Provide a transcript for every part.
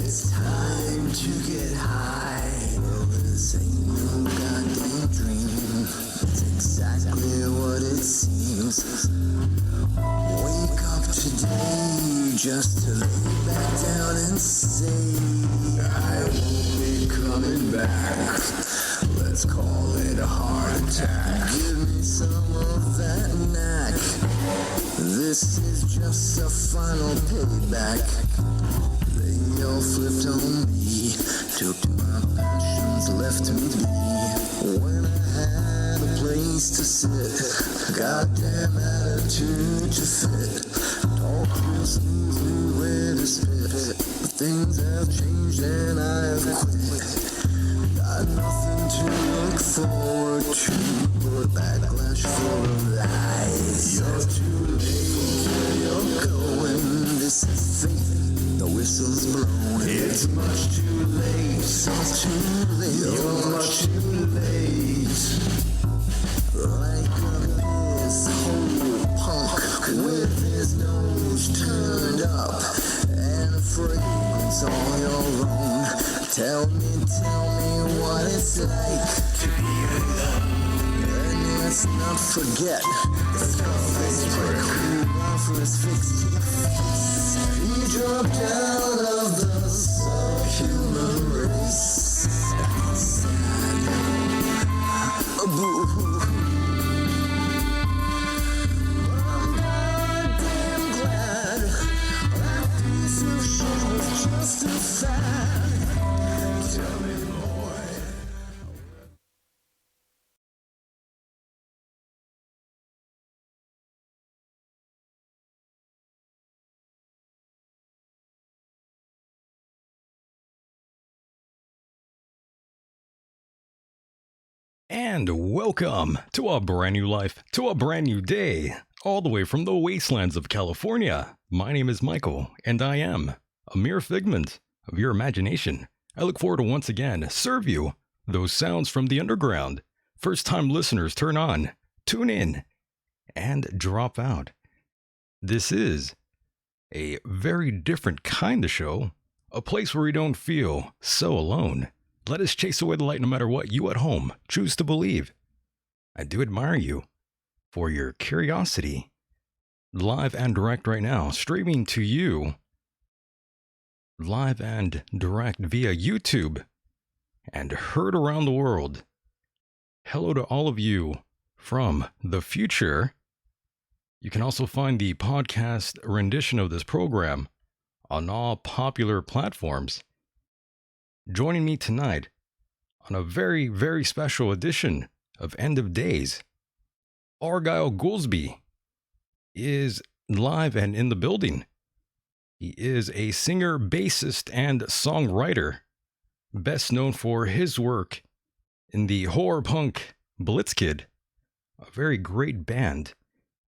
It's time to get high. Well, this ain't no goddamn dream. It's exactly what it seems. Wake up today just to lay back down and say, I won't be coming back. Let's call it a heart attack. Give me some of that knack. This is just a final payback. They all flipped on me, took my passions, left me be. When I had a place to sit, goddamn attitude to fit. Talk real smooth, knew where to spit. But things have changed and I have quit. Got nothing to look forward to but backlash full of lies. You're too late, where you're going. This is fate, the whistle's blown. It's much too late, it's too late. You're much too late. Like this whole punk with his nose turned up and a fragrance all your own. Tell me what it's like to be alone. And let's not forget the Scarface prick who offers fixed to your face. He dropped out of the subhuman race. Sad. Boo-hoo. I'm goddamn glad that piece of shit was just a fad. Tell me, boy. And welcome to a brand new life, to a brand new day, all the way from the wastelands of California. My name is Michael, and I am a mere figment of your imagination. I look forward to once again serve you those sounds from the underground. First-time listeners, turn on, tune in, and drop out. This is a very different kind of show, a place where we don't feel so alone. Let us chase away the light no matter what you at home choose to believe. I do admire you for your curiosity. Live and direct right now, streaming to you live and direct via YouTube and heard around the world. Hello to all of you from the future. You can also find the podcast rendition of this program on all popular platforms. Joining me tonight on a very, very special edition of End of Days, Argyle Goolsby is live and in the building. He is a singer, bassist, and songwriter, best known for his work in the horror punk Blitzkid, a very great band.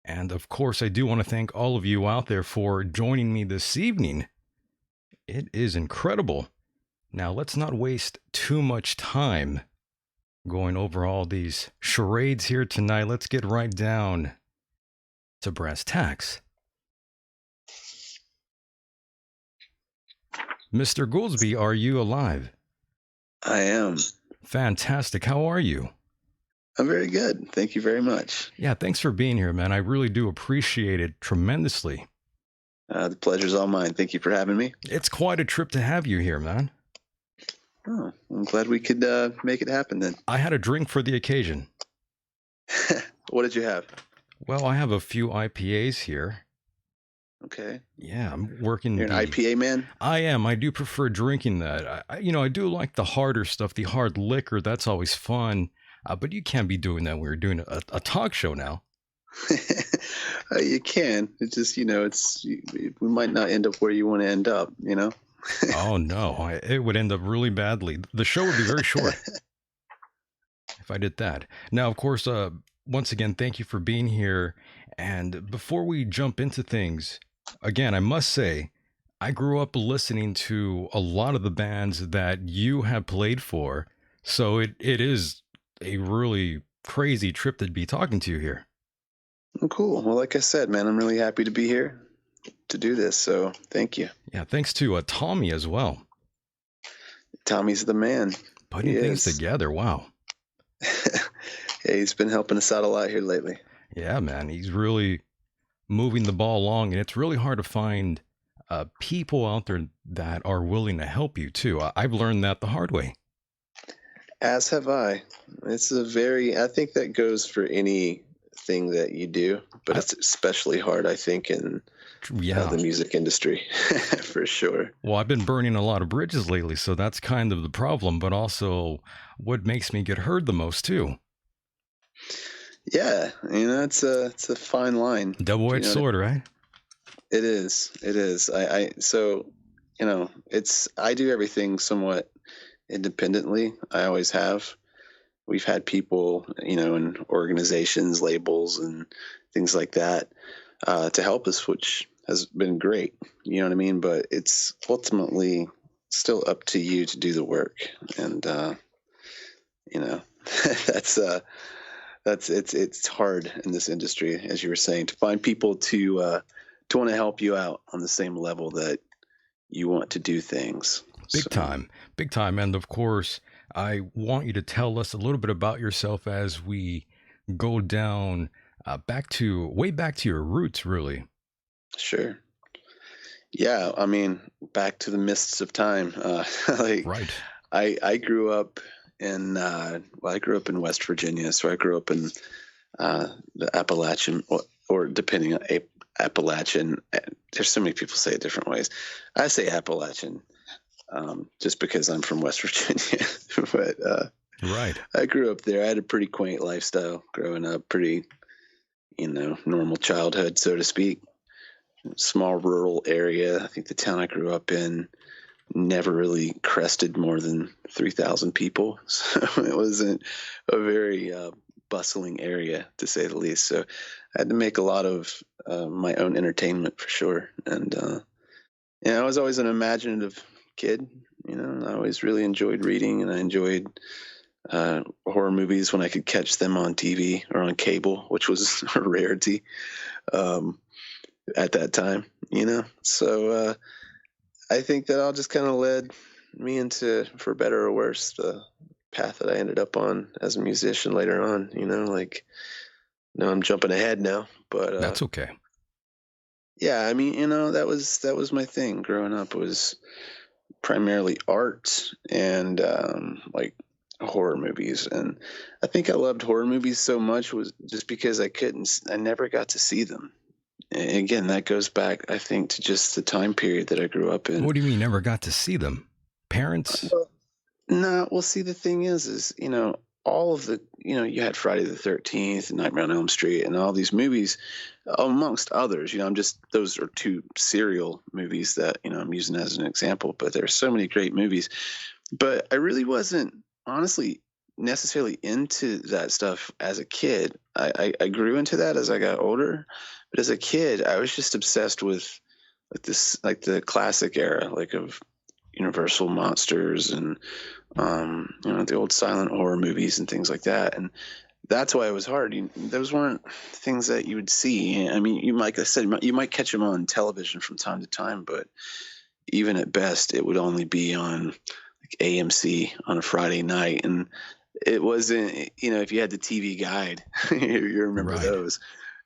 And of course, I do want to thank all of you out there for joining me this evening. It is incredible. Now, let's not waste too much time going over all these charades here tonight. Let's get right down to brass tacks. Mr. Goolsby, are you alive? I am. Fantastic. How are you? I'm very good. Thank you very much. Yeah, thanks for being here, man. I really do appreciate it tremendously. The pleasure's all mine. Thank you for having me. It's quite a trip to have you here, man. Oh, I'm glad we could make it happen then. I had a drink for the occasion. What did you have? Well, I have a few IPAs here. Okay. Yeah, I'm working. You're an IPA man? I am. I do prefer drinking that. I do like the harder stuff, the hard liquor. That's always fun. But you can't be doing that when you're doing a talk show now. You can. It's just, we might not end up where you want to end up, Oh, no. It would end up really badly. The show would be very short if I did that. Now, of course, once again, thank you for being here. And before we jump into things, again, I must say, I grew up listening to a lot of the bands that you have played for. So it is a really crazy trip to be talking to you here. Cool. Well, like I said, man, I'm really happy to be here to do this. So thank you. Yeah, thanks to Tommy as well. Tommy's the man. Putting things together. Wow. Yeah, he's been helping us out a lot here lately. Yeah, man. He's really moving the ball along, and it's really hard to find people out there that are willing to help you too. I've learned that the hard way. As have I. I think that goes for anything that you do, but it's especially hard, I think, in the music industry, for sure. Well, I've been burning a lot of bridges lately, so that's kind of the problem, but also what makes me get heard the most too. Yeah, it's a fine line. Double-edged sword, right? It is. I do everything somewhat independently. I always have. We've had people, in organizations, labels, and things like that to help us, which has been great. You know what I mean? But it's ultimately still up to you to do the work, and it's hard in this industry, as you were saying, to find people to want to help you out on the same level that you want to do things. Big time. And of course, I want you to tell us a little bit about yourself as we go down way back to your roots, really. Sure. Yeah, I mean, back to the mists of time. Right. I grew up in West Virginia, so I grew up in the Appalachian, or depending on Appalachian. There's so many people say it different ways. I say Appalachian just because I'm from West Virginia. But right. I grew up there. I had a pretty quaint lifestyle growing up, pretty, normal childhood, so to speak. Small rural area. I think the town I grew up in never really crested more than 3,000 people. So it wasn't a very bustling area, to say the least. So I had to make a lot of my own entertainment, for sure. And I was always an imaginative kid. I always really enjoyed reading, and I enjoyed horror movies when I could catch them on TV or on cable, which was a rarity at that time. So I think that all just kind of led me into, for better or worse, the path that I ended up on as a musician later on. I'm jumping ahead now, but that's okay. Yeah, I mean, that was my thing growing up, was primarily art and like horror movies. And I think I loved horror movies so much was just because I never got to see them. And again, that goes back, I think, to just the time period that I grew up in. What do you mean you never got to see them? Parents? Well, see, the thing is, all of the, you had Friday the 13th, Nightmare on Elm Street, and all these movies, amongst others. Those are two serial movies that, I'm using as an example, but there are so many great movies. But I really wasn't, honestly, necessarily into that stuff as a kid. I grew into that as I got older, but as a kid, I was just obsessed with like the classic era, like of Universal monsters and the old silent horror movies and things like that. And that's why it was hard. Those weren't things that you would see. I mean, like I said, you might catch them on television from time to time, but even at best, it would only be on like AMC on a Friday night. And it wasn't, if you had the TV guide, you remember right. those,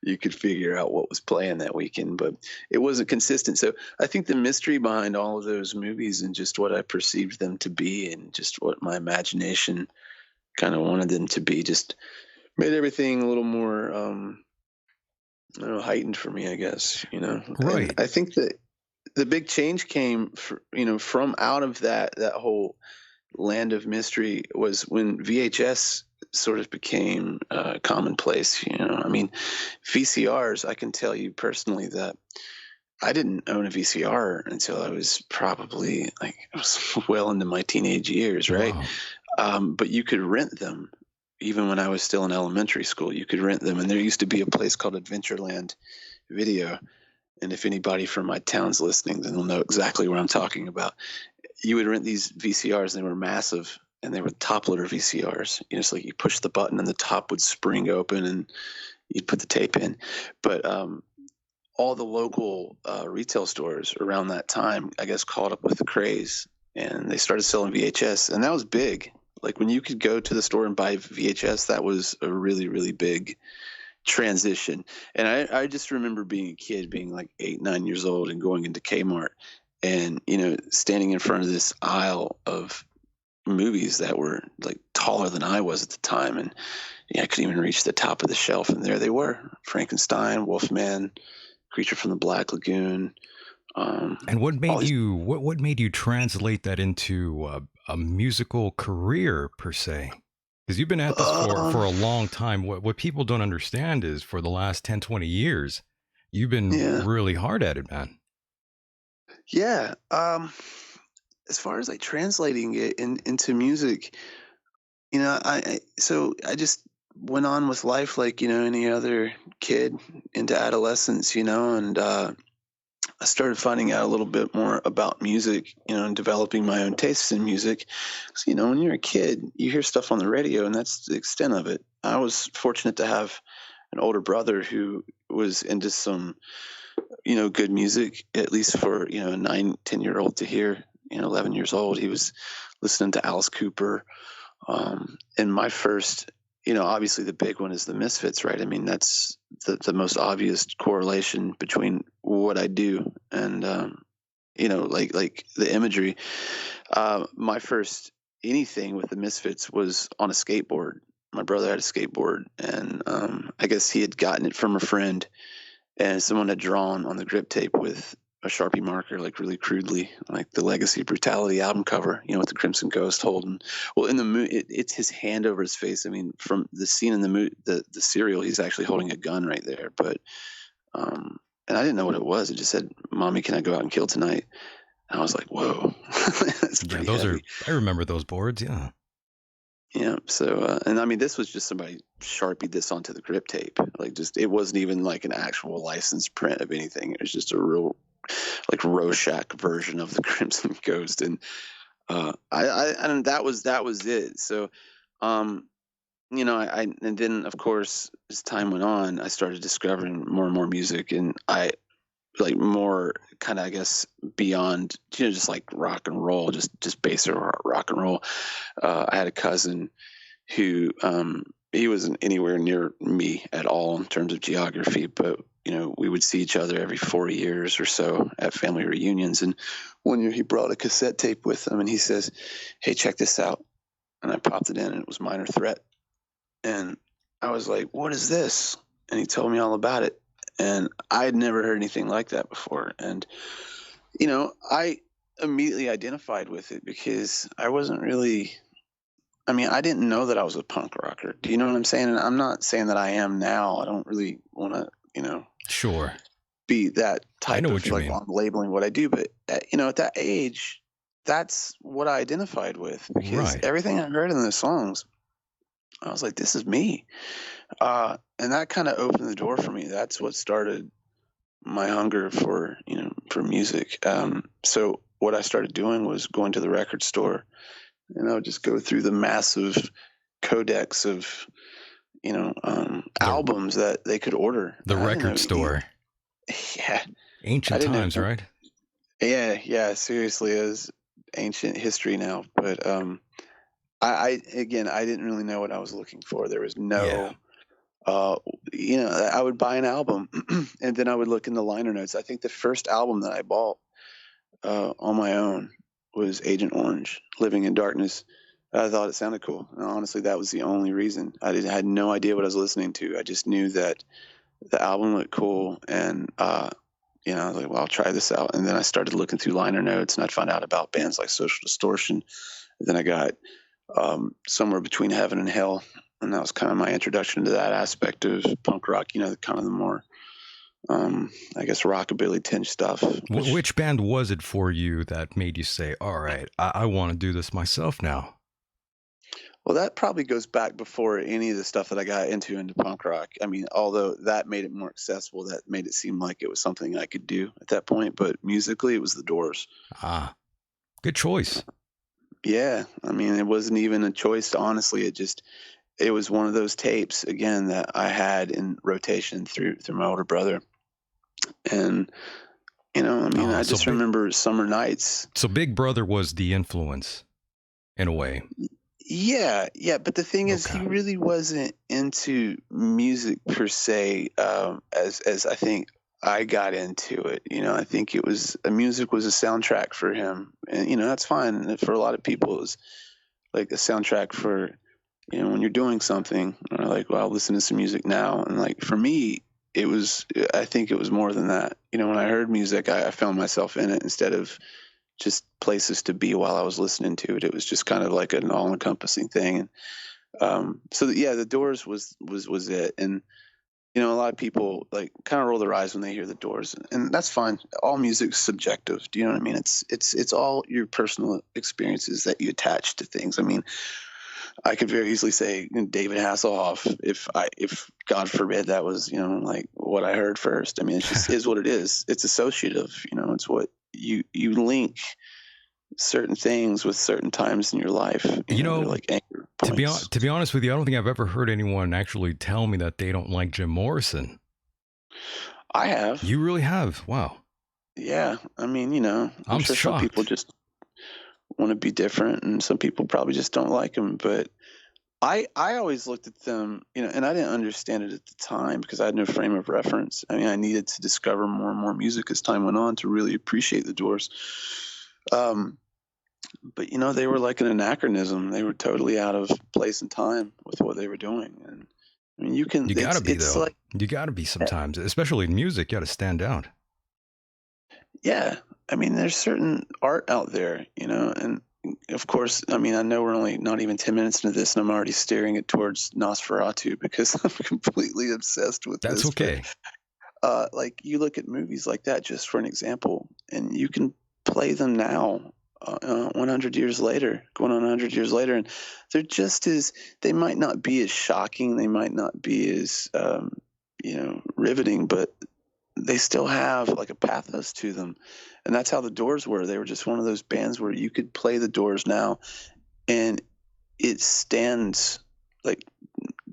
you could figure out what was playing that weekend, but it wasn't consistent. So I think the mystery behind all of those movies and just what I perceived them to be and just what my imagination kind of wanted them to be just made everything a little more heightened for me, I guess. Right. And I think that the big change came from out of that whole land of mystery was when VHS sort of became commonplace. I mean, VCRs, I can tell you personally that I didn't own a VCR until I was probably I was well into my teenage years, right? Wow. But you could rent them even when I was still in elementary school. You could rent them, and there used to be a place called Adventureland Video. And if anybody from my town's listening, then they'll know exactly what I'm talking about. You would rent these VCRs, and they were massive, and they were top loader VCRs. It's like you push the button and the top would spring open and you'd put the tape in. But all the local retail stores around that time, I guess, caught up with the craze and they started selling VHS, and that was big. Like when you could go to the store and buy VHS, that was a really, really big transition. And I just remember being a kid, being like 8, 9 years old, and going into Kmart, and standing in front of this aisle of movies that were like taller than I was at the time, and I couldn't even reach the top of the shelf, and there they were: Frankenstein, Wolfman, Creature from the Black Lagoon. And what made you what made you translate that into a musical career per se? Because you've been at this for a long time. What people don't understand is for the last 10, 20 years, you've been really hard at it, man. Yeah. As far as like translating it into music, I just went on with life like any other kid into adolescence, and I started finding out a little bit more about music, and developing my own tastes in music. So, when you're a kid, you hear stuff on the radio, and that's the extent of it. I was fortunate to have an older brother who was into some, good music, at least for, a 9, 10-year-old to hear. 11 years old, he was listening to Alice Cooper. And my first, obviously the big one is the Misfits, right? I mean, that's the most obvious correlation between what I do and, like the imagery. My first anything with the Misfits was on a skateboard. My brother had a skateboard, and I guess he had gotten it from a friend, and someone had drawn on the grip tape with a Sharpie marker, like really crudely, like the Legacy of Brutality album cover, with the Crimson Ghost holding. Well, in the it's his hand over his face. I mean, from the scene in the serial, he's actually holding a gun right there. But, and I didn't know what it was. It just said, "Mommy, can I go out and kill tonight?" And I was like, "Whoa, that's pretty heavy." I remember those boards. Yeah. Yeah. So, and I mean, this was just somebody Sharpied this onto the grip tape. Like, just, it wasn't even like an actual licensed print of anything. It was just a real, like, Rorschach version of the Crimson Ghost. And and that was it. So, and then of course, as time went on, I started discovering more and more music, and I like more kind of, I guess, beyond, just like rock and roll, just basic rock and roll. I had a cousin who, he wasn't anywhere near me at all in terms of geography, but we would see each other every 4 years or so at family reunions. And one year he brought a cassette tape with him, and he says, "Hey, check this out." And I popped it in, and it was Minor Threat. And I was like, "What is this?" And he told me all about it. And I had never heard anything like that before. And, I immediately identified with it because I wasn't really, I mean, I didn't know that I was a punk rocker. Do you know what I'm saying? And I'm not saying that I am now. I don't really want to, Sure, be that type I know of, what you like, mean. I'm labeling what I do. But, at that age, that's what I identified with, because Right. everything I heard in those songs, I was like, this is me. And that kind of opened the door for me. That's what started my hunger for, for music. So what I started doing was going to the record store, and I would just go through the massive codex of, albums that they could order. The record store. Yeah. Ancient times, right? Yeah. Seriously, it was ancient history now. But I didn't really know what I was looking for. There was no, I would buy an album and then I would look in the liner notes. I think the first album that I bought on my own was Agent Orange, Living in Darkness. I thought it sounded cool. And honestly, that was the only reason. I had no idea what I was listening to. I just knew that the album looked cool, and I was like, well, I'll try this out. And then I started looking through liner notes, and I'd find out about bands like Social Distortion. And then I got Somewhere Between Heaven and Hell, and that was kind of my introduction to that aspect of punk rock. Kind of the more, I guess, rockabilly tinge stuff. Which band was it for you that made you say, "All right, I want to do this myself now"? Well, that probably goes back before any of the stuff that I got into punk rock. I mean, although that made it more accessible, that made it seem like it was something I could do at that point. But musically, it was the Doors. Ah, good choice. Yeah, I mean, it wasn't even a choice. Honestly, it was one of those tapes, again, that I had in rotation through my older brother, and You know, I mean, Oh, I so just remember Summer Nights. So Big Brother was the influence, in a way. Yeah, yeah. But the thing is, he Okay. really wasn't into music per se, as I think I got into it. You know, I think it was music was a soundtrack for him, and you know that's fine. And for a lot of people, it was like a soundtrack for, you know, when you're doing something, or like, well, I'll listen to some music now. And like for me, it was, I think it was more than that. You know, when I heard music, I found myself in it instead of just places to be while I was listening to it. It was just kind of like an all encompassing thing. And yeah, the Doors was it. And you know, a lot of people like kind of roll their eyes when they hear the Doors, and that's fine. All music's subjective. Do you know what I mean? It's all your personal experiences that you attach to things. I mean, I could very easily say David Hasselhoff if God forbid that was, you know, like what I heard first. I mean, it's just is what it is. It's associative. You know, it's what you link certain things with certain times in your life. You know, they're like anchor points. to be honest with you, I don't think I've ever heard anyone actually tell me that they don't like Jim Morrison. I have. You really have? Wow. Yeah. I mean, you know, I'm sure shocked. some people just want to be different, and some people probably just don't like him. But I always looked at them, you know, and I didn't understand it at the time because I had no frame of reference. I mean, I needed to discover more and more music as time went on to really appreciate the Doors. But you know, they were like an anachronism. They were totally out of place and time with what they were doing. And I mean, you gotta be though. like, you gotta be sometimes, especially in music. You gotta stand out. yeah. I mean, there's certain art out there, you know, and of course, I mean, I know we're only not even 10 minutes into this, and I'm already steering it towards Nosferatu because I'm completely obsessed with That's this. okay. But, like, you look at movies like that, just for an example, and you can play them now, 100 years later, going on 100 years later, and they're just as, they might not be as shocking, they might not be as, you know, riveting, but they still have like a pathos to them. And that's how the Doors were. They were just one of those bands where you could play the Doors now and it stands like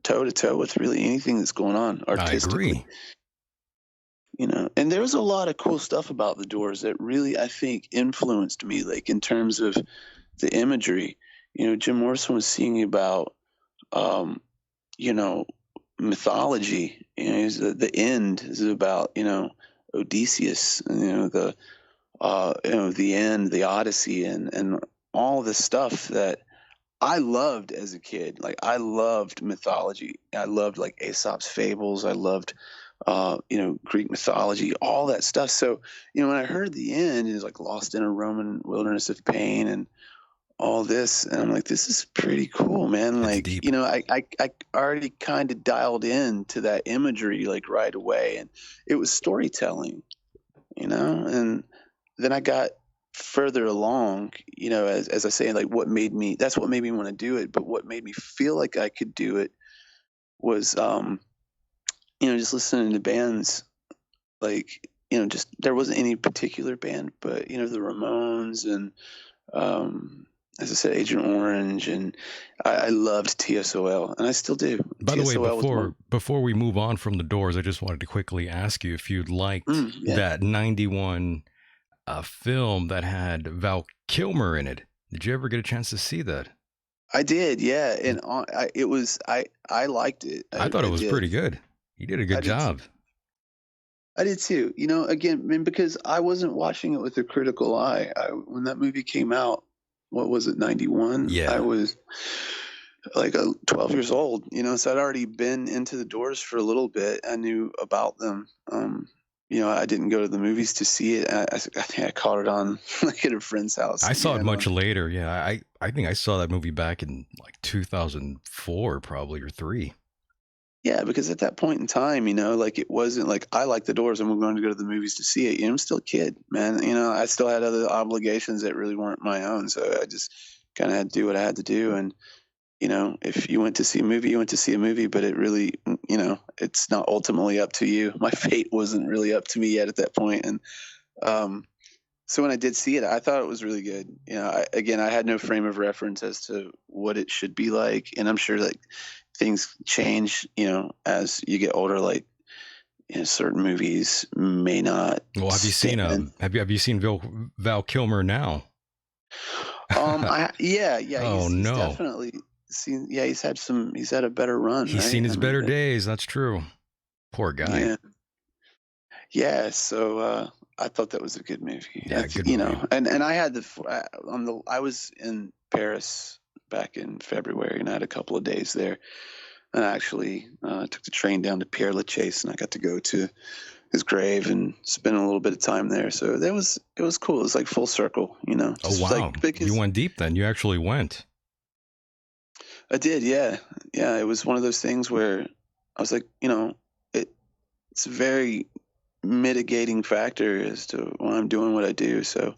toe to toe with really anything that's going on artistically. I agree. You know, and there was a lot of cool stuff about the Doors that really, I think, influenced me, like in terms of the imagery. You know, Jim Morrison was singing about, you know, mythology. You know, the end is about, you know, Odysseus, and, you know, the end, the Odyssey, and all the stuff that I loved as a kid. Like, I loved mythology. I loved like Aesop's fables. I loved, you know, Greek mythology, all that stuff. So, you know, when I heard the end, it was like lost in a Roman wilderness of pain and all this, and I'm like, this is pretty cool, man. It's like deep. You know, I already kind of dialed in to that imagery like right away, and it was storytelling, you know. And then I got further along, you know, as I say, like that's what made me want to do it. But what made me feel like I could do it was, you know, just listening to bands, like, you know, just there wasn't any particular band, but you know, the Ramones and, as I said, Agent Orange, and I loved TSOL, and I still do. By the way, TSOL before we move on from the Doors, I just wanted to quickly ask you if you'd liked yeah. that 91 film that had Val Kilmer in it. Did you ever get a chance to see that? I did, yeah, and I liked it. I thought it was did. pretty good. He did a good job. I did too. You know, again, I mean, because I wasn't watching it with a critical eye. When that movie came out, what was it, 91? Yeah. I was like 12 years old, you know, so I'd already been into the Doors for a little bit. I knew about them. You know, I didn't go to the movies to see it. I think I caught it on like at a friend's house. I saw it much later. Yeah, I think I saw that movie back in like 2004, probably, or 3. Yeah, because at that point in time, you know, like it wasn't like I like the Doors and we're going to go to the movies to see it. You know, I'm still a kid, man. You know, I still had other obligations that really weren't my own. So I just kind of had to do what I had to do. And, you know, if you went to see a movie, you went to see a movie, but it really, you know, it's not ultimately up to you. My fate wasn't really up to me yet at that point. And so when I did see it, I thought it was really good. You know, I had no frame of reference as to what it should be like. And I'm sure like things change, you know, as you get older. Like, certain movies may not. Well, have you seen have you seen Val Kilmer now? Yeah, Oh he's no, definitely seen. Yeah, he's had a better run, he's right? seen his I mean, better days. That's true. Poor guy. yeah, yeah. So I thought that was a good movie. Yeah, good movie. And I had I was in Paris back in February, and I had a couple of days there. And I actually took the train down to Père Lachaise, and I got to go to his grave and spend a little bit of time there. So it was cool. It was like full circle, Oh Just wow, like, because you went deep then. You actually went. I did, yeah, yeah. It was one of those things where I was like, it's a very mitigating factor as to why I'm doing what I do. So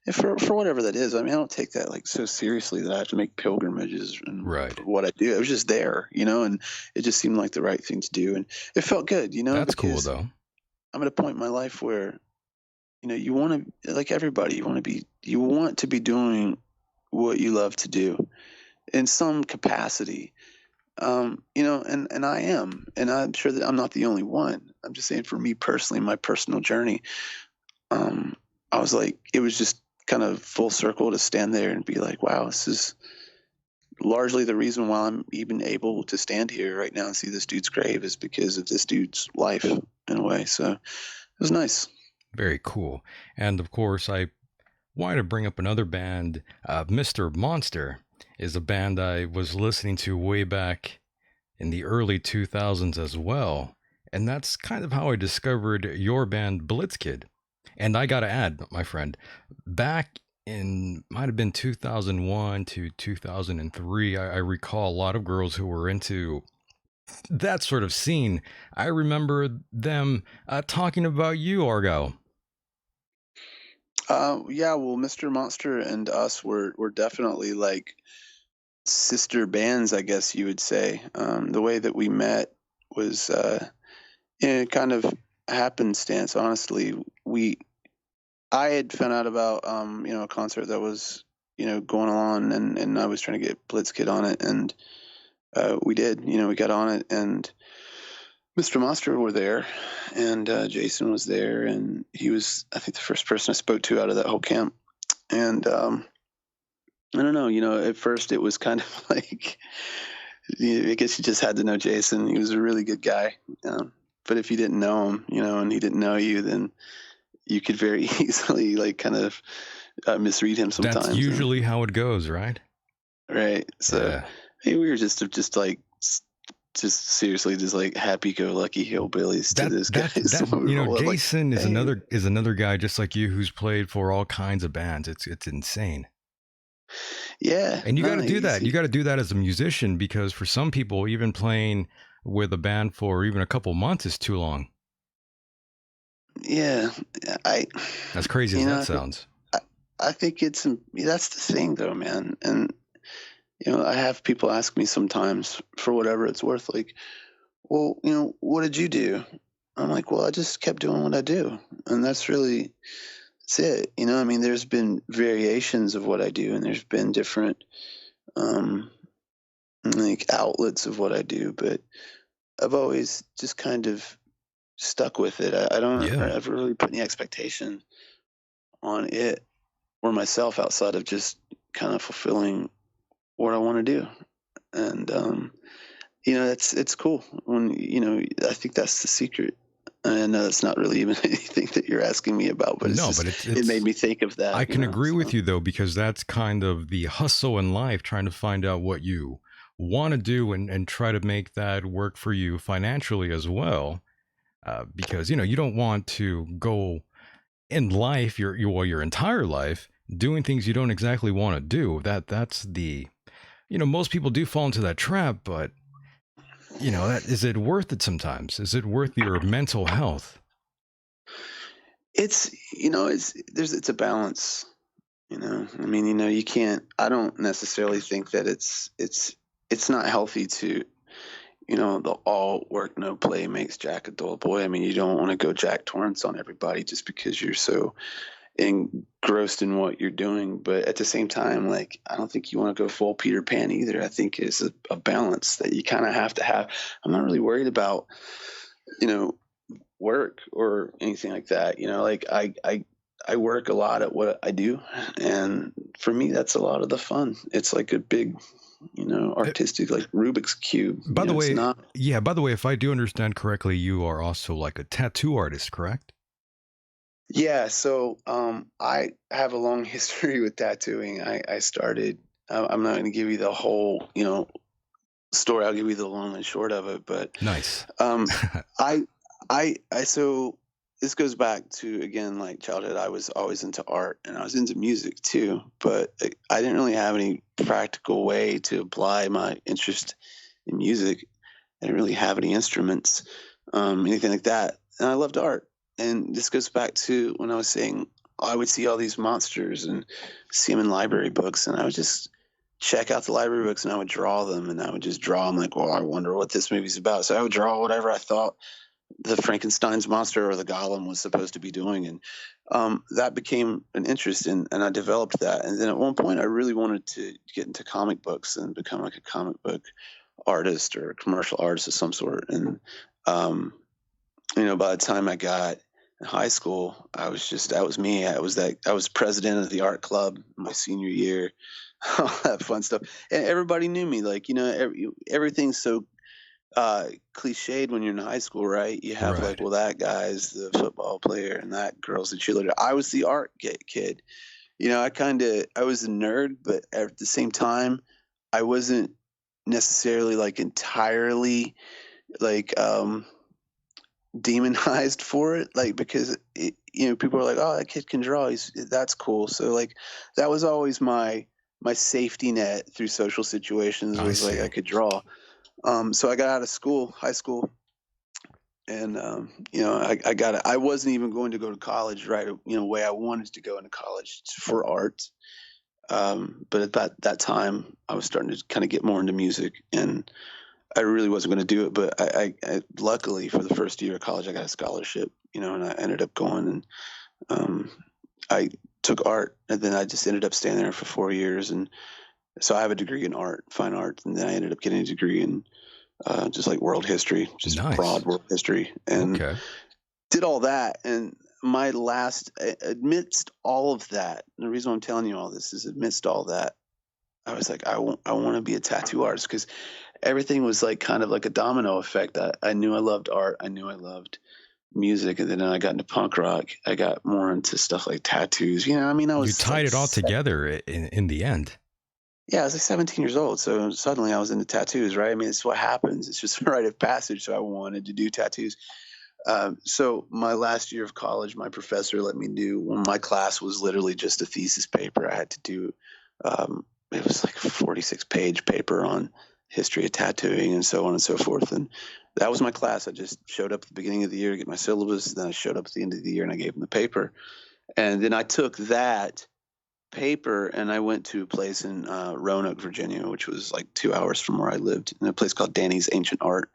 if for whatever that is, I mean, I don't take that like so seriously that I have to make pilgrimages and Right. for what I do. I was just there, and it just seemed like the right thing to do, and it felt good, That's cool because though. I'm at a point in my life where you want to, like everybody, you want to be doing what you love to do in some capacity. And I am, and I'm sure that I'm not the only one. I'm just saying, for me personally, my personal journey, I was like, it was just kind of full circle to stand there and be like, wow, this is largely the reason why I'm even able to stand here right now and see this dude's grave, is because of this dude's life in a way. So it was nice. Very cool. And of course, I wanted to bring up another band. Mr. Monster is a band I was listening to way back in the early 2000s as well. And that's kind of how I discovered your band, Blitzkid. And I got to add, my friend, back in, might have been 2001 to 2003, I recall a lot of girls who were into that sort of scene. I remember them talking about you, Argyle. Yeah, well, Mr. Monster and us were definitely like sister bands, I guess you would say. The way that we met was kind of happenstance. Honestly, I had found out about a concert that was going on, and I was trying to get Blitzkid on it, and we did. We got on it, and Mr. Monster were there, and Jason was there, and he was, I think, the first person I spoke to out of that whole camp. And I don't know, at first it was kind of like, I guess you just had to know Jason. He was a really good guy. But if you didn't know him, and he didn't know you, then you could very easily like kind of misread him sometimes. That's usually how it goes, right? Right. So Yeah. hey, we were just like seriously just like happy-go-lucky hillbillies to this guy. Jason is another guy just like you who's played for all kinds of bands. It's insane. Yeah. And you got to do that. You got to do that as a musician, because for some people, even playing with a band for even a couple months is too long. Yeah. As crazy as that sounds. I think that's the thing though, man. And I have people ask me sometimes, for whatever it's worth, like, well, what did you do? I'm like, well, I just kept doing what I do. And that's it. I mean, there's been variations of what I do, and there's been different like outlets of what I do, but I've always just kind of stuck with it. I don't ever really put any expectation on it or myself outside of just kind of fulfilling what I want to do. And it's cool when I think that's the secret. I know that's not really even anything that you're asking me about, but it made me think of that. I can agree with you though, because that's kind of the hustle in life, trying to find out what you want to do and try to make that work for you financially as well. Because you don't want to go in life your entire life doing things you don't exactly want to do. That's the most people do fall into that trap, but is it worth it sometimes? Is it worth your mental health? It's it's a balance. I mean, you can't. I don't necessarily think that it's not healthy to the all work no play makes Jack a dull boy. I mean, you don't want to go Jack Torrance on everybody just because you're so engrossed in what you're doing. But at the same time, like, I don't think you want to go full Peter Pan either. I think it's a balance that you kind of have to have. I'm not really worried about work or anything like that. You know, like I work a lot at what I do, and for me, that's a lot of the fun. It's like a big, artistic, like Rubik's cube. By the It's way, not. yeah, by the way, if I do understand correctly, you are also like a tattoo artist, correct? Yeah, so I have a long history with tattooing. I started. I'm not going to give you the whole, story. I'll give you the long and short of it. But Nice. I, so this goes back to again like childhood. I was always into art, and I was into music too. But I didn't really have any practical way to apply my interest in music. I didn't really have any instruments, anything like that. And I loved art. And this goes back to when I was saying I would see all these monsters and see them in library books, and I would just check out the library books and I would draw them, and I would just draw them like, well, I wonder what this movie's about. So I would draw whatever I thought the Frankenstein's monster or the golem was supposed to be doing, and that became an interest in, and I developed that. And then at one point, I really wanted to get into comic books and become like a comic book artist or a commercial artist of some sort. And by the time I got in high school, that was me. I was president of the art club my senior year, all that fun stuff. And everybody knew me. Like, everything's so cliched when you're in high school, right? You have Right. like, well, that guy's the football player and that girl's the cheerleader. I was the art kid. I was a nerd, but at the same time, I wasn't necessarily like entirely like demonized for it, like, because people are like, oh, that kid can draw, that's cool. So like that was always my safety net through social situations, was like I could draw. So I got out of high school, and I got it. I wasn't even going to go to college right way I wanted to go into college for art. But at that time I was starting to kind of get more into music, and I really wasn't going to do it, but I luckily for the first year of college, I got a scholarship, and I ended up going, and I took art, and then I just ended up staying there for 4 years. And so I have a degree in fine art, and then I ended up getting a degree in just like world history, just Nice. broad world history, and did all that. And amidst all of that, and the reason I'm telling you all this is amidst all that, I was like, I want to be a tattoo artist, because everything was like kind of like a domino effect. I knew I loved art. I knew I loved music. And then I got into punk rock. I got more into stuff like tattoos. I was. You tied like it all together in the end. Yeah, I was like 17 years old. So suddenly I was into tattoos, right? I mean, it's what happens. It's just a rite of passage. So I wanted to do tattoos. So my last year of college, my professor let me do, when my class was literally just a thesis paper. I had to do, it was like a 46-page paper on history of tattooing and so on and so forth. And that was my class. I just showed up at the beginning of the year to get my syllabus. Then I showed up at the end of the year and I gave them the paper. And then I took that paper and I went to a place in Roanoke, Virginia, which was like 2 hours from where I lived, in a place called Danny's Ancient Art.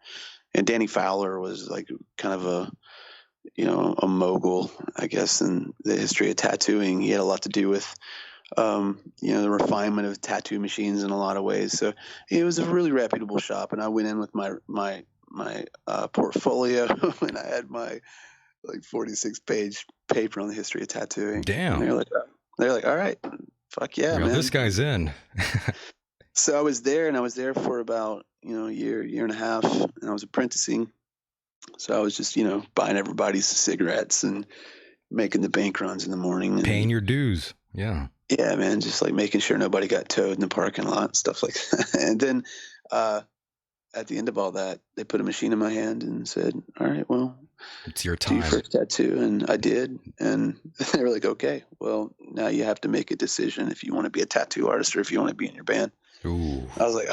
And Danny Fowler was like kind of a mogul, I guess, in the history of tattooing. He had a lot to do with the refinement of tattoo machines in a lot of ways. So it was a really reputable shop, and I went in with my portfolio, and I had my like 46-page paper on the history of tattooing. Damn. And they're like, all right, fuck yeah, man. This guy's in. So I was there, and I was there for about a year and a half, and I was apprenticing. So I was just buying everybody's cigarettes and making the bank runs in the morning, and paying your dues. Yeah. Yeah, man, just like making sure nobody got towed in the parking lot and stuff like that. And then at the end of all that, they put a machine in my hand and said, all right, well, it's your do time. your first tattoo. And I did. And they were like, okay, well, now you have to make a decision if you want to be a tattoo artist or if you want to be in your band. Ooh. I was like,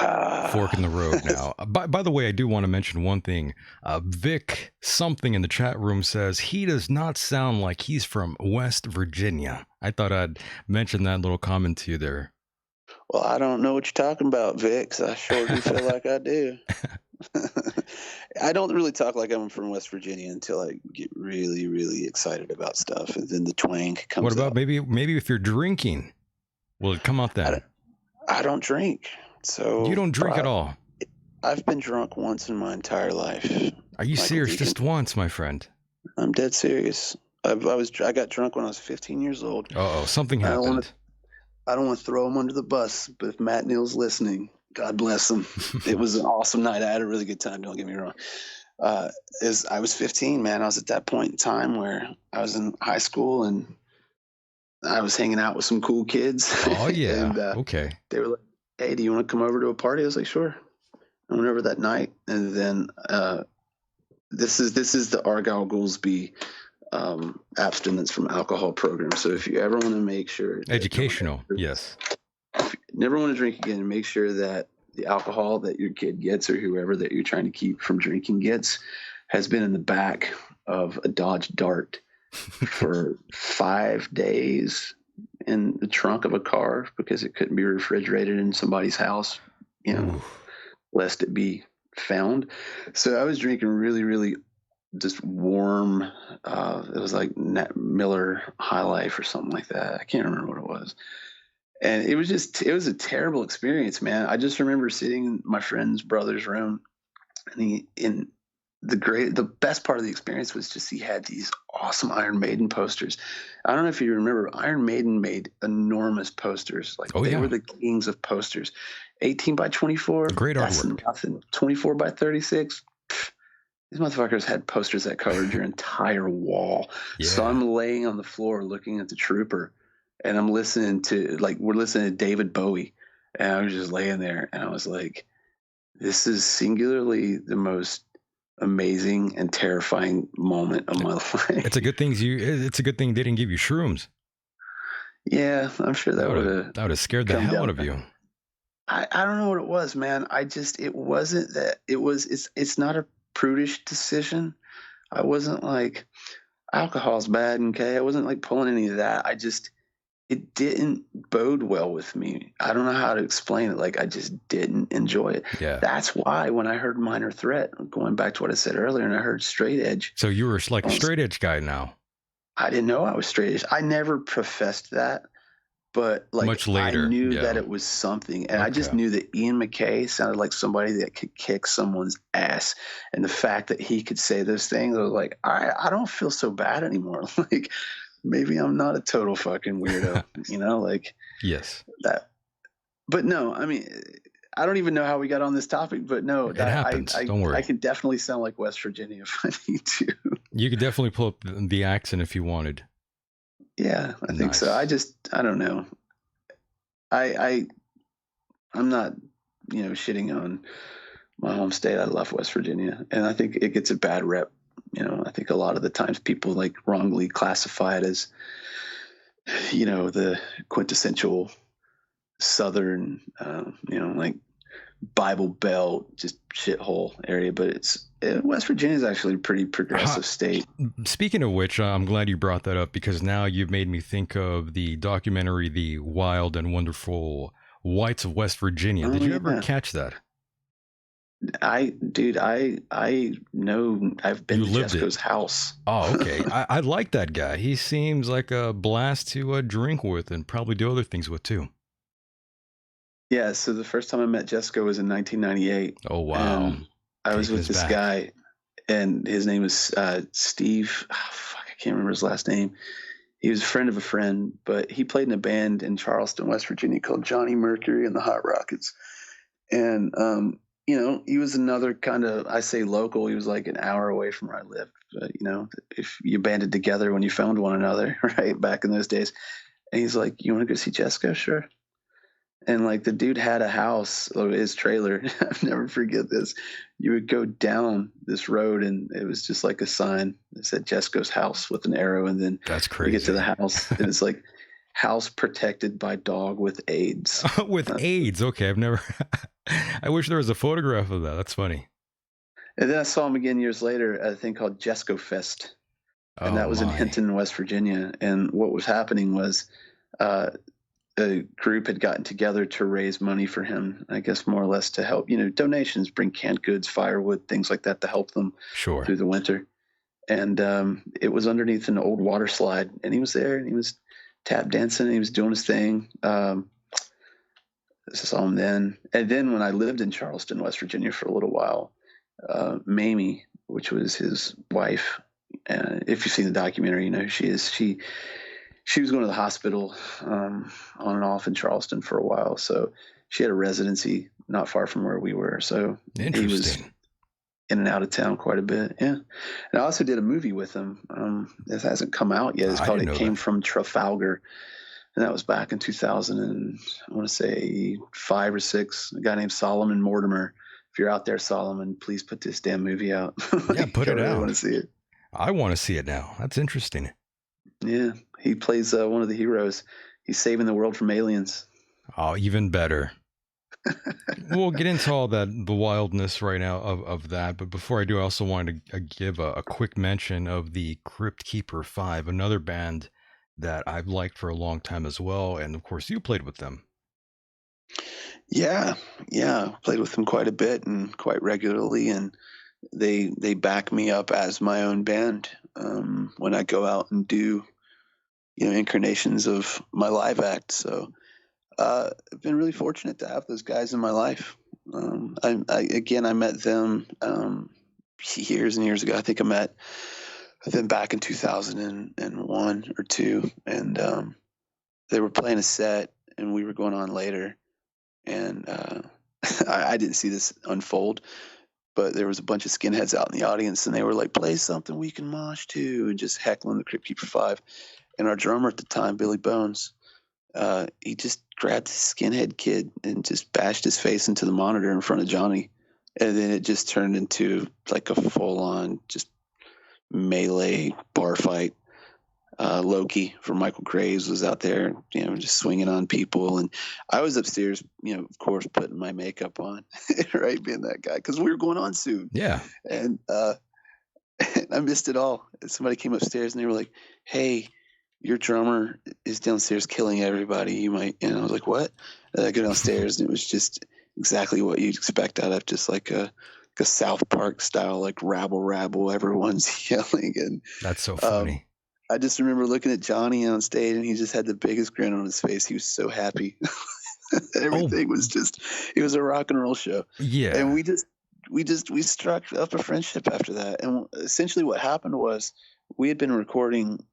fork in the road now. By the way, I do want to mention one thing. Vic something in the chat room says he does not sound like he's from West Virginia. I thought I'd mention that little comment to you there. Well, I don't know what you're talking about, Vic, 'cause I sure do feel like I do. I don't really talk like I'm from West Virginia until I get really, really excited about stuff, and then the twang comes. What about out. maybe if you're drinking, will it come out then? I don't drink, so you don't drink at all. I've been drunk once in my entire life. Are you serious? Just once, my friend? I'm dead serious. I got drunk when I was 15 years old. Uh-oh, something I don't happened. want I don't want to throw him under the bus, but if Matt Neal's listening, God bless him. It was an awesome night. I had a really good time. Don't get me wrong. I was 15, man. I was at that point in time where I was in high school and I was hanging out with some cool kids. Oh, yeah. And Okay. they were like, "Hey, do you want to come over to a party?" I was like, "Sure." I went over that night, and then this is the Argyle Goolsby abstinence from alcohol program. So if you ever want to make sure Educational, yes. never want to drink again, make sure that the alcohol that your kid gets or whoever that you're trying to keep from drinking gets has been in the back of a Dodge Dart for 5 days in the trunk of a car because it couldn't be refrigerated in somebody's house, Ooh. lest it be found. So I was drinking really, really just warm. It was like Miller High Life or something like that. I can't remember what it was. And it was a terrible experience, man. I just remember sitting in my friend's brother's room, and the best part of the experience was just he had these awesome Iron Maiden posters. I don't know if you remember, Iron Maiden made enormous posters. Like they were the kings of posters. 18 by 24. Great artwork. Nothing. 24 by 36. These motherfuckers had posters that covered your entire wall. Yeah. So I'm laying on the floor looking at the Trooper, and I'm listening to we're listening to David Bowie, and I was just laying there, and I was like, this is singularly the most amazing and terrifying moment of my life. It's a good thing they didn't give you shrooms. Yeah, I'm sure that would have scared the hell out of you. I don't know what it was, man. It wasn't that. It's not a prudish decision. I wasn't like, alcohol's bad, okay? I wasn't like pulling any of that. It didn't bode well with me. I don't know how to explain it. Like, I just didn't enjoy it. Yeah. That's why when I heard Minor Threat, going back to what I said earlier, and I heard Straight Edge. So you were like a straight edge guy now. I didn't know I was straight edge. I never professed that, but like much later, I knew that it was something. And I just knew that Ian MacKaye sounded like somebody that could kick someone's ass. And the fact that he could say those things, I was like, I don't feel so bad anymore. Like, maybe I'm not a total fucking weirdo, like yes, that. But no, I mean, I don't even know how we got on this topic, but no, it happens. Don't worry. I can definitely sound like West Virginia if I need to. You could definitely pull up the accent if you wanted. Yeah, I think so. I don't know. I'm not, shitting on my home state. I love West Virginia, and I think it gets a bad rep. I think a lot of the times people like wrongly classify it as, the quintessential Southern, like Bible Belt, just shithole area. But West Virginia is actually a pretty progressive state. Speaking of which, I'm glad you brought that up because now you've made me think of the documentary, The Wild and Wonderful Whites of West Virginia. Did you ever catch that? I know I've been to Jesco's house. Oh, okay. I like that guy. He seems like a blast to drink with and probably do other things with too. Yeah. So the first time I met Jesco was in 1998. Oh, wow. I was with this guy, and his name was Steve. Oh, fuck, I can't remember his last name. He was a friend of a friend, but he played in a band in Charleston, West Virginia called Johnny Mercury and the Hot Rockets. And, he was another kind of, I say local, he was like an hour away from where I lived. But, if you banded together when you found one another, right, back in those days. And he's like, "You want to go see Jesco?" "Sure." And like the dude had a house, his trailer. I'll never forget this. You would go down this road and it was just like a sign that said Jesco's house with an arrow. And then that's crazy. You get to the house and it's like, house protected by dog with AIDS. With AIDS. Okay. I've never, I wish there was a photograph of that. That's funny. And then I saw him again years later at a thing called Jesco Fest. And that was in Hinton, West Virginia. And what was happening was, a group had gotten together to raise money for him, I guess more or less to help, donations, bring canned goods, firewood, things like that to help them through the winter. And it was underneath an old water slide, and he was there, and he was tap dancing, and he was doing his thing. This is all then. And then when I lived in Charleston, West Virginia for a little while, Mamie, which was his wife, If you've seen the documentary, you know who she is. She was going to the hospital on and off in Charleston for a while. So she had a residency not far from where we were. So he was Interesting. in and out of town quite a bit. Yeah. And I also did a movie with him. It hasn't come out yet. It's I called didn't It know Came that. from Trafalgar. And that was back in 2000 and I want to say 5 or 6. A guy named Solomon Mortimer. If you're out there, Solomon, please put this damn movie out. Yeah, put I it really out. want to see it. I want to see it now. That's interesting. Yeah, he plays one of the heroes. He's saving the world from aliens. Oh, even better. We'll get into all that, the wildness right now of that. But before I do, I also wanted to give a quick mention of the Crypt Keeper 5, another band that I've liked for a long time as well. And of course, you played with them. Yeah, played with them quite a bit and quite regularly, and they back me up as my own band when I go out and do incarnations of my live act. So I've been really fortunate to have those guys in my life. I met them years and years ago. I think I met them back in 2001 or 2, and they were playing a set, and we were going on later, and I didn't see this unfold, but there was a bunch of skinheads out in the audience, and they were like, "Play something we can mosh to," and just heckling the Crypt Keeper 5. And our drummer at the time, Billy Bones, he just grabbed this skinhead kid and just bashed his face into the monitor in front of Johnny. And then it just turned into like a full-on just melee bar fight. Loki from Michael Graves was out there, just swinging on people. And I was upstairs, of course, putting my makeup on, right, being that guy, because we were going on soon. Yeah. And I missed it all. Somebody came upstairs and they were like, "Hey, your drummer is downstairs killing everybody. You might," and I was like, "What?" And I go downstairs and it was just exactly what you'd expect out of just like a South Park style, like rabble rabble, everyone's yelling. And That's so funny. I just remember looking at Johnny on stage and he just had the biggest grin on his face. He was so happy. Everything was just, it was a rock and roll show. Yeah. And we struck up a friendship after that. And essentially what happened was we had been recording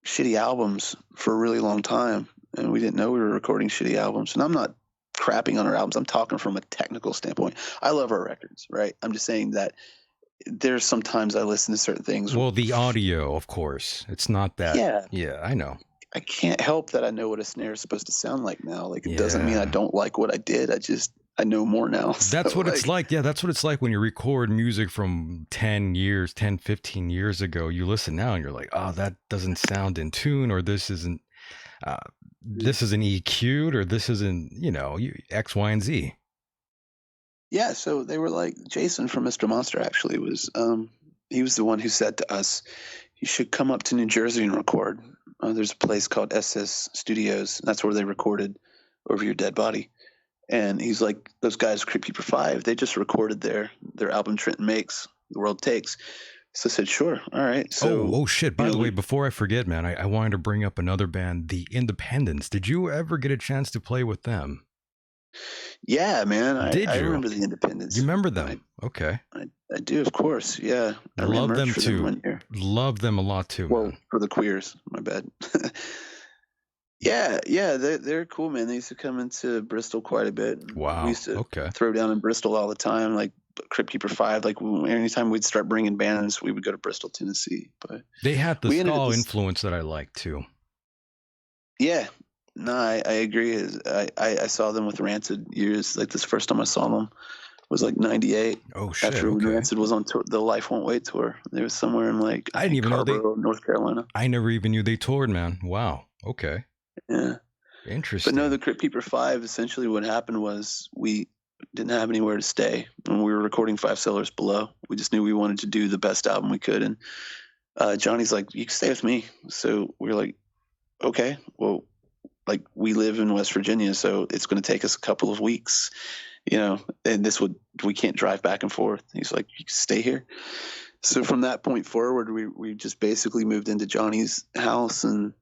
shitty albums for a really long time, and we didn't know we were recording shitty albums. And I'm not crapping on our albums. I'm talking from a technical standpoint. I love our records, right? I'm just saying that there's sometimes I listen to certain things. Well, the audio, of course. It's not that. Yeah, I know. I can't help that I know what a snare is supposed to sound like now. Like, it doesn't mean I don't like what I did. I know more now. That's what it's like. Yeah, that's what it's like when you record music from 10, 15 years ago. You listen now and you're like, oh, that doesn't sound in tune, or this isn't EQ'd, or this isn't, X, Y, and Z. Yeah, so they were like, Jason from Mr. Monster actually was, he was the one who said to us, "You should come up to New Jersey and record. There's a place called SS Studios. And that's where they recorded Over Your Dead Body." And he's like, "Those guys, Crypt Keeper 5, they just recorded their album Trenton Makes, The World Takes." So I said, "Sure, all right." So, oh shit! By the way, before I forget, man, I wanted to bring up another band, The Independents. Did you ever get a chance to play with them? Yeah, man. Did you? I remember The Independents. You remember them? Okay. I do, of course. Yeah. I love them too. Love them a lot too. Well, man. For the queers, my bad. Yeah, they're cool, man. They used to come into Bristol quite a bit. Wow. We used to throw down in Bristol all the time, like Crypt Keeper 5. Like, anytime we'd start bringing bands, we would go to Bristol, Tennessee. But they had the ska influence that I like too. Yeah, no, I agree. I saw them with Rancid years. Like, this first time I saw them was like 98. Oh shit! After Rancid was on tour, the Life Won't Wait tour. They was somewhere in like I didn't even know North Carolina. I never even knew they toured, man. Wow. Okay. Yeah. Interesting. But no, the Crypt Keeper 5, essentially what happened was we didn't have anywhere to stay when we were recording 5 Cellars Below. We just knew we wanted to do the best album we could. And Johnny's like, "You can stay with me." So we were like, "Okay, well, like, we live in West Virginia, so it's going to take us a couple of weeks, and we can't drive back and forth." He's like, "You can stay here." So from that point forward, we just basically moved into Johnny's house and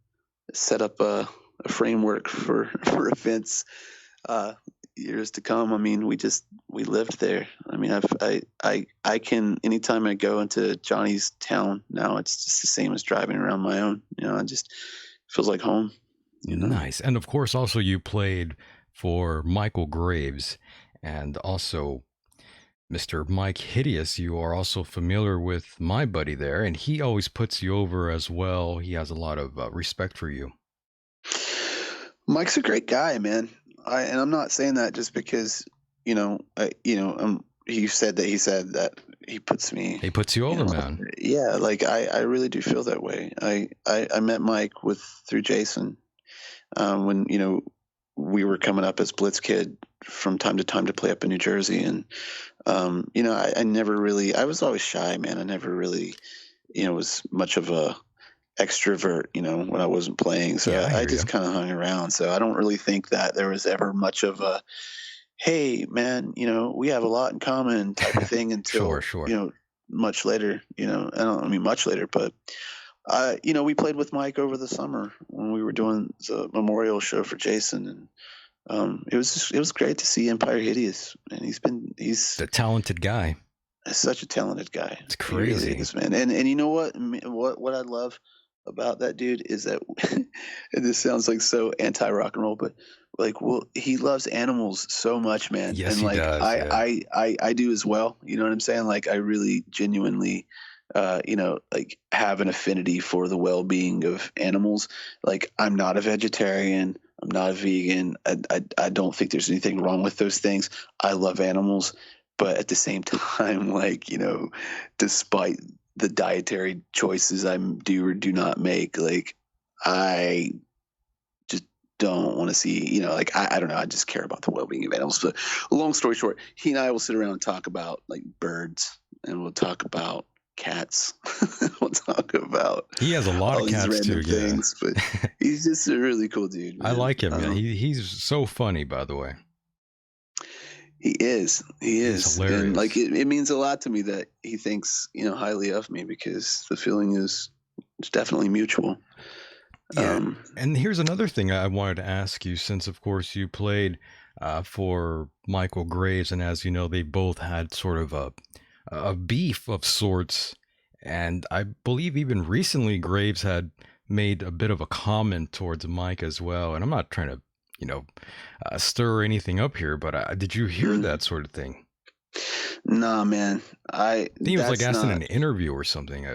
set up a framework for events years to come. I mean, we lived there. I mean, I can, anytime I go into Johnny's town now, it's just the same as driving around my own. It just feels like home. Nice. And of course, also you played for Michael Graves and also Mr. Mike Hideous. You are also familiar with my buddy there, and he always puts you over as well. He has a lot of respect for you. Mike's a great guy, man. And I'm not saying that just because, he said that he puts you over, man. Yeah, like I really do feel that way. I met Mike through Jason, when we were coming up as Blitzkid from time to time to play up in New Jersey, and I never really, I was always shy, man. I never really was much of a extrovert, when I wasn't playing. So Yeah, I just kind of hung around. So I don't really think that there was ever much of a, hey, man, we have a lot in common type of thing until, Sure. much later, I don't mean much later, but, we played with Mike over the summer when we were doing the memorial show for Jason. And it was great to see Empire Hideous. And he's a talented guy. Such a talented guy. It's crazy. He really is, man. And you know what I love about that dude is that, and this sounds like so anti rock and roll, but he loves animals so much, man. Yes, and he does. I do as well. You know what I'm saying? Like I really genuinely, have an affinity for the well-being of animals. Like I'm not a vegetarian. I'm not a vegan. I don't think there's anything wrong with those things. I love animals, but at the same time, despite the dietary choices I do or do not make, I just don't want to see, I don't know. I just care about the well-being of animals. But long story short, he and I will sit around and talk about birds, and we'll talk about cats. We'll talk about. He has a lot of cats too. Things, yeah, but he's just a really cool dude, man. I like him. Yeah, he's so funny, by the way. He is. He's hilarious. And it means a lot to me that he thinks, highly of me, because the feeling it's definitely mutual. Yeah. And here's another thing I wanted to ask you, since of course you played for Michael Graves, and as you know, they both had sort of a beef of sorts. And I believe even recently Graves had made a bit of a comment towards Mike as well. And I'm not trying to stir anything up here, but did you hear that sort of thing? Nah, man. I think it was like asked in an interview or something.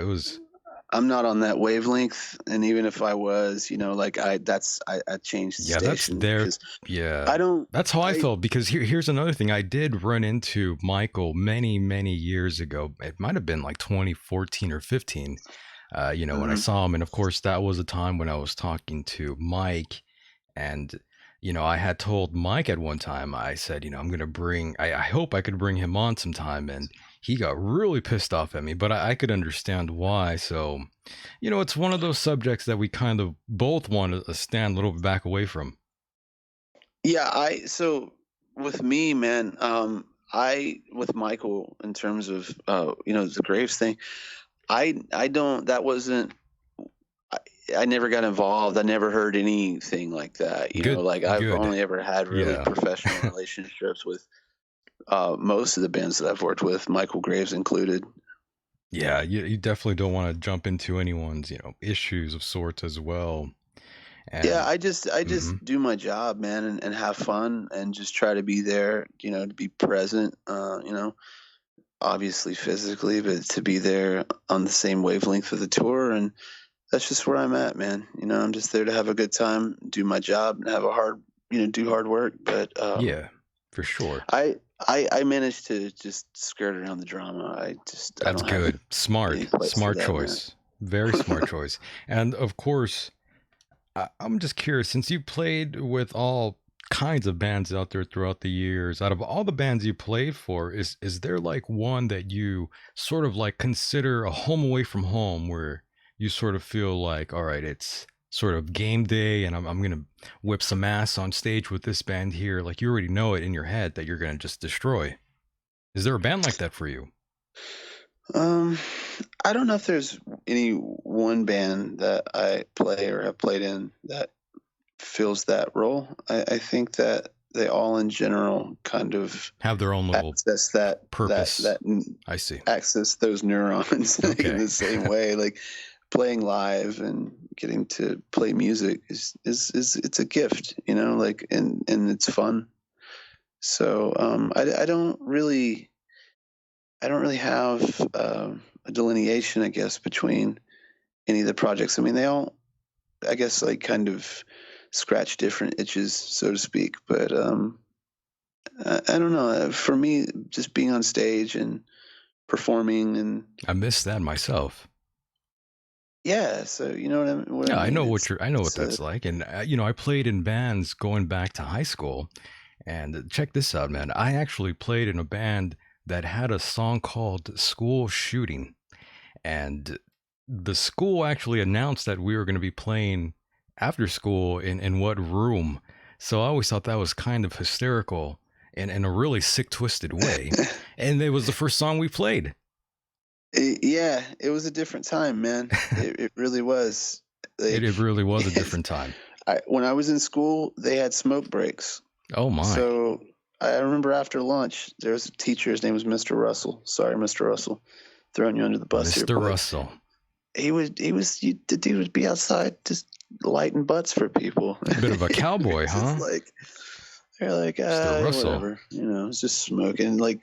I'm not on that wavelength, and even if I was, I changed the station. That's how I felt, because here's another thing. I did run into Michael many years ago. It might have been like 2014 or 15. When I saw him, and of course that was a time when I was talking to Mike, and I had told Mike at one time, I said, I'm going to I hope I could bring him on sometime. And he got really pissed off at me, but I could understand why. So, it's one of those subjects that we kind of both want to stand a little bit back away from. Yeah. So with me, man, with Michael, in terms of, the Graves thing, I never got involved. I never heard anything like that. I've only ever had really professional relationships with most of the bands that I've worked with, Michael Graves included. Yeah, you definitely don't want to jump into anyone's, issues of sorts as well. And, I just do my job, man, and have fun, and just try to be there, to be present, obviously physically, but to be there on the same wavelength of the tour. And that's just where I'm at, man. I'm just there to have a good time, do my job, and have do hard work. But yeah, for sure. I managed to just skirt around the drama. That's good. Smart choice. Very smart choice. And of course, I'm just curious, since you played with all kinds of bands out there throughout the years, out of all the bands you played for, is there one that you sort of consider a home away from home, where you sort of feel like, all right, it's sort of game day, and I'm gonna whip some ass on stage with this band here? Like, you already know it in your head that you're gonna just destroy. Is there a band like that for you? I don't know if there's any one band that I play or have played in that fills that role. I think that they all in general kind of Have their own little access purpose. I see. access those neurons in Okay. the same way. Like playing live and getting to play music is it's a gift, you know, like and it's fun. So I don't really have a delineation, I guess, between any of the projects. I mean, they all, I guess, like kind of scratch different itches, so to speak. But I don't know. For me, just being on stage and performing, and I miss that myself. yeah, so you know what Yeah, I I know mean. what I know what It's, that's like, and I played in bands going back to high school, and check this out, man. I actually played in a band that had a song called "School Shooting," and the school actually announced that we were going to be playing after school in what room. So I always thought that was kind of hysterical and in a really sick, twisted way. And it was the first song we played. yeah, it was a different time, man. It really was. Like, It really was a different time. when I was in school, they had smoke breaks. Oh my. So I remember after lunch, there was a teacher. His name was Mr. Russell. Sorry, Mr. Russell, throwing you under the bus here. Mr. But Russell. the dude would be outside just lighting butts for people. A bit of a cowboy, huh? Like they're like, Mr. Russell. whatever, you know, it's just smoking. Like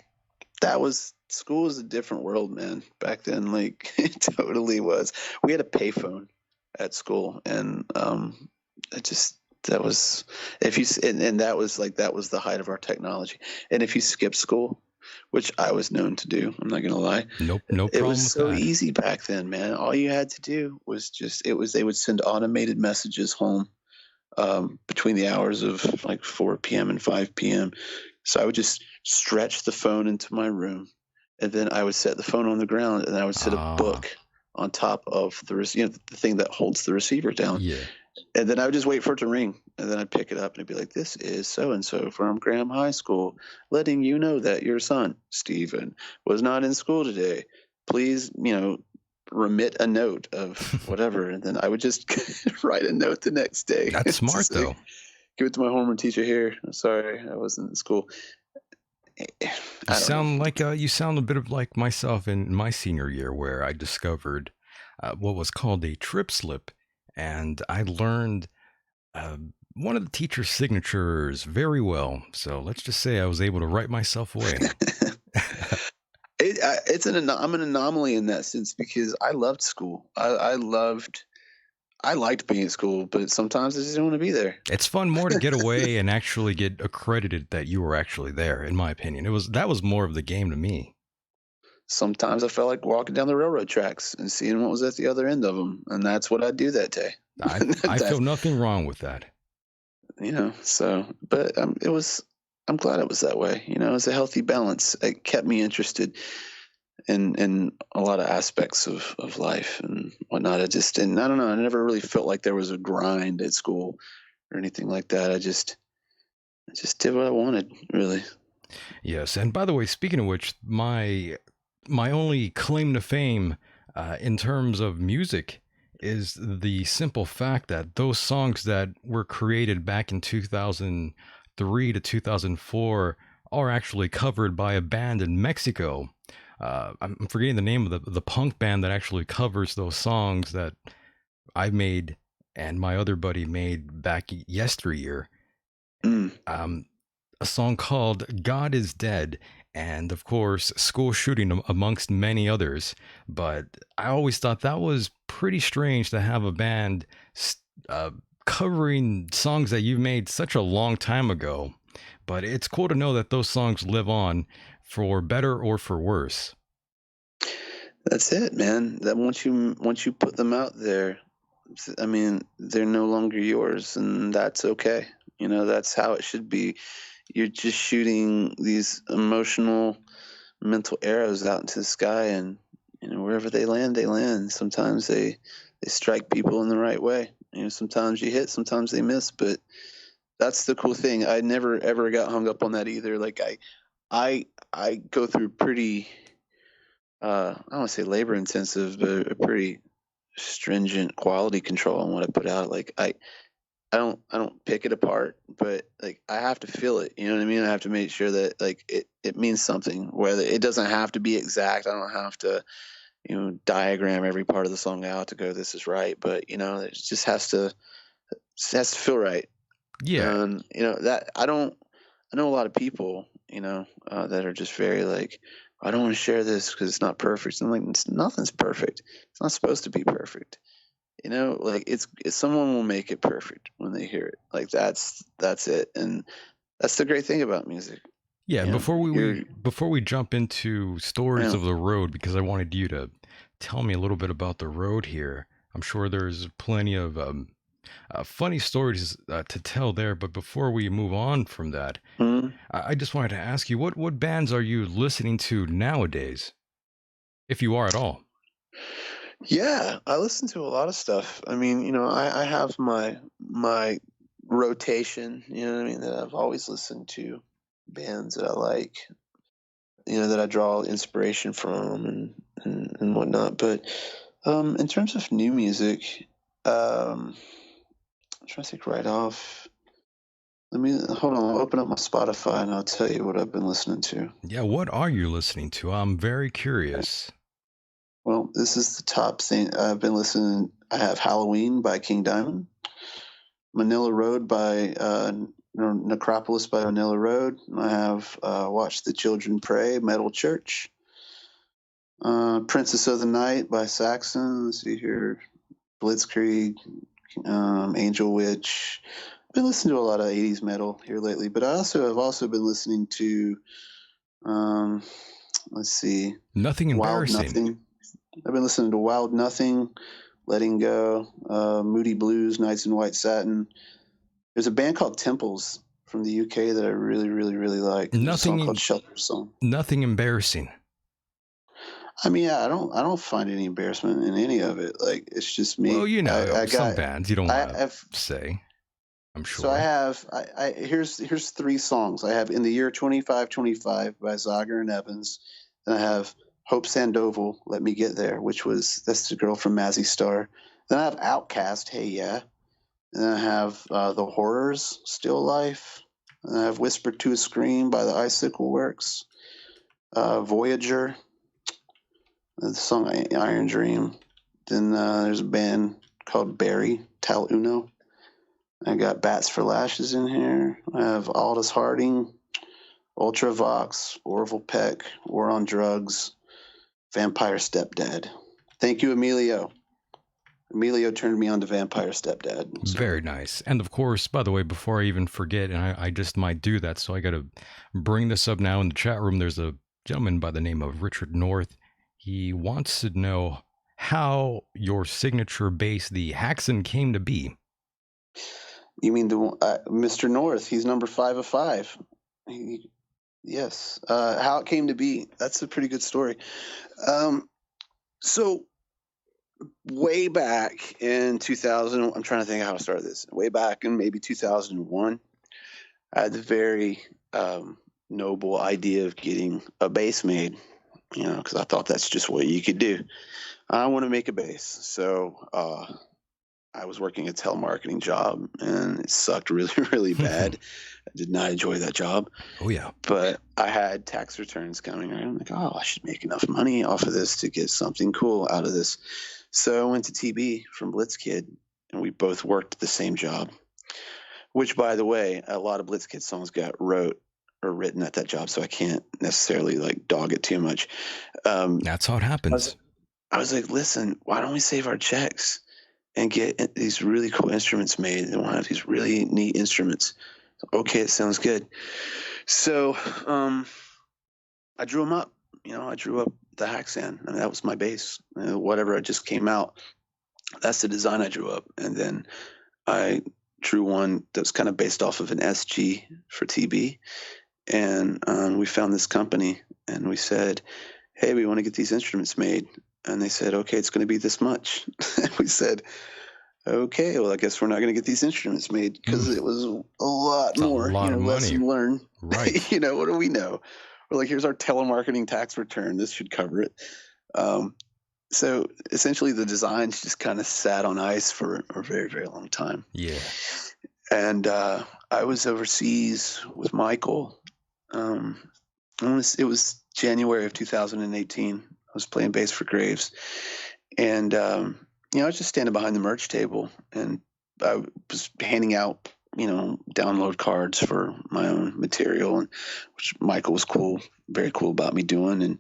school was a different world, man. Back then, like it totally was. We had a payphone at school, and it just that was if you and that was the height of our technology. And if you skip school, which I was known to do, I'm not gonna lie. Nope, no It problem was with so that. easy back then, man. All you had to do was they would send automated messages home between the hours of like 4 p.m. and 5 p.m. So I would just stretch the phone into my room, and then I would set the phone on the ground, and I would set a book on top of the the thing that holds the receiver down. Yeah. And then I would just wait for it to ring, and then I'd pick it up and it'd be like, "This is so and so from Graham High School, letting you know that your son Stephen was not in school today. Please, remit a note of whatever." And then I would just write a note the next day. That's smart Just like, though. give it to my homeroom teacher here. I'm sorry, I wasn't in school. You sound a bit of like myself in my senior year, where I discovered what was called a trip slip, and I learned one of the teacher's signatures very well. So let's just say I was able to write myself away. I'm an anomaly in that sense because I loved school. I liked being at school, but sometimes I just didn't want to be there. It's fun more to get away and actually get accredited that you were actually there, in my opinion. That was more of the game to me. Sometimes I felt like walking down the railroad tracks and seeing what was at the other end of them, and that's what I'd do that day. I feel nothing wrong with that. But I'm glad it was that way. It was a healthy balance. It kept me interested in a lot of aspects of life and whatnot. I don't know. I never really felt like there was a grind at school or anything like that. I just did what I wanted, really. Yes, and by the way, speaking of which, my only claim to fame in terms of music is the simple fact that those songs that were created back in 2003 to 2004 are actually covered by a band in Mexico. I'm forgetting the name of the punk band that actually covers those songs that I made and my other buddy made back yesteryear. A song called God is Dead, and of course, School Shooting amongst many others. But I always thought that was pretty strange to have a band covering songs that you made such a long time ago. But it's cool to know that those songs live on, for better or for worse. That's it, man. That once you put them out there, I mean, they're no longer yours, and that's okay. That's how it should be. You're just shooting these emotional, mental arrows out into the sky, and wherever they land, they land. Sometimes they strike people in the right way. Sometimes you hit, sometimes they miss, but that's the cool thing. I never ever got hung up on that either. Like I go through pretty I don't want to say labor intensive, but a pretty stringent quality control on what I put out. Like I don't pick it apart, but like I have to feel it. You know what I mean? I have to make sure that like it means something. Whether it doesn't have to be exact, I don't have to diagram every part of the song out to go this is right. But it just has to feel right. Yeah. And that I know a lot of people that are just very like, I don't want to share this because it's not perfect. And I'm like, nothing's perfect. It's not supposed to be perfect. Like it's someone will make it perfect when they hear it. Like that's it, and that's the great thing about music. Yeah, and before we jump into stories Yeah. of the road, because I wanted you to tell me a little bit about the road here. I'm sure there's plenty of funny stories to tell there. But before we move on from that, Mhm. I just wanted to ask you, what bands are you listening to nowadays, if you are at all? Yeah, I listen to a lot of stuff. I mean, I have my rotation. You know what I mean? That I've always listened to bands that I like. That I draw inspiration from and whatnot. But in terms of new music, I'm trying to think right off. Let me hold on. I'll open up my Spotify and I'll tell you what I've been listening to. Yeah, what are you listening to? I'm very curious. Well, this is the top thing I've been listening. I have Halloween by King Diamond, Manila Road by Necropolis by Manila Road. I have Watch the Children Pray, Metal Church, Princess of the Night by Saxon. Let's see here, Blitzkrieg, Angel Witch. I've been listening to a lot of 80s metal here lately, but I have also been listening to let's see, Nothing Wild embarrassing. Nothing. I've been listening to Wild Nothing, Letting Go, Moody Blues, Nights in White Satin. There's a band called Temples from the UK that I really, really, really like. There's a song called Shelter Song. Nothing embarrassing. I mean, I don't find any embarrassment in any of it. Like it's just me. Well, some bands you don't want to say. I'm sure. So I have here's three songs. I have In the Year 2525 by Zager and Evans. Then I have Hope Sandoval, Let Me Get There, that's the girl from Mazzy Star. Then I have Outcast, Hey Yeah. And then I have The Horrors, Still Life. And I have Whispered to a Scream by the Icicle Works. Voyager, the song Iron Dream. Then there's a band called Barry, Tal Uno. I got Bats for Lashes in here. I have Aldous Harding, Ultravox, Orville Peck, War on Drugs, Vampire Stepdad. Thank you, Emilio. Emilio turned me on to Vampire Stepdad. So. Very nice. And of course, by the way, before I even forget, and I just might do that, so I got to bring this up now in the chat room. There's a gentleman by the name of Richard North. He wants to know how your signature bass, the Haxon, came to be. You mean Mr. North? He's number 5 of 5. Yes. How it came to be. That's a pretty good story. So way back in 2000, I'm trying to think how to start this. Way back in maybe 2001, I had the very noble idea of getting a bass made, because I thought that's just what you could do. I want to make a bass. So I was working a telemarketing job, and it sucked really, really bad. I did not enjoy that job. Oh, yeah. But I had tax returns coming around. I'm like, I should make enough money off of this to get something cool out of this. So I went to TB from Blitzkid, and we both worked the same job, which, by the way, a lot of Blitzkid songs got written at that job, so I can't necessarily dog it too much. That's how it happens. I was like, listen, why don't we save our checks and get these really cool instruments made, and we'll have these really neat instruments. Okay, it sounds good. So I drew them up. I drew up the Haxan. I mean, that was my bass. Whatever just came out, that's the design I drew up. And then I drew one that was kind of based off of an SG for TB. And we found this company, and we said, hey, we want to get these instruments made. And they said, okay, it's going to be this much. We said, okay, well, I guess we're not going to get these instruments made because it was a lot more. A lot of money. Lesson learned. Right. What do we know? We're like, here's our telemarketing tax return. This should cover it. So essentially, the designs just kind of sat on ice for a very, very long time. Yeah. And I was overseas with Michael. It was January of 2018. I was playing bass for Graves, and I was just standing behind the merch table, and I was handing out, download cards for my own material, and which Michael was very cool about me doing. And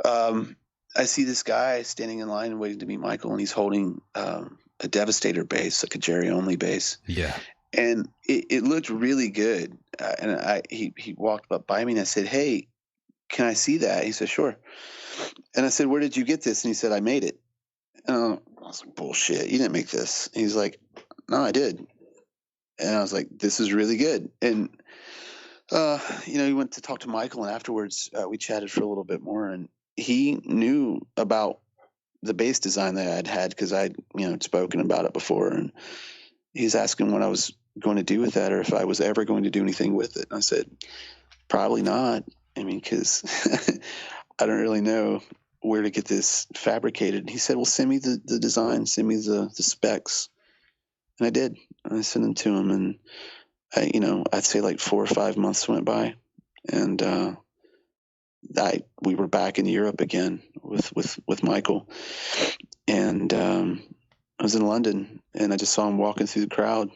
I see this guy standing in line waiting to meet Michael, and he's holding a Devastator bass, like a Jerry only bass. Yeah. And it looked really good. And he walked up by me, and I said, "Hey, can I see that?" He said, "Sure." And I said, "Where did you get this?" And he said, "I made it." And I was like, "Bullshit, you didn't make this." And he's like, "No, I did." And I was like, "This is really good." And he went to talk to Michael, and afterwards we chatted for a little bit more, and he knew about the bass design that I'd had because I'd spoken about it before, and he's asking what I was going to do with that, or if I was ever going to do anything with it. And I said, "Probably not. I mean, because I don't really know where to get this fabricated." And he said, "Well, send me the design, send me the specs." And I did. I sent them to him, and I'd say like 4 or 5 months went by, and we were back in Europe again with Michael, and I was in London, and I just saw him walking through the crowd,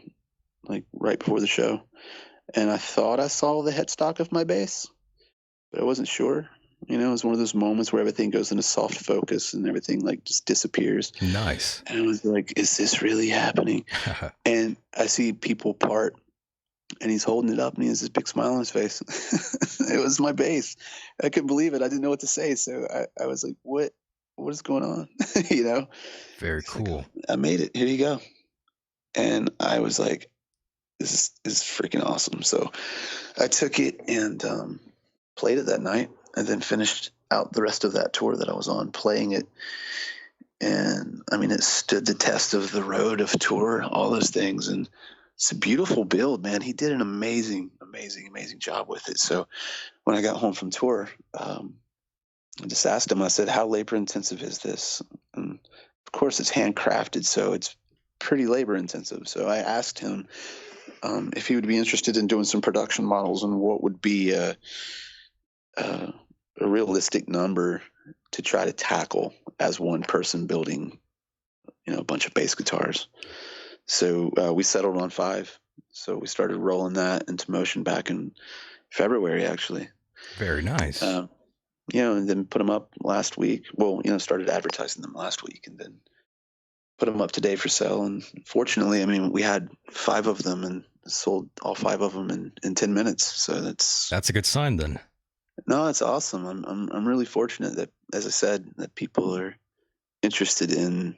like right before the show, and I thought I saw the headstock of my bass, but I wasn't sure. It was one of those moments where everything goes into soft focus and everything like just disappears. Nice. And I was like, "Is this really happening?" And I see people part, and he's holding it up, and he has this big smile on his face. It was my bass. I couldn't believe it. I didn't know what to say, so I was like, "What is going on?" Very cool. Like, "I made it. Here you go." And I was like, "This is freaking awesome." So I took it and played it that night, and then finished out the rest of that tour that I was on playing it. And I mean, it stood the test of the road, of tour, all those things. And it's a beautiful build, man. He did an amazing job with it. So when I got home from tour, I just asked him, I said, "How labor intensive is this?" And of course, it's handcrafted, so it's pretty labor intensive. So I asked him if he would be interested in doing some production models and what would be a realistic number to try to tackle as one person building, a bunch of bass guitars. So we settled on 5. So we started rolling that into motion back in February, actually. Very nice. And then put them up last week. Well, started advertising them last week, and then put them up today for sale. And fortunately, I mean, we had 5 of them and sold all 5 of them in 10 minutes. So that's a good sign then. No, it's awesome. I'm really fortunate that, as I said, that people are interested in,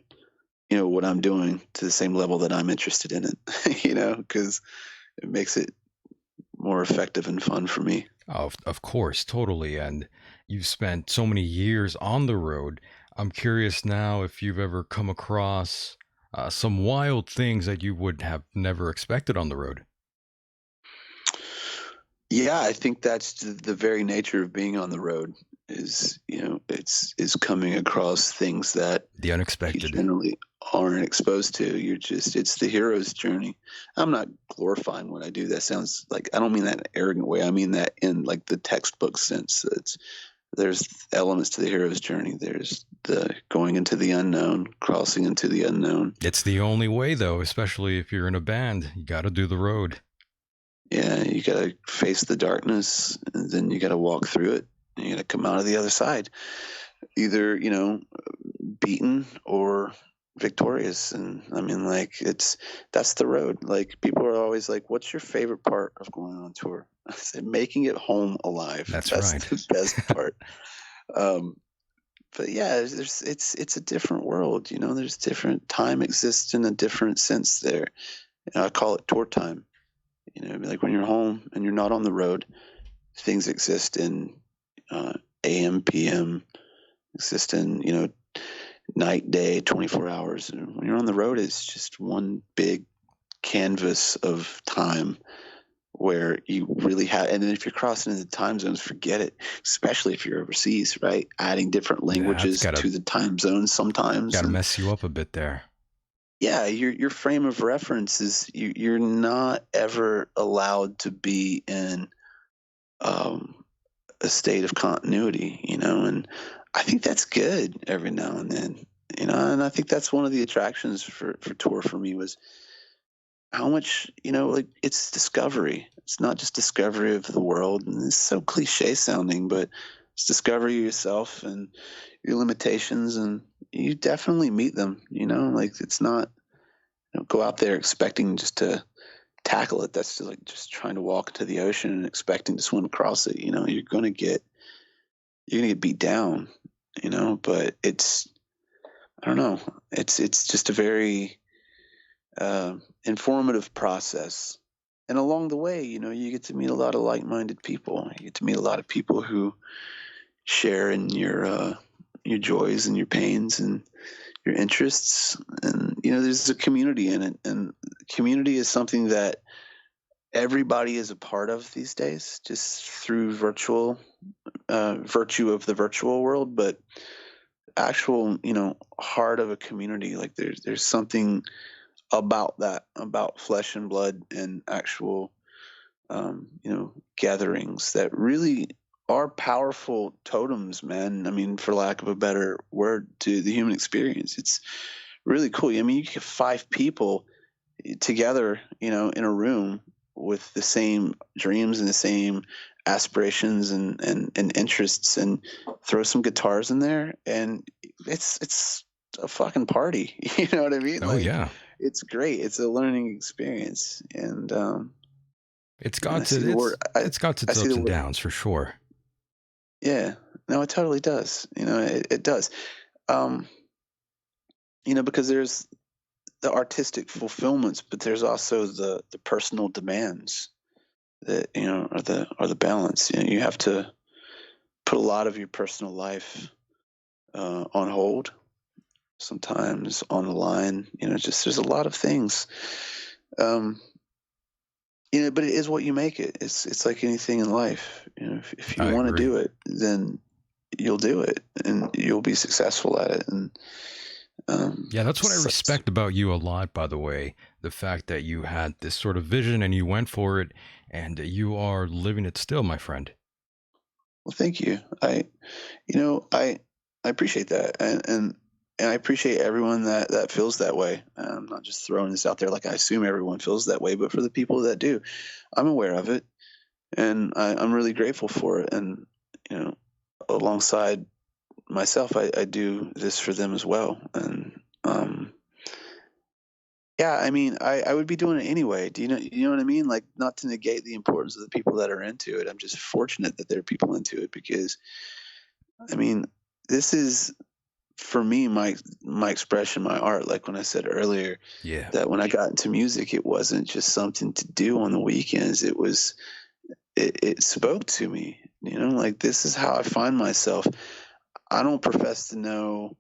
what I'm doing to the same level that I'm interested in it, because it makes it more effective and fun for me. Of course, totally. And you've spent so many years on the road. I'm curious now if you've ever come across some wild things that you would have never expected on the road. Yeah, I think that's the very nature of being on the road is, it's coming across things that The unexpected. you generally aren't exposed to. It's the hero's journey. I'm not glorifying what I do. That sounds like, I don't mean that in an arrogant way. I mean that in like the textbook sense. There's elements to the hero's journey. There's the going into the unknown, crossing into the unknown. It's the only way though, especially if you're in a band. You got to do the road. Yeah, you got to face the darkness, and then you got to walk through it, and you got to come out of the other side, either, beaten or victorious. And I mean, like, that's the road. Like, people are always like, "What's your favorite part of going on tour?" I said, "Making it home alive." That's right. The best part. But yeah, it's a different world. There's different time exists in a different sense there. I call it tour time. Like when you're home and you're not on the road, things exist in AM, PM, exist in, night, day, 24 hours. And when you're on the road, it's just one big canvas of time where you really have, and then if you're crossing into time zones, forget it, especially if you're overseas, right? Adding different languages to the time zones sometimes. Got to mess you up a bit there. yeah, your frame of reference is you're not ever allowed to be in um, a state of continuity, and I think that's good every now and then, and I think that's one of the attractions for tour for me was how much, like it's discovery. It's not just discovery of the world, and it's so cliche sounding, but it's discovery of yourself and your limitations, and you definitely meet them, like it's not, go out there expecting just to tackle it. That's just like just trying to walk into the ocean and expecting to swim across it. You're gonna get beat down, but I don't know. It's just a very informative process. And along the way, you get to meet a lot of like-minded people. You get to meet a lot of people who share in your joys and your pains and your interests. And there's a community in it, and community is something that everybody is a part of these days, just through virtue of the virtual world. But actual, heart of a community, like there's something about that, about flesh and blood and actual, gatherings that really are powerful totems, man. I mean, for lack of a better word, to the human experience. It's really cool. I mean, you get 5 people together, in a room with the same dreams and the same aspirations and interests, and throw some guitars in there, and it's a fucking party. You know what I mean? Oh Like, yeah, it's great. It's a learning experience, and it's I got see the to word. it's got I its see ups the and word. downs for sure. Yeah, no, it totally does. It does. Um, because there's the artistic fulfillments, but there's also the personal demands that are the balance. You have to put a lot of your personal life on hold, sometimes on the line. Just there's a lot of things. Um, but it is what you make it. It's like anything in life. If you I want to agree. do it, then you'll do it, and you'll be successful at it. And Yeah, that's what I so, respect about you a lot, by the way. The fact that you had this sort of vision and you went for it, and you are living it still, my friend. well, thank you. I appreciate that, and I appreciate everyone that feels that way. I'm not just throwing this out there like I assume everyone feels that way, but for the people that do, I'm aware of it, and I'm really grateful for it. And you know, alongside myself, I do this for them as well. And yeah, I mean, I would be doing it anyway. You know what I mean? Like, not to negate the importance of the people that are into it. I'm just fortunate that there are people into it, because I mean, this is for me my expression, my art. Like when I said earlier Yeah, that when I got into music, it wasn't just something to do on the weekends. It spoke to me. Like, this is how I find myself. I don't profess to know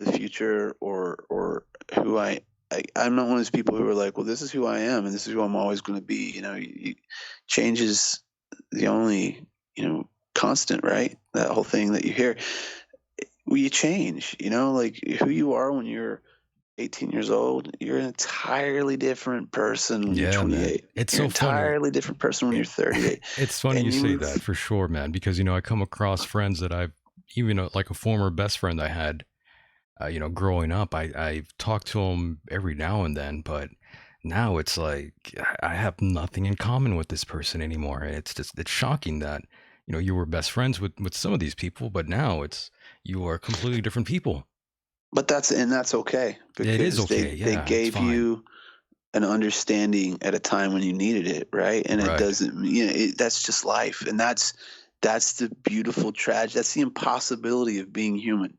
the future or who I'm not one of those people who are like, well, this is who I am and this is who I'm always going to be. Change is the only constant, right? That whole thing that you hear. Well, you change. Like who you are when you're 18 years old, you're an entirely different person when you're yeah, man. 28. It's You're an so funny. entirely different person when It, you're 38. it's funny And you you say move. that for sure, man. Because I come across friends that I've even like a former best friend I had. Growing up, I've talked to him every now and then, but now it's like I have nothing in common with this person anymore. It's shocking that you were best friends with some of these people, but now it's you are completely different people. But that's okay, It is because they okay. they Yeah, it's gave fine. you an understanding at a time when you needed it, right? And it Right. doesn't, that's just life. And that's the beautiful tragedy. That's the impossibility of being human.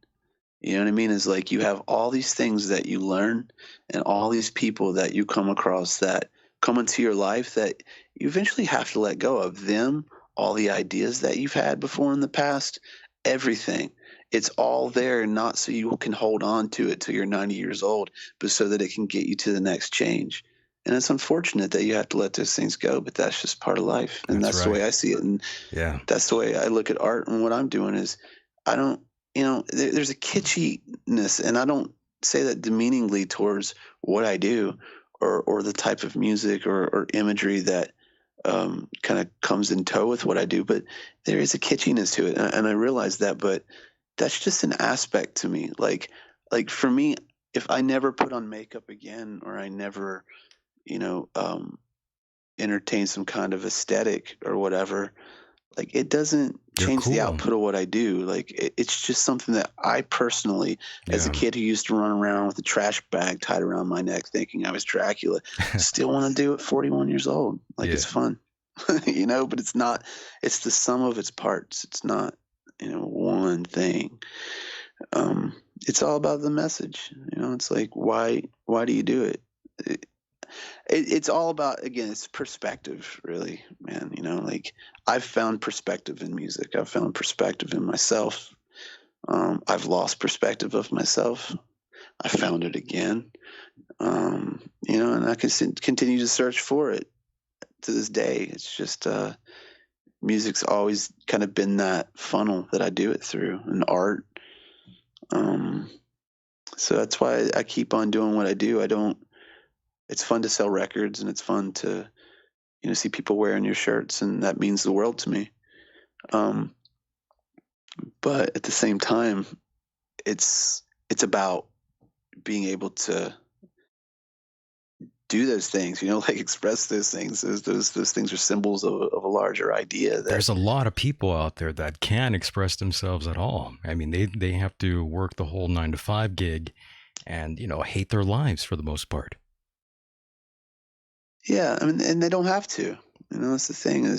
You know what I mean? Is like you have all these things that you learn and all these people that you come across that come into your life that you eventually have to let go of them, all the ideas that you've had before in the past, everything. It's all there, not so you can hold on to it till you're 90 years old, but so that it can get you to the next change. And it's unfortunate that you have to let those things go, but that's just part of life. And That's that's the right. way I see it. And Yeah. that's the way I look at art. And what I'm doing is I don't, there's a kitschiness, and I don't. say that demeaningly towards what I do, or the type of music or imagery that kind of comes in tow with what I do. But there is a kitschiness to it, and I realize that. But that's just an aspect to me. Like for me, if I never put on makeup again, or I never, you know, entertain some kind of aesthetic or whatever, like it doesn't You're change the cool. output of what I do. Like it's just something that I personally, as a Yeah. kid who used to run around with a trash bag tied around my neck thinking I was Dracula, still want to do at 41 years old. Like Yeah. it's fun, but it's not, it's the sum of its parts. It's not, one thing. It's all about the message. It's like, why do you do it? It's all about, again, it's perspective, really, man. Like I've found perspective in music. I've found perspective in myself. I've lost perspective of myself. I found it again. And I can continue to search for it to this day. It's just music's always kind of been that funnel that I do it through, and art. So that's why I keep on doing what I do. It's fun to sell records, and it's fun to, see people wearing your shirts, and that means the world to me. But at the same time, it's about being able to do those things, like express those things. Those things are symbols of a larger idea. There's a lot of people out there that can't express themselves at all. I mean, they have to work the whole 9 to 5 gig and, hate their lives for the most part. Yeah, I mean, and they don't have to. That's the thing. One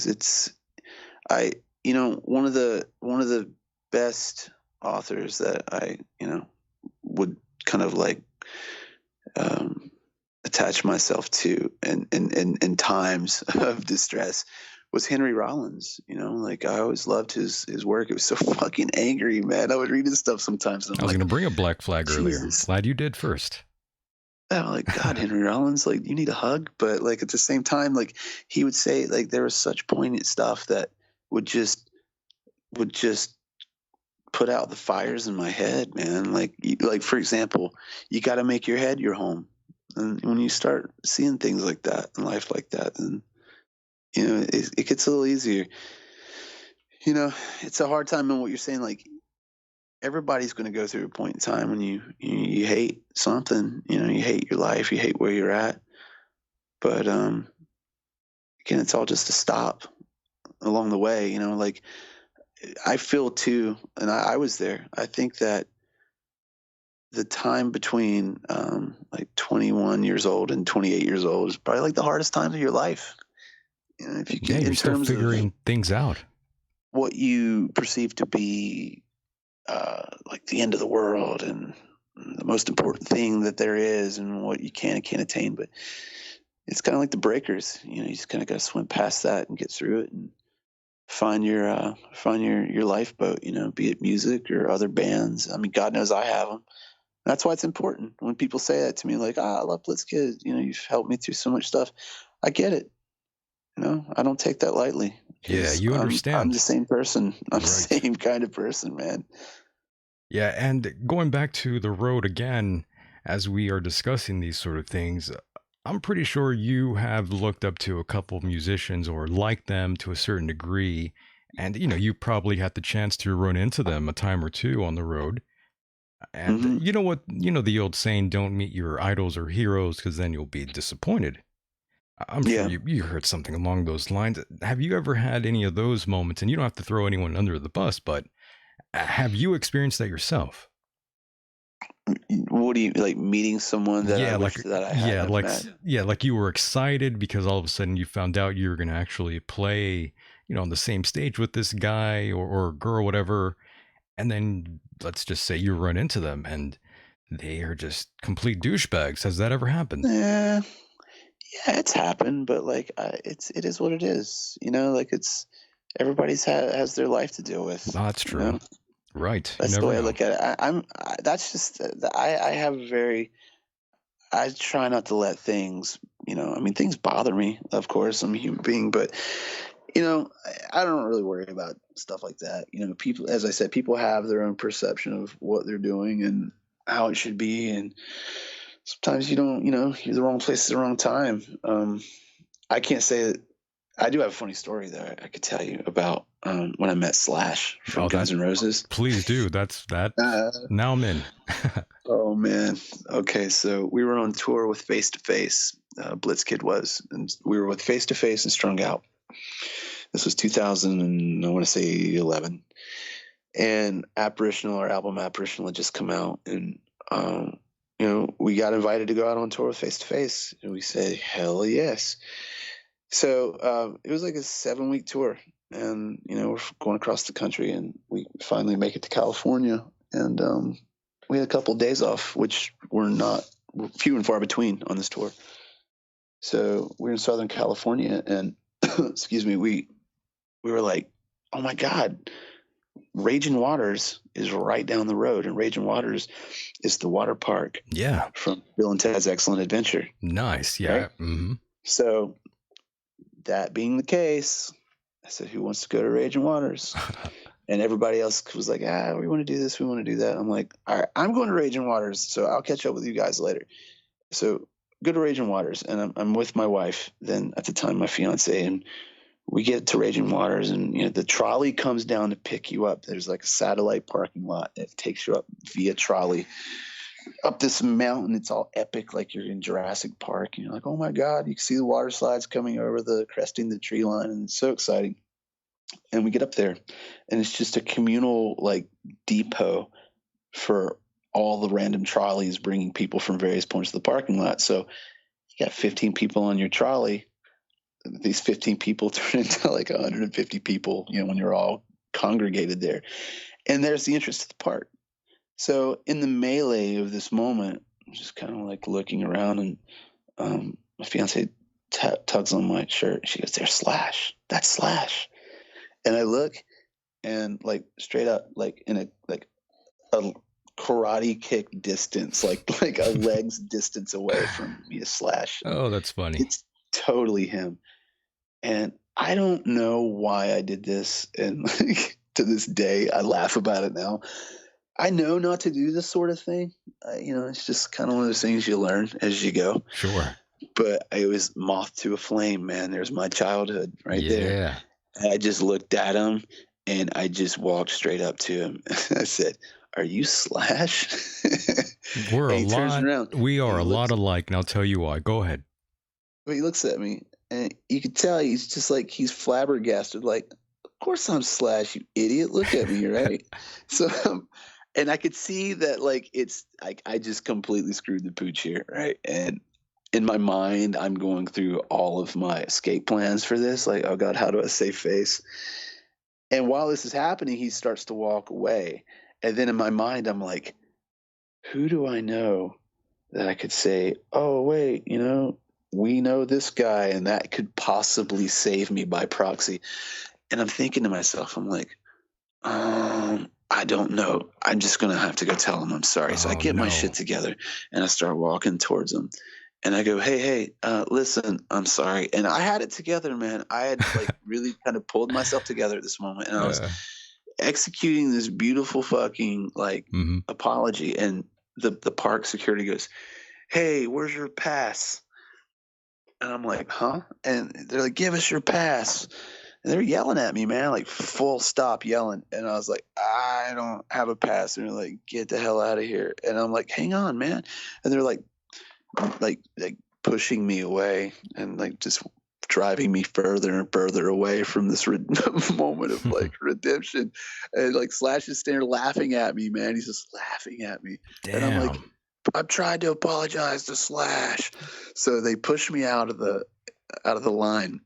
of the best authors that I, would kind of like attach myself to in times of distress was Henry Rollins. Like I always loved his work. It was so fucking angry, man. I would read his stuff sometimes, and I was going to bring a Black Flag earlier. Jesus. Glad you did first. I'm like, God, Henry Rollins, like you need a hug. But like at the same time, like he would say, like there was such poignant stuff that would just put out the fires in my head, man. Like for example, you got to make your head your home. And when you start seeing things like that in life like that, then it gets a little easier. It's a hard time in what you're saying. Like everybody's going to go through a point in time when you hate something. You hate your life, you hate where you're at. But again, it's all just a stop along the way. Like I feel too, and I was there. I think that the time between like 21 years old and 28 years old is probably like the hardest time of your life. If you can, Yeah, you're in still terms figuring of things out. what you perceive to be like the end of the world and the most important thing that there is, and what you can and can't attain. But it's kind of like the breakers. You just kind of got to swim past that and get through it and find your lifeboat. Be it music or other bands. I mean, God knows I have them. That's why it's important when people say that to me, like, I love Blitzkid. You've helped me through so much stuff. I get it. I don't take that lightly. Yeah, you understand. I'm the same person. I'm Right. the same kind of person, man. Yeah, and going back to the road again, as we are discussing these sort of things, I'm pretty sure you have looked up to a couple of musicians or liked them to a certain degree. And, you probably had the chance to run into them a time or two on the road. And you know what? The old saying, don't meet your idols or heroes because then you'll be disappointed. I'm sure you heard something along those lines. Have you ever had any of those moments? And you don't have to throw anyone under the bus, but have you experienced that yourself? What do you like, meeting someone that I wish that I had met? Like you were excited because all of a sudden you found out you were going to actually play, on the same stage with this guy or girl, whatever. And then let's just say you run into them and they are just complete douchebags. Has that ever happened? Yeah, it's happened, but like it is what it is. Like it's everybody's has their life to deal with. No, that's true. Right. That's the way I look at it. That's just I have I try not to let things, I mean, things bother me. Of course, I'm a human being, but I don't really worry about stuff like that. People, as I said, people have their own perception of what they're doing, and how it should be, and sometimes you don't, you're the wrong place at the wrong time. I can't say that. I do have a funny story though I could tell you about when I met Slash from Guns N' Roses. Please do. That's that. Now I'm in. Oh man. Okay, so we were on tour with Face to Face. Blitzkid was, and we were with Face to Face and Strung Out. This was 2000, and I want to say 11. And our album Apparitional had just come out, and we got invited to go out on tour with Face to Face, and we said hell yes. So it was like a 7-week tour, and we're going across the country, and we finally make it to California, and we had a couple of days off, which were not few and far between on this tour. So we're in Southern California, and excuse me, we were like, oh my God, Raging Waters is right down the road, and Raging Waters is the water park. Yeah. From Bill and Ted's Excellent Adventure. Nice. Yeah. Right? Mm-hmm. So that being the case, I said, who wants to go to Raging Waters? And everybody else was like, we want to do this, we want to do that. I'm like, all right, I'm going to Raging Waters, so I'll catch up with you guys later. So go to Raging Waters, and I'm with my wife, then at the time my fiance, and we get to Raging Waters, and the trolley comes down to pick you up. There's like a satellite parking lot that takes you up via trolley up this mountain. It's all epic, like you're in Jurassic Park. And you're like, oh my God, you can see the water slides coming over cresting the tree line, and it's so exciting. And we get up there, and it's just a communal like depot for all the random trolleys bringing people from various points of the parking lot. So you got 15 people on your trolley. These 15 people turn into like 150 people, when you're all congregated there. And there's the interest of the park. So in the melee of this moment, I'm just kind of like looking around, and my fiance tugs on my shirt. She goes, "There's Slash. That's Slash." And I look, and like straight up, like in a karate kick distance, like a leg's distance away from me is Slash. Oh, that's funny. It's totally him. And I don't know why I did this, and like to this day I laugh about it now. I know not to do this sort of thing. It's just kind of one of those things you learn as you go. Sure. But I was moth to a flame, man. There's my childhood right there. Yeah. I just looked at him, and I just walked straight up to him. I said, "Are you Slash?" We're a lot. We are a lot alike, and I'll tell you why. Go ahead. But he looks at me, and you can tell he's just like, he's flabbergasted. Like, of course I'm Slash, you idiot. Look at me, right? So, and I could see that, like, it's like I just completely screwed the pooch here, right? And in my mind, I'm going through all of my escape plans for this. Like, oh God, how do I save face? And while this is happening, he starts to walk away. And then in my mind, I'm like, who do I know that I could say, oh, wait, we know this guy, and that could possibly save me by proxy. And I'm thinking to myself, I'm like, I don't know. I'm just going to have to go tell him I'm sorry. So I get my shit together, and I start walking towards him. And I go, hey, listen, I'm sorry. And I had it together, man. I had like really kind of pulled myself together at this moment. And I was executing this beautiful fucking apology. And the park security goes, hey, where's your pass? And I'm like, huh? And they're like, give us your pass. And they're yelling at me, man, like full stop yelling. And I was like, I don't have a pass. And they're like, get the hell out of here. And I'm like, hang on, man. And they're like pushing me away and like just driving me further and further away from this moment of like redemption. And like Slash is standing laughing at me, man. He's just laughing at me. Damn. And I'm like, I've tried to apologize to Slash. So they pushed me out of the line.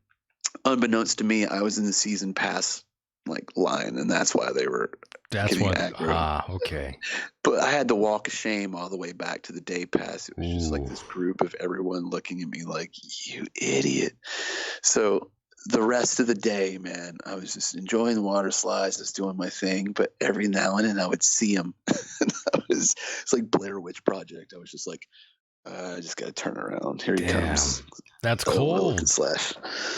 Unbeknownst to me, I was in the season pass like line, and that's why they were getting aggro. Okay. But I had to walk of shame all the way back to the day pass. It was just like this group of everyone looking at me like, you idiot. So the rest of the day, man, I was just enjoying the water slides, just doing my thing. But every now and then I would see him. It's like Blair Witch Project. I was just like, I just got to turn around. Here he comes. That's cool. Slash.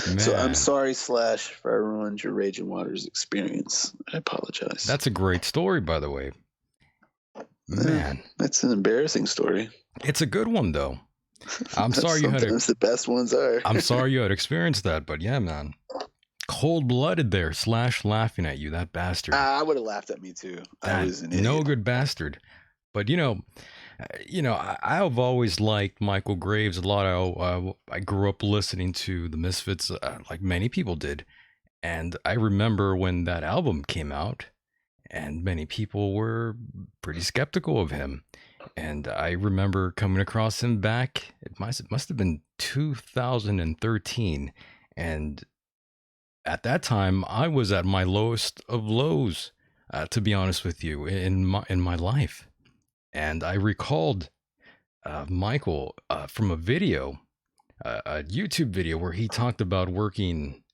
Man. So I'm sorry, Slash, for everyone's your Raging Waters experience. I apologize. That's a great story, by the way. Man, It's an embarrassing story. it's a good one though. I'm sorry you had Sometimes the best ones are. I'm sorry you had experienced that, but yeah, man. Cold-blooded there, Slash laughing at you, that bastard. I would have laughed at me too. I was an idiot. No good bastard. But I've always liked Michael Graves a lot. I grew up listening to the Misfits, like many people did, and I remember when that album came out, and many people were pretty skeptical of him. And I remember coming across him back. It must have been 2013, and at that time I was at my lowest of lows, to be honest with you, in my life. And I recalled Michael from a video, a YouTube video where he talked about working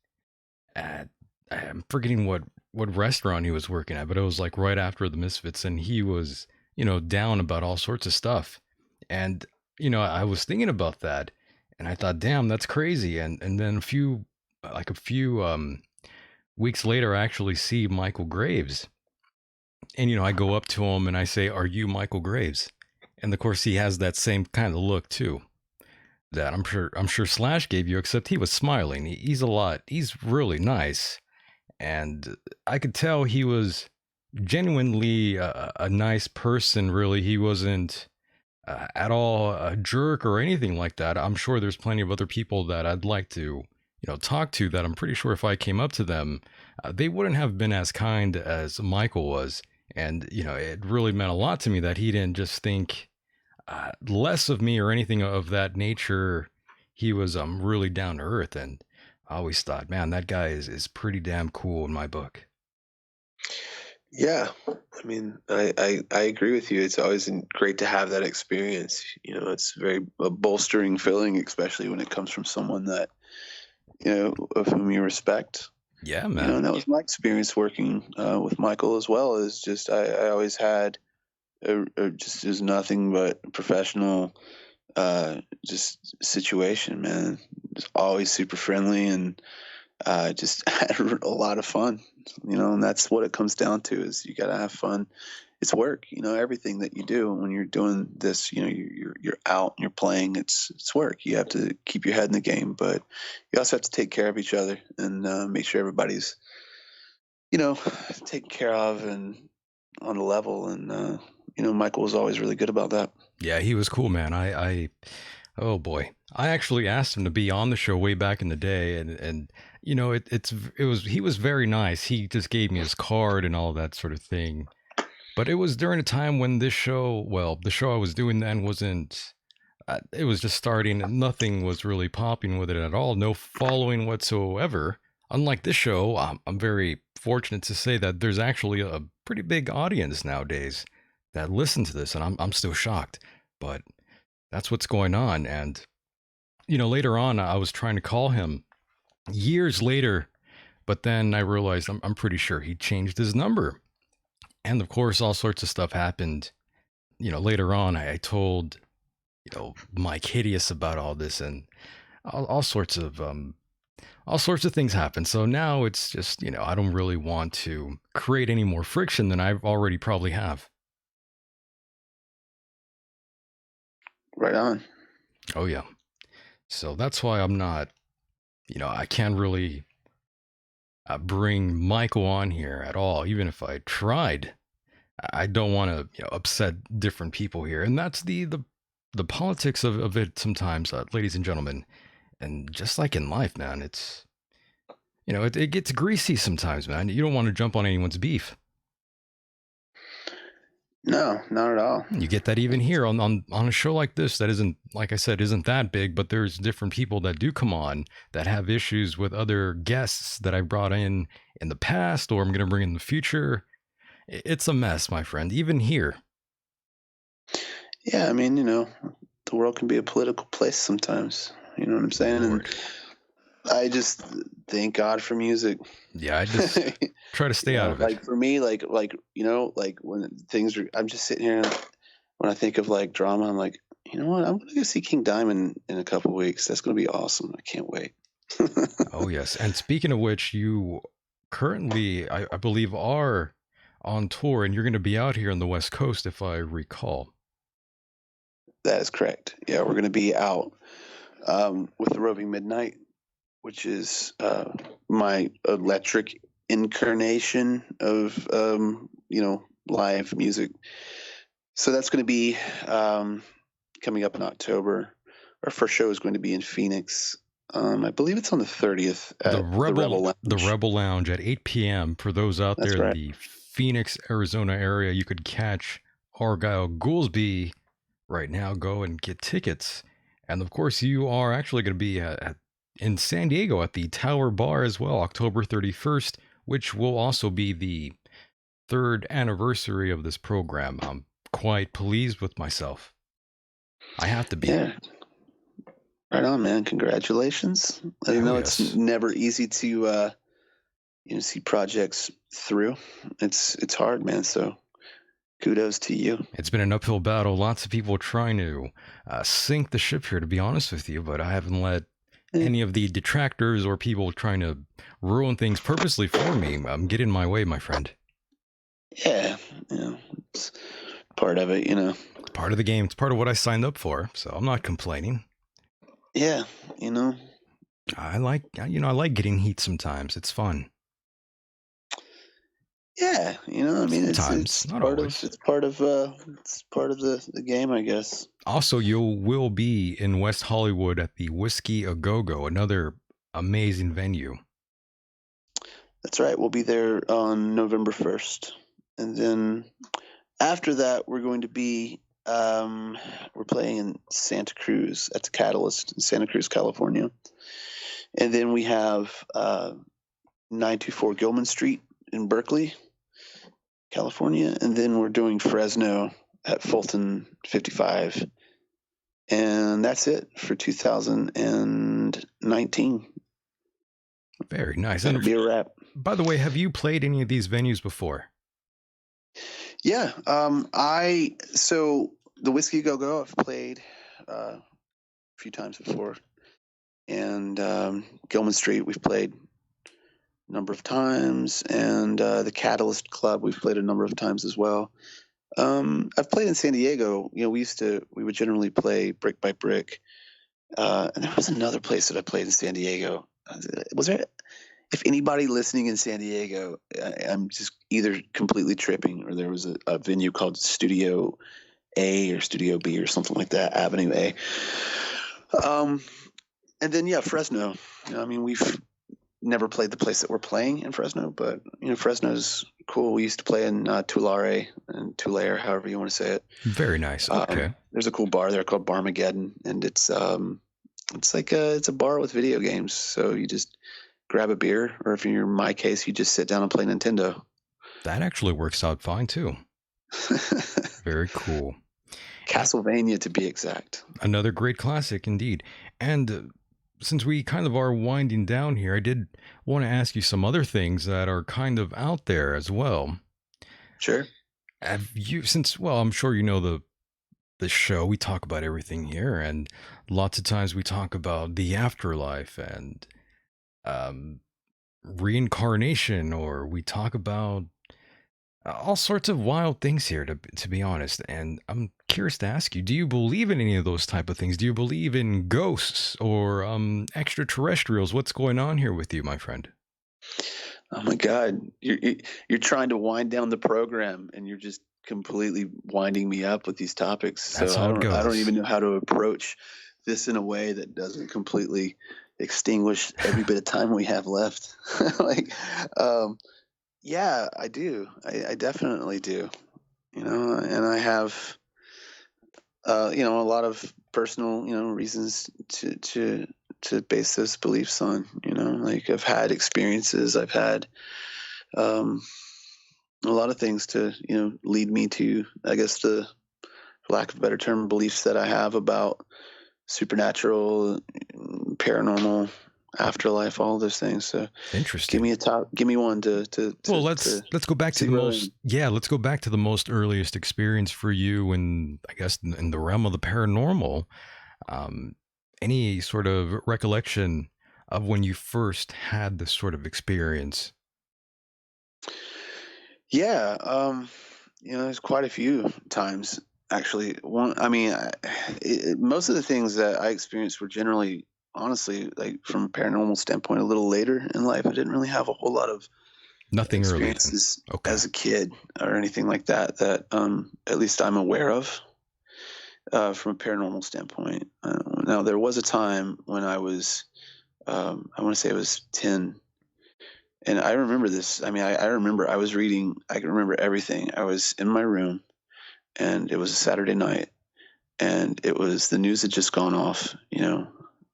at, I'm forgetting what restaurant he was working at, but it was like right after the Misfits, and he was, down about all sorts of stuff. And, I was thinking about that, and I thought, damn, that's crazy. And then a few weeks later, I actually see Michael Graves. And, I go up to him and I say, "Are you Michael Graves?" And of course, he has that same kind of look too, that I'm sure Slash gave you, except he was smiling. He's really nice. And I could tell he was genuinely a nice person, really. He wasn't at all a jerk or anything like that. I'm sure there's plenty of other people that I'd like to, talk to, that I'm pretty sure if I came up to them, they wouldn't have been as kind as Michael was. And, it really meant a lot to me that he didn't just think less of me or anything of that nature. He was really down to earth. And I always thought, man, that guy is pretty damn cool in my book. Yeah, I mean, I agree with you. It's always great to have that experience. It's very a bolstering feeling, especially when it comes from someone that, of whom you respect. Yeah, man. And that was my experience working with Michael as well. Is just I always had just nothing but professional just situation, man. Just always super friendly and just had a lot of fun, and that's what it comes down to, is you got to have fun. It's work, everything that you do when you're doing this, you're out and you're playing, it's work. You have to keep your head in the game, but you also have to take care of each other and make sure everybody's, taken care of and on a level. And, Michael was always really good about that. Yeah, he was cool, man. Oh boy, I actually asked him to be on the show way back in the day, and he was very nice. He just gave me his card and all that sort of thing. But it was during a time when the show I was doing then wasn't. It was just starting, and nothing was really popping with it at all. No following whatsoever. Unlike this show, I'm very fortunate to say that there's actually a pretty big audience nowadays that listen to this, and I'm still shocked. But that's what's going on. And, later on, I was trying to call him years later, but then I realized I'm pretty sure he changed his number. And of course, all sorts of stuff happened. Later on, I told, Mike Hideous about all this, and all sorts of things happened. So now it's just, I don't really want to create any more friction than I've already probably have. Right on. Oh, yeah. So that's why I'm not, I can't really bring Michael on here at all. Even if I tried, I don't want to upset different people here. And that's the politics of it sometimes, ladies and gentlemen. And just like in life, man, it's, it gets greasy sometimes, man. You don't want to jump on anyone's beef. No, not at all. You get that even here on a show like this that isn't, like I said, isn't that big, but there's different people that do come on that have issues with other guests that I brought in the past, or I'm going to bring in the future. It's a mess, my friend, even here. Yeah, I mean, the world can be a political place sometimes. You know what I'm saying? Lord. And I just thank God for music. Yeah, I just try to stay out of it. Like for me, like when things are, I'm just sitting here. When I think of like drama, I'm like, you know what? I'm gonna go see King Diamond in a couple of weeks. That's gonna be awesome. I can't wait. Oh yes, and speaking of which, you currently, I believe, are on tour, and you're going to be out here on the West Coast, if I recall. That is correct. Yeah, we're going to be out with the Roving Midnight, which is my electric incarnation of live music. So that's going to be coming up in October. Our first show is going to be in Phoenix. I believe it's on the 30th at The Rebel Lounge. Lounge at 8 p.m. For those out That's there in right. the Phoenix, Arizona area, you could catch Argyle Goolsby right now. Go and get tickets. And of course, you are actually going to be in San Diego at the Tower Bar as well, October 31st, which will also be the 3rd anniversary of this program. I'm quite pleased with myself. I have to be. Yeah. Right on, man. Congratulations. I know it's never easy to see projects through. It's hard, man. So kudos to you. It's been an uphill battle. Lots of people trying to sink the ship here, to be honest with you, but I haven't let any of the detractors or people trying to ruin things purposely for me get in my way, my friend. Yeah, it's part of it, It's part of the game. It's part of what I signed up for, so I'm not complaining. Yeah, I like getting heat sometimes. It's fun. Yeah, it's part of the game, I guess. Also, you will be in West Hollywood at the Whiskey A Go-Go, another amazing venue. That's right. We'll be there on November 1st. And then after that, we're going to be we're playing in Santa Cruz at the Catalyst in Santa Cruz, California. And then we have 924 Gilman Street in Berkeley, California. And then we're doing Fresno at Fulton 55. And that's it for 2019. Very nice. That'll be a wrap. By the way, have you played any of these venues before? Yeah. So the Whiskey Go-Go I've played a few times before. And Gilman Street we've played a number of times. And the Catalyst Club we've played a number of times as well. I've played in San Diego. We would generally play Brick by Brick. And there was another place that I played in San Diego. Was there? If anybody listening in San Diego, I'm just either completely tripping, or there was a venue called Studio A or Studio B or something like that, Avenue A. And then Fresno. We've never played the place that we're playing in Fresno, but Fresno's cool. We used to play in Tulare, however you want to say it. Very nice. Okay. There's a cool bar there called Barmageddon, and it's like it's a bar with video games. So you just grab a beer, or if you're in my case, you just sit down and play Nintendo. That actually works out fine too. Very cool. Castlevania, to be exact. Another great classic indeed. And since we kind of are winding down here, I did want to ask you some other things that are kind of out there as well. Sure. Have you, I'm sure you know the show, we talk about everything here, and lots of times we talk about the afterlife and reincarnation, or we talk about all sorts of wild things here, to be honest. And I'm curious to ask you, do you believe in any of those type of things? Do you believe in ghosts or extraterrestrials? What's going on here with you, my friend? Oh my God, you're trying to wind down the program, and you're just completely winding me up with these topics. That's so how it goes. I don't even know how to approach this in a way that doesn't completely extinguish every bit of time we have left. Yeah, I do. I definitely do. And I have, a lot of personal, reasons to base those beliefs on. I've had experiences. I've had a lot of things to, lead me to, I guess, for lack of a better term, beliefs that I have about supernatural, paranormal, afterlife, all those things. So interesting. Give me one to well, let's go back to the most let's go back to the most earliest experience for you, and I guess in the realm of the paranormal. Any sort of recollection of when you first had this sort of experience? Yeah, there's quite a few times actually. Most of the things that I experienced were generally, honestly, like from a paranormal standpoint, a little later in life. I didn't really have a whole lot of Nothing early then. experiences Okay. as a kid or anything like that at least I'm aware of from a paranormal standpoint. Now there was a time when I was, I want to say I was 10. And I remember this. I mean, I remember I was reading, I can remember everything. I was in my room and it was a Saturday night and it was the news had just gone off,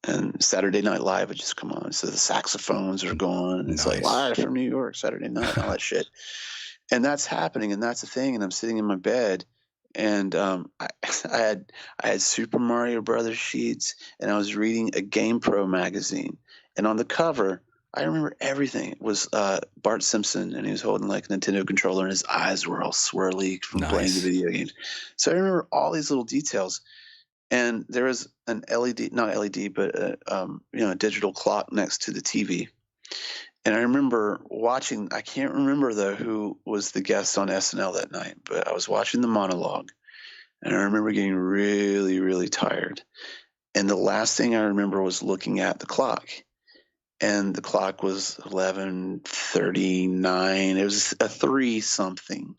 and Saturday Night Live had just come on. So the saxophones are going and it's like Nice. live from New York, Saturday night, and all that shit. And that's happening and that's the thing. And I'm sitting in my bed and I had Super Mario Brothers sheets and I was reading a GamePro magazine. And on the cover, I remember everything. It was Bart Simpson, and he was holding like a Nintendo controller, and his eyes were all swirly from playing the Nice. video games. So I remember all these little details. And there was an LED, not LED, but a digital clock next to the TV. And I remember watching. I can't remember though who was the guest on SNL that night, but I was watching the monologue, and I remember getting really, really tired. And the last thing I remember was looking at the clock, and the clock was 11:39. It was a 3 something.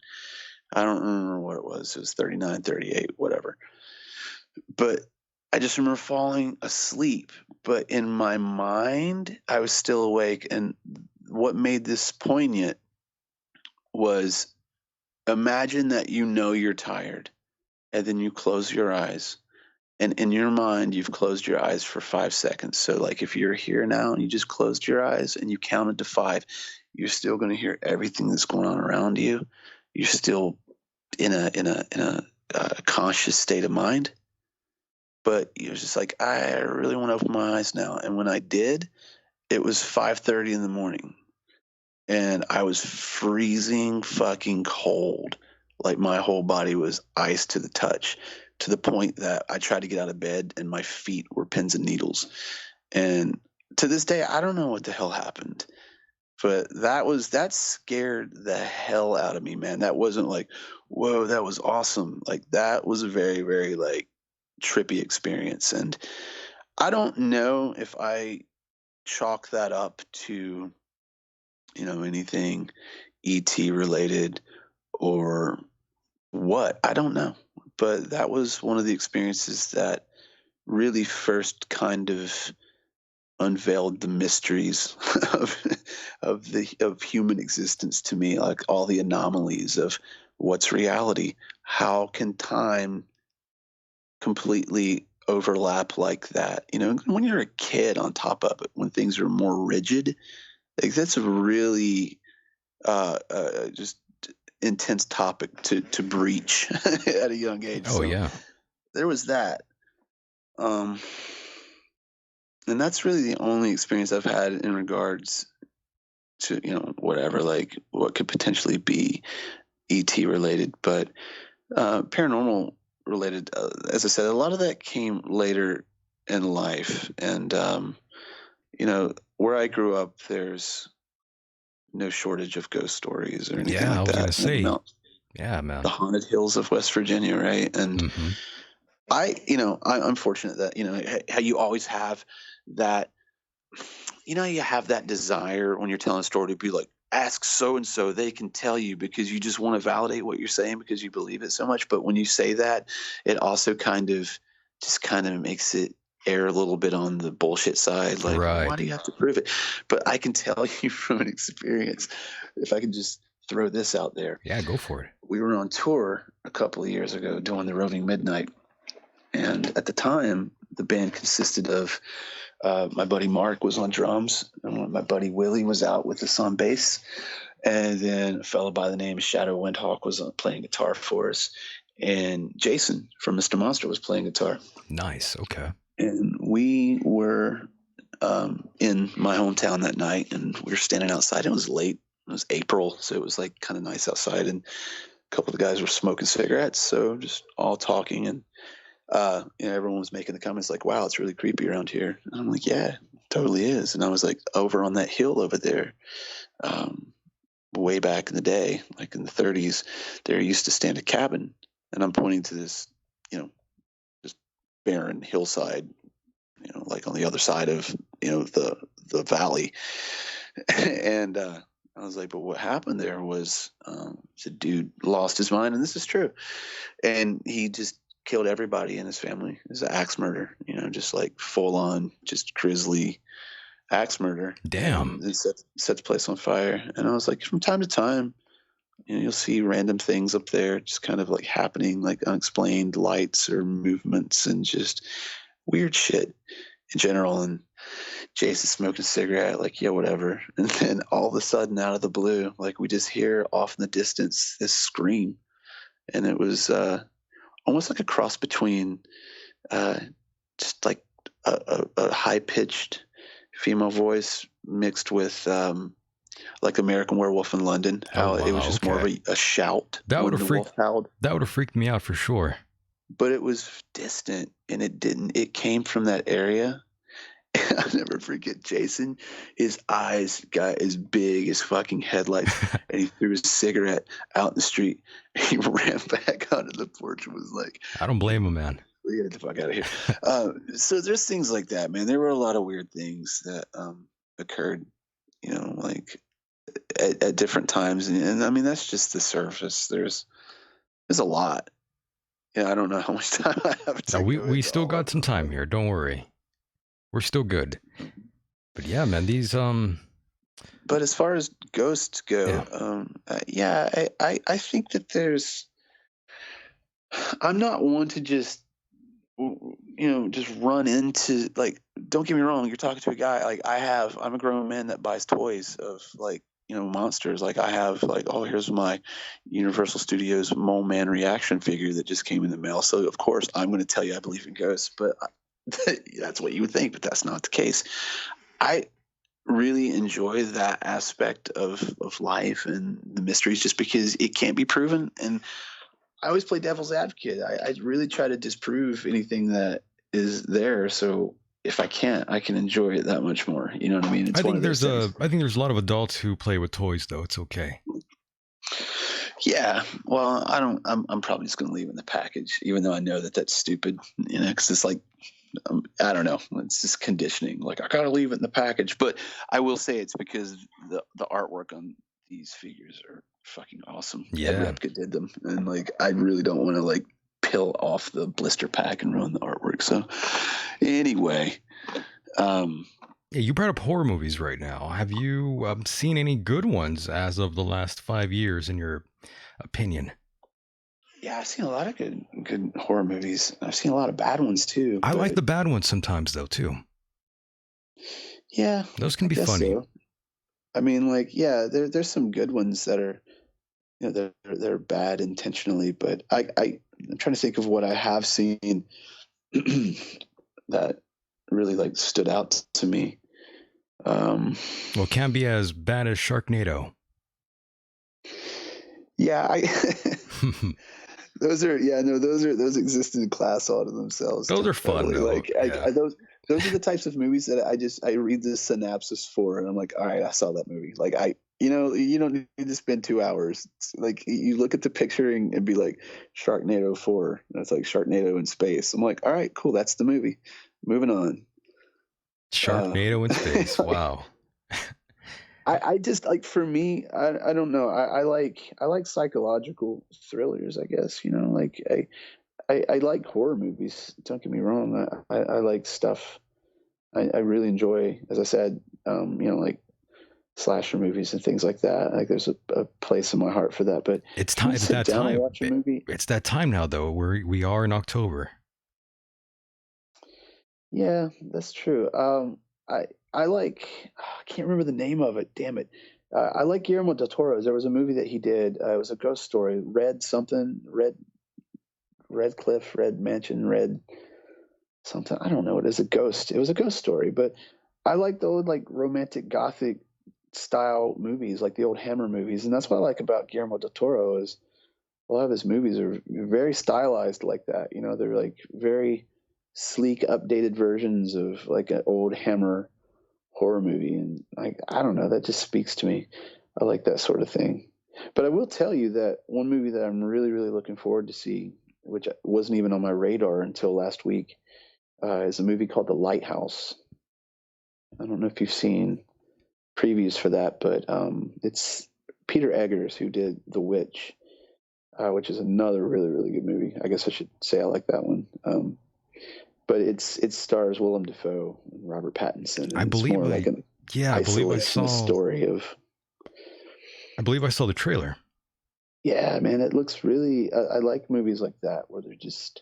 I don't remember what it was. It was 39, 38, whatever. But I just remember falling asleep. But in my mind, I was still awake. And what made this poignant was, imagine that you're tired, and then you close your eyes. And in your mind, you've closed your eyes for 5 seconds. So, like, if you're here now and you just closed your eyes and you counted to 5, you're still going to hear everything that's going on around you. You're still in a conscious state of mind. But you're just like, I really want to open my eyes now. And when I did, it was 5:30 in the morning, and I was freezing fucking cold. Like my whole body was ice to the touch, to the point that I tried to get out of bed and my feet were pins and needles. And to this day, I don't know what the hell happened, but that scared the hell out of me, man. That wasn't like, whoa, that was awesome. Like that was a very, very like trippy experience. And I don't know if I chalk that up to, anything ET related or what. I don't know. But that was one of the experiences that really first kind of unveiled the mysteries of human existence to me, like all the anomalies of what's reality. How can time completely overlap like that? When you're a kid, on top of it, when things are more rigid, like that's a really just intense topic to breach at a young age. Oh, So yeah. there was that. And that's really the only experience I've had in regards to, whatever, like what could potentially be ET related. But paranormal related, as I said, a lot of that came later in life. And, where I grew up, there's no shortage of ghost stories or anything Yeah, I like was that. gonna say. Yeah, The man. haunted hills of West Virginia, right? And Hmm. I'm fortunate that, how you always have that, you have that desire when you're telling a story to be like, ask so and so, they can tell you, because you just want to validate what you're saying because you believe it so much. But when you say that, it also kind of makes it err a little bit on the bullshit side. Like, well, why Right. do you have to prove it? But I can tell you from an experience, if I can just throw this out there. Yeah, go for it. We were on tour a couple of years ago doing the Roving Midnight. And at the time, the band consisted of my buddy Mark was on drums, and my buddy Willie was out with us on bass. And then a fellow by the name of Shadow Windhawk was playing guitar for us. And Jason from Mr. Monster was playing guitar. Nice. Okay. And we were in my hometown that night, and we were standing outside. It was late. It was April, so it was like kind of nice outside. And a couple of the guys were smoking cigarettes, so just all talking. And everyone was making the comments like, wow, it's really creepy around here. And I'm like, yeah, it totally is. And I was like, over on that hill over there, way back in the day, like in the 30s, there used to stand a cabin, and I'm pointing to this, just barren hillside, like on the other side of, the valley. And I was like, but what happened there was the dude lost his mind, and this is true, and he just killed everybody in his family. It was an axe murder, just like full on, just grisly axe murder. Damn. And it sets the place on fire. And I was like, from time to time, you'll see random things up there just kind of like happening, like unexplained lights or movements and just weird shit in general. And Jason's smoking a cigarette, like, yeah, whatever. And then all of a sudden, out of the blue, like we just hear off in the distance this scream. And it was almost like a cross between just like a high pitched female voice mixed with like American Werewolf in London. How it was just more of a shout. That would have freaked freaked me out for sure. But it was distant, and it came from that area. I'll never forget Jason. His eyes got as big as fucking headlights, and he threw his cigarette out in the street. He ran back onto the porch and was like, I don't blame him, man. We get the fuck out of here. So there's things like that, man. There were a lot of weird things that occurred, like at different times, and I mean that's just the surface. There's a lot. I don't know how much time I have. No, we still got some time here. Don't worry, we're still good. But yeah, man, these But as far as ghosts go, I think that there's. I'm not one to just just run into, like, don't get me wrong, you're talking to a guy, like I'm a grown man that buys toys of, like, monsters. Like I have, like, oh, here's my Universal Studios Mole Man reaction figure that just came in the mail. So of course I'm going to tell you I believe in ghosts, but that's what you would think, but that's not the case. I really enjoy that aspect of life and the mysteries just because it can't be proven. And I always play devil's advocate. I really try to disprove anything that is there. So if I can't, I can enjoy it that much more. You know what I mean? I think there's a lot of adults who play with toys, though. It's okay. Yeah. Well, I'm probably just going to leave it in the package, even though I know that that's stupid, because it's like, I don't know. It's just conditioning. Like, I got to leave it in the package. But I will say it's because the artwork on these figures are fucking awesome. Yeah. Repka did them. And, like, I really don't want to, like, peel off the blister pack and ruin the artwork. So, anyway. Yeah, you brought up horror movies right now. Have you seen any good ones as of the last 5 years, in your opinion? Yeah, I've seen a lot of good horror movies. I've seen a lot of bad ones too. I like the bad ones sometimes, though, too. Yeah, those can be funny. So. I mean, like, yeah, there's some good ones that are, they're bad intentionally. But I'm trying to think of what I have seen that really, like, stood out to me. Well, it can't be as bad as Sharknado. Yeah, those exist in class all to themselves. Those are fun, though. Like, yeah. Those are the types of movies that I read the synopsis for, and I'm like, all right, I saw that movie. Like, you don't need to spend 2 hours. It's like, you look at the picture and be like, Sharknado 4. And it's like Sharknado in space. I'm like, all right, cool, that's the movie. Moving on. Sharknado in space. Wow. I just, like, for me, I don't know. I like psychological thrillers, I guess. Like, I like horror movies. Don't get me wrong. I like stuff. I really enjoy, as I said, like slasher movies and things like that. Like, there's a place in my heart for that. But it's time. It's that time. It's that time now, though. We are in October. Yeah, that's true. I like, I can't remember the name of it. Damn it. I like Guillermo del Toro's. There was a movie that he did. It was a ghost story. Red Cliff, Red Mansion, Red something. I don't know. It is a ghost. It was a ghost story. But I like the old, like, romantic Gothic style movies, like the old Hammer movies. And that's what I like about Guillermo del Toro, is a lot of his movies are very stylized like that. They're like very sleek, updated versions of like an old Hammer horror movie. And I don't know, that just speaks to me. I like that sort of thing. But I will tell you that one movie that I'm really, really looking forward to see, which wasn't even on my radar until last week, is a movie called The Lighthouse. I don't know if you've seen previews for that, but it's Peter Eggers who did The Witch, which is another really, really good movie. I guess I should say I like that one. But it stars Willem Dafoe and Robert Pattinson. And it's more like an isolationist story of. I believe I saw the trailer. Yeah, man, it looks really. I like movies like that where they're just.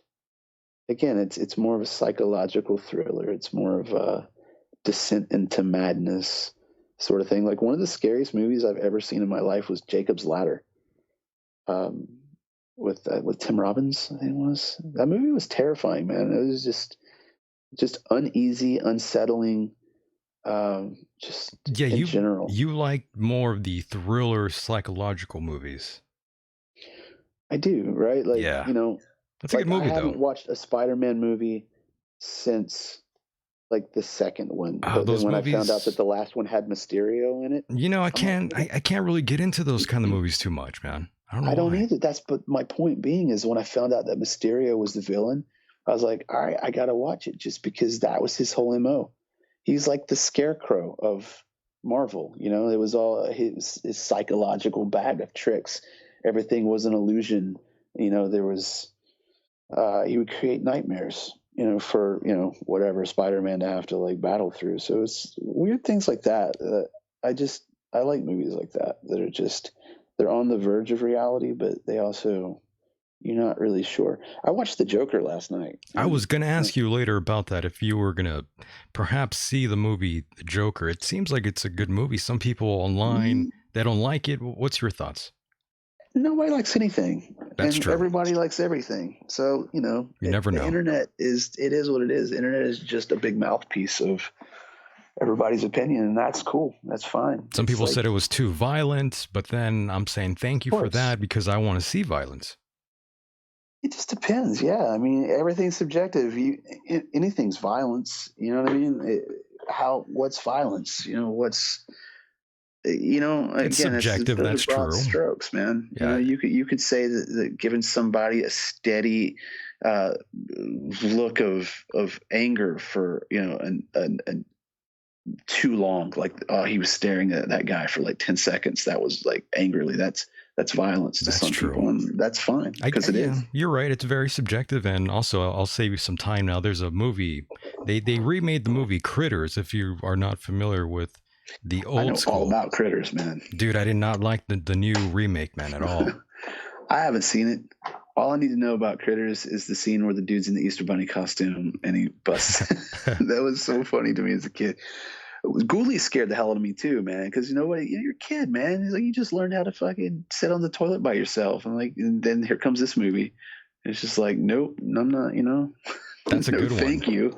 Again, it's more of a psychological thriller. It's more of a descent into madness sort of thing. Like one of the scariest movies I've ever seen in my life was Jacob's Ladder. With Tim Robbins, I think it was. That movie was terrifying, man. It was just uneasy, unsettling. Just in general. You like more of the thriller psychological movies. I do, right? Like, yeah. You know, that's a good movie, I haven't watched a Spider-Man movie since like the second one. But then when I found out that the last one had Mysterio in it, you know, I can't really get into those kind of movies too much, man. I don't either. But my point being is when I found out that Mysterio was the villain, I was like, all right, I gotta watch it just because that was his whole MO. He's like the Scarecrow of Marvel. You know, it was all his psychological bag of tricks. Everything was an illusion. You know, there was he would create nightmares, you know, for, you know, whatever Spider-Man to have to like battle through. So it's weird things like that. I like movies like that are just, they're on the verge of reality, but they also, you're not really sure. I watched The Joker last night. I was going to ask you later about that, if you were going to perhaps see the movie The Joker. It seems like it's a good movie. Some people online, they don't like it. What's your thoughts? Nobody likes anything. That's true. Everybody likes everything. So, you know, you never know. The internet is what it is. The internet is just a big mouthpiece of everybody's opinion, and that's cool. That's fine. Some people said it was too violent, but then I'm saying thank you for that because I want to see violence. It just depends. Yeah. I mean, everything's subjective. Anything's violence. You know what I mean? What's violence? You know, again, it's subjective. That's true. Strokes, man. Yeah. You know, you could say that giving somebody a steady look of anger for, you know, and too long, like, oh, he was staring at that guy for like 10 seconds. That was like angrily. That's violence to some people, and that's fine because it is. You're right. It's very subjective, and also I'll save you some time now. There's a movie. They remade the movie Critters. If you are not familiar with the old school, all about Critters, man. Dude, I did not like the new remake, man, at all. I haven't seen it. All I need to know about Critters is the scene where the dude's in the Easter Bunny costume and he busts. That was so funny to me as a kid. Ghoulie scared the hell out of me too, man. Because you're a kid, man. He's like, you just learned how to fucking sit on the toilet by yourself, and then here comes this movie. It's just like, nope, I'm not. You know, that's a good one. Thank you.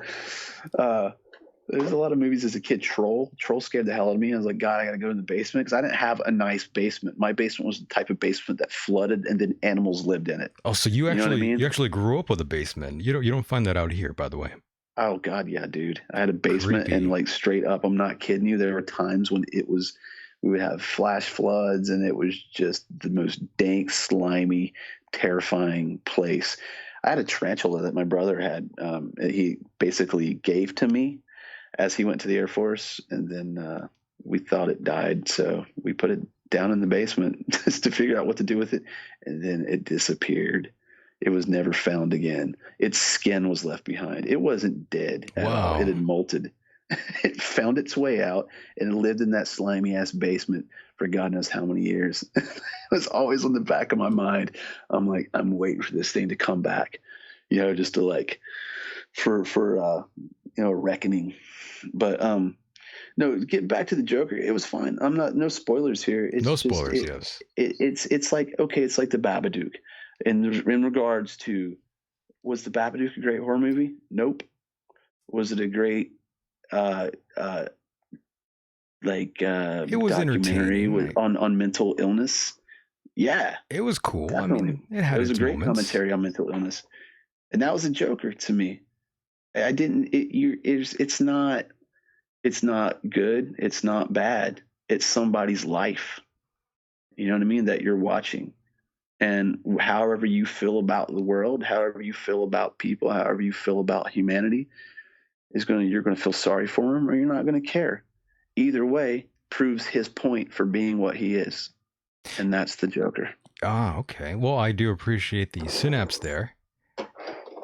There's a lot of movies as a kid. Troll scared the hell out of me. I was like, God, I gotta go in the basement because I didn't have a nice basement. My basement was the type of basement that flooded and then animals lived in it. Oh, so you actually grew up with a basement. You don't find that out here, by the way. Oh God, yeah, dude. I had a basement. Creepy. And like straight up, I'm not kidding you. There were times when we would have flash floods and it was just the most dank, slimy, terrifying place. I had a tarantula that my brother had. He basically gave to me as he went to the Air Force, and then we thought it died. So we put it down in the basement just to figure out what to do with it. And then it disappeared. It was never found again. Its skin was left behind. It wasn't dead at all. It had molted. It found its way out and it lived in that slimy ass basement for God knows how many years. It was always on the back of my mind. I'm like, I'm waiting for this thing to come back, you know, just to like for you know, reckoning. But no, get back to the Joker. It was fine. No spoilers here. It's no spoilers. Yes. It's like, okay, it's like the Babadook. In regards to, was the Babadook a great horror movie? Nope. Was it a great it was documentary on mental illness? Yeah, it was cool. Definitely. I mean, it was a great commentary on mental illness, and that was a Joker to me. It's not good. It's not bad. It's somebody's life. You know what I mean? That you're watching. And however you feel about the world, however you feel about people, however you feel about humanity, you're gonna feel sorry for him, or you're not gonna care. Either way proves his point for being what he is, and that's the Joker. Ah, okay. Well, I do appreciate the synapse there.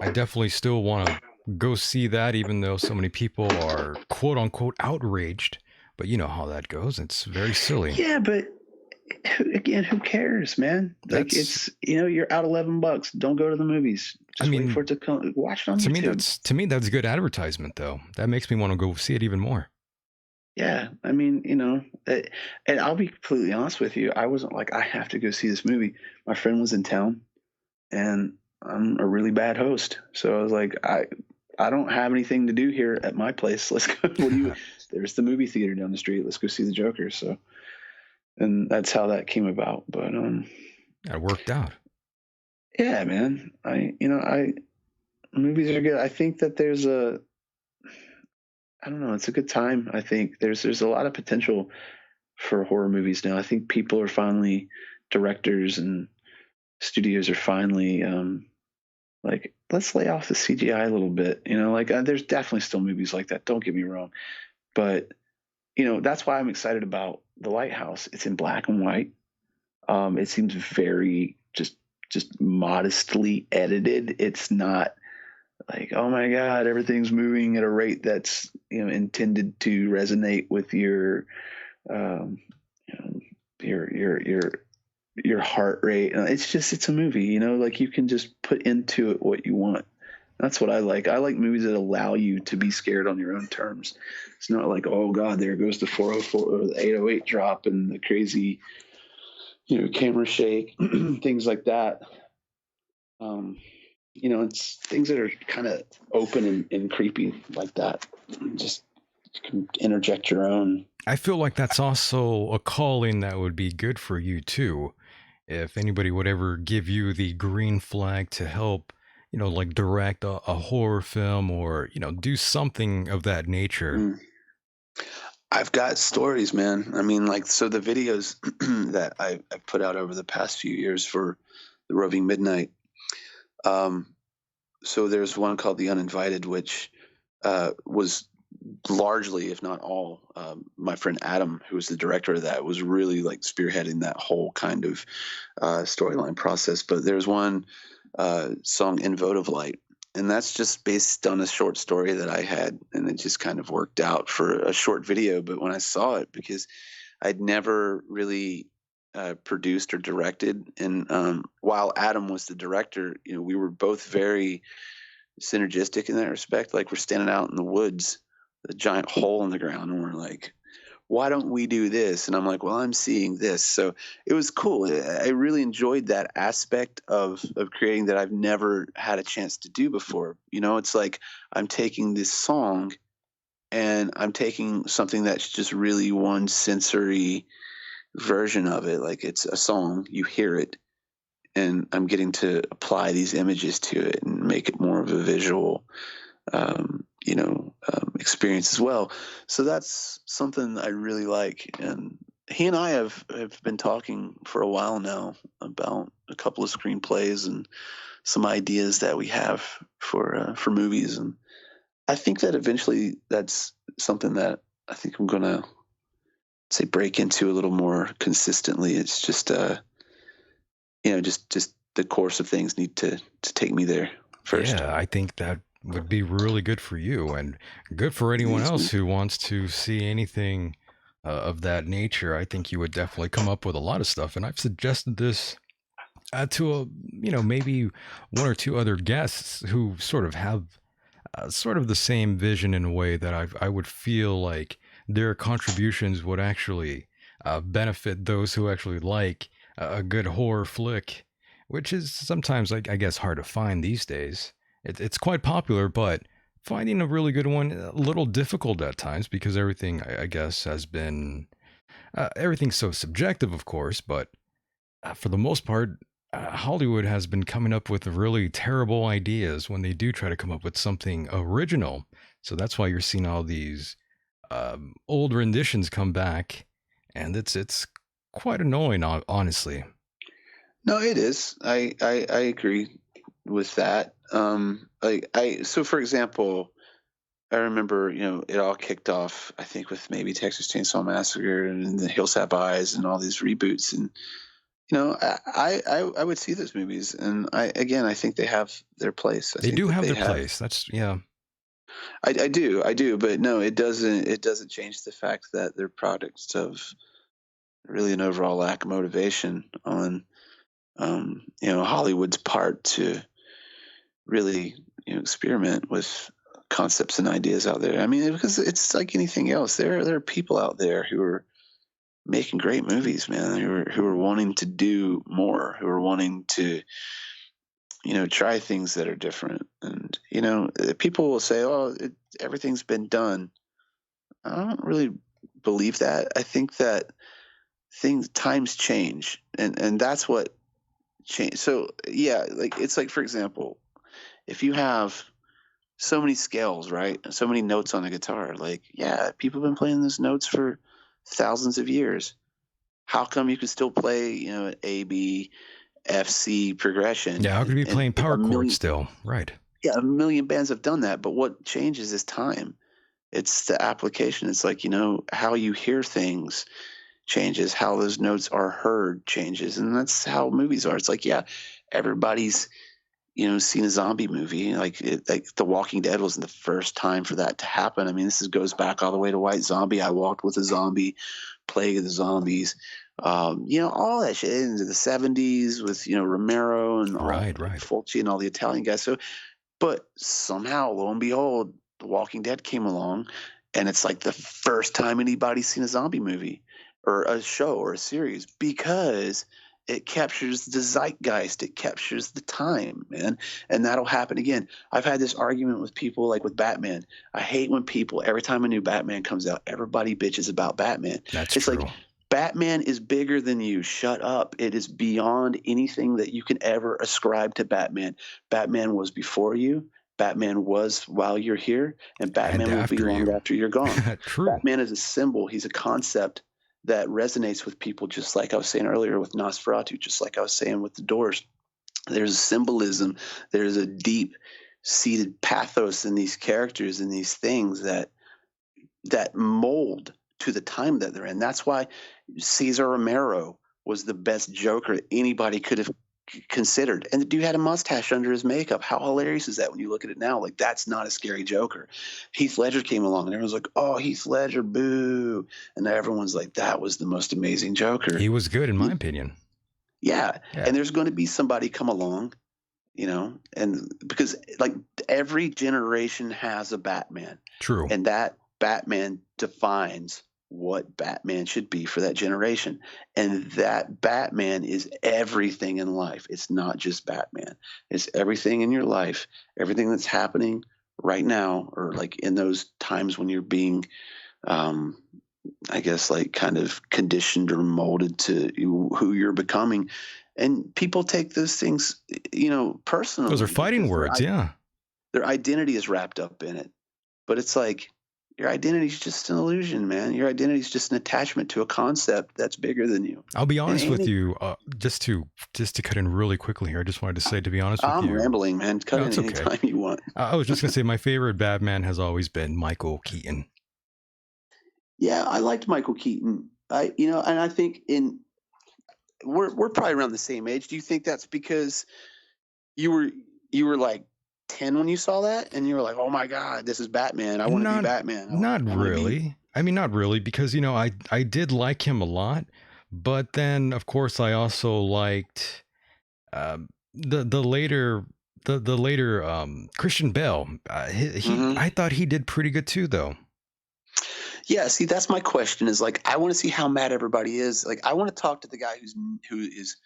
I definitely still want to go see that, even though so many people are quote unquote outraged. But you know how that goes. It's very silly. Yeah, but again, who cares, man? Like, it's, you're out $11. Don't go to the movies. Just wait for it to come. Watch it on YouTube. To me, that's good advertisement, though. That makes me want to go see it even more. Yeah, I mean, and I'll be completely honest with you. I wasn't like, I have to go see this movie. My friend was in town, and I'm a really bad host, so I was like, I don't have anything to do here at my place. Let's go. There's the movie theater down the street. Let's go see the Joker. So, and that's how that came about. But that worked out. Yeah, man. Movies are good. I think that I don't know. It's a good time. I think there's a lot of potential for horror movies now. I think directors and studios are finally like, let's lay off the CGI a little bit. There's definitely still movies like that. Don't get me wrong, but that's why I'm excited about The Lighthouse. It's in black and white. It seems very just modestly edited. It's not like, oh my God, everything's moving at a rate that's intended to resonate with your heart rate. It's a movie. Like, you can just put into it what you want. That's what I like. I like movies that allow you to be scared on your own terms. It's not like, oh God, there goes the 404 or the 808 drop and the crazy, camera shake, things like that. It's things that are kind of open and creepy like that. Just, you can interject your own. I feel like that's also a calling that would be good for you too. If anybody would ever give you the green flag to help, like direct a horror film or, do something of that nature. I've got stories, man. I mean, so the videos that I've put out over the past few years for the Roving Midnight. So there's one called The Uninvited, which was largely, if not all, my friend Adam, who was the director of that, was really like spearheading that whole kind of storyline process. But there's one song, In Votive Light, and that's just based on a short story that I had, and it just kind of worked out for a short video. But when I saw it, because I'd never really produced or directed, and while Adam was the director, we were both very synergistic in that respect. Like, we're standing out in the woods, a giant hole in the ground, and we're like, why don't we do this? And I'm like, well, I'm seeing this. So it was cool. I really enjoyed that aspect of creating that I've never had a chance to do before. It's like, I'm taking this song and I'm taking something that's just really one sensory version of it. Like, it's a song, you hear it, and I'm getting to apply these images to it and make it more of a visual experience as well. So that's something I really like. And he and I have been talking for a while now about a couple of screenplays and some ideas that we have for movies. And I think that eventually that's something that I think I'm going to say break into a little more consistently. It's just, just the course of things need to take me there first. Yeah, I think that would be really good for you and good for anyone else who wants to see anything of that nature. I think you would definitely come up with a lot of stuff. And I've suggested this to maybe one or two other guests who sort of have sort of the same vision in a way that I would feel like their contributions would actually benefit those who actually like a good horror flick, which is sometimes, I guess, hard to find these days. It's quite popular, but finding a really good one, a little difficult at times, because everything, I guess, has been, everything's so subjective, of course, but for the most part, Hollywood has been coming up with really terrible ideas when they do try to come up with something original. So that's why you're seeing all these old renditions come back, and it's quite annoying, honestly. No, it is. I agree with that. So for example, I remember, it all kicked off, I think, with maybe Texas Chainsaw Massacre and the Hills Have Eyes and all these reboots. And, I would see those movies. And I think they have their place. I They think do that have they their have, place. That's, yeah. I do. But no, it doesn't change the fact that they're products of really an overall lack of motivation on, Hollywood's part to really, experiment with concepts and ideas out there. I mean, because it's like anything else. There are people out there who are making great movies, man. Who are wanting to do more. Who are wanting to, try things that are different. And people will say, "Oh, everything's been done." I don't really believe that. I think that times change, and that's what change. So yeah, like it's like, for example, if you have so many scales, right? So many notes on a guitar. Like, yeah, people have been playing those notes for thousands of years. How come you can still play, an A, B, F, C progression? Yeah, how could you be And playing power a chords million, still? Right. yeah, a million bands have done that. But what changes is time. It's the application. It's like, how you hear things changes, how those notes are heard changes. And that's how movies are. It's like, yeah, everybody's seen a zombie movie. Like The Walking Dead wasn't the first time for that to happen. I mean, goes back all the way to White Zombie. I Walked with a Zombie, Plague of the Zombies, all that shit into the 70s with, Romero and all Right, right. Fulci and all the Italian guys. So, but somehow, lo and behold, The Walking Dead came along, and it's like the first time anybody's seen a zombie movie or a show or a series, because it captures the zeitgeist, it captures the time, man. And that'll happen again. I've had this argument with people, like with Batman. I hate when people, every time a new Batman comes out, everybody bitches about Batman. That's It's true. like, Batman is bigger than you. Shut up. It is beyond anything that you can ever ascribe to Batman. Batman was before you. Batman was while you're here, and And Batman will be after long you. after you're gone. True. Batman is a symbol. He's a concept that resonates with people, just like I was saying earlier with Nosferatu, just like I was saying with the Doors. There's a symbolism. There's a deep seated pathos in these characters and these things that mold to the time that they're in. That's why Cesar Romero was the best Joker anybody could have considered. And the dude had a mustache under his makeup. How hilarious is that when you look at it now? Like, that's not a scary Joker. Heath Ledger came along and everyone's like, "Oh, Heath Ledger, boo." And everyone's like, "That was the most amazing Joker." He was good, in my opinion. Yeah. Yeah. And there's going to be somebody come along, and because like every generation has a Batman. True. And that Batman defines what Batman should be for that generation. And that Batman is everything in life. It's not just Batman. It's everything in your life, everything that's happening right now, or like in those times when you're being, I guess, like kind of conditioned or molded to who you're becoming. And people take those things, personally. Those are fighting because words, yeah. Their identity is wrapped up in it. But it's like, your identity is just an illusion, man. Your identity is just an attachment to a concept that's bigger than you. I'll be honest with you, just to cut in really quickly here. I just wanted to say, to be honest with you, I'm rambling, man. Cut in it's okay. anytime you want. I was just gonna say my favorite Batman has always been Michael Keaton. Yeah, I liked Michael Keaton. And I think we're probably around the same age. Do you think that's because you were like 10 when you saw that, and you were like, "Oh my God, this is Batman. I want to be Batman." Not really. I mean, not really, because I did like him a lot, but then of course I also liked the later Christian Bale. I thought he did pretty good too, though. Yeah, see, that's my question. Is like, I want to see how mad everybody is. Like, I want to talk to the guy who is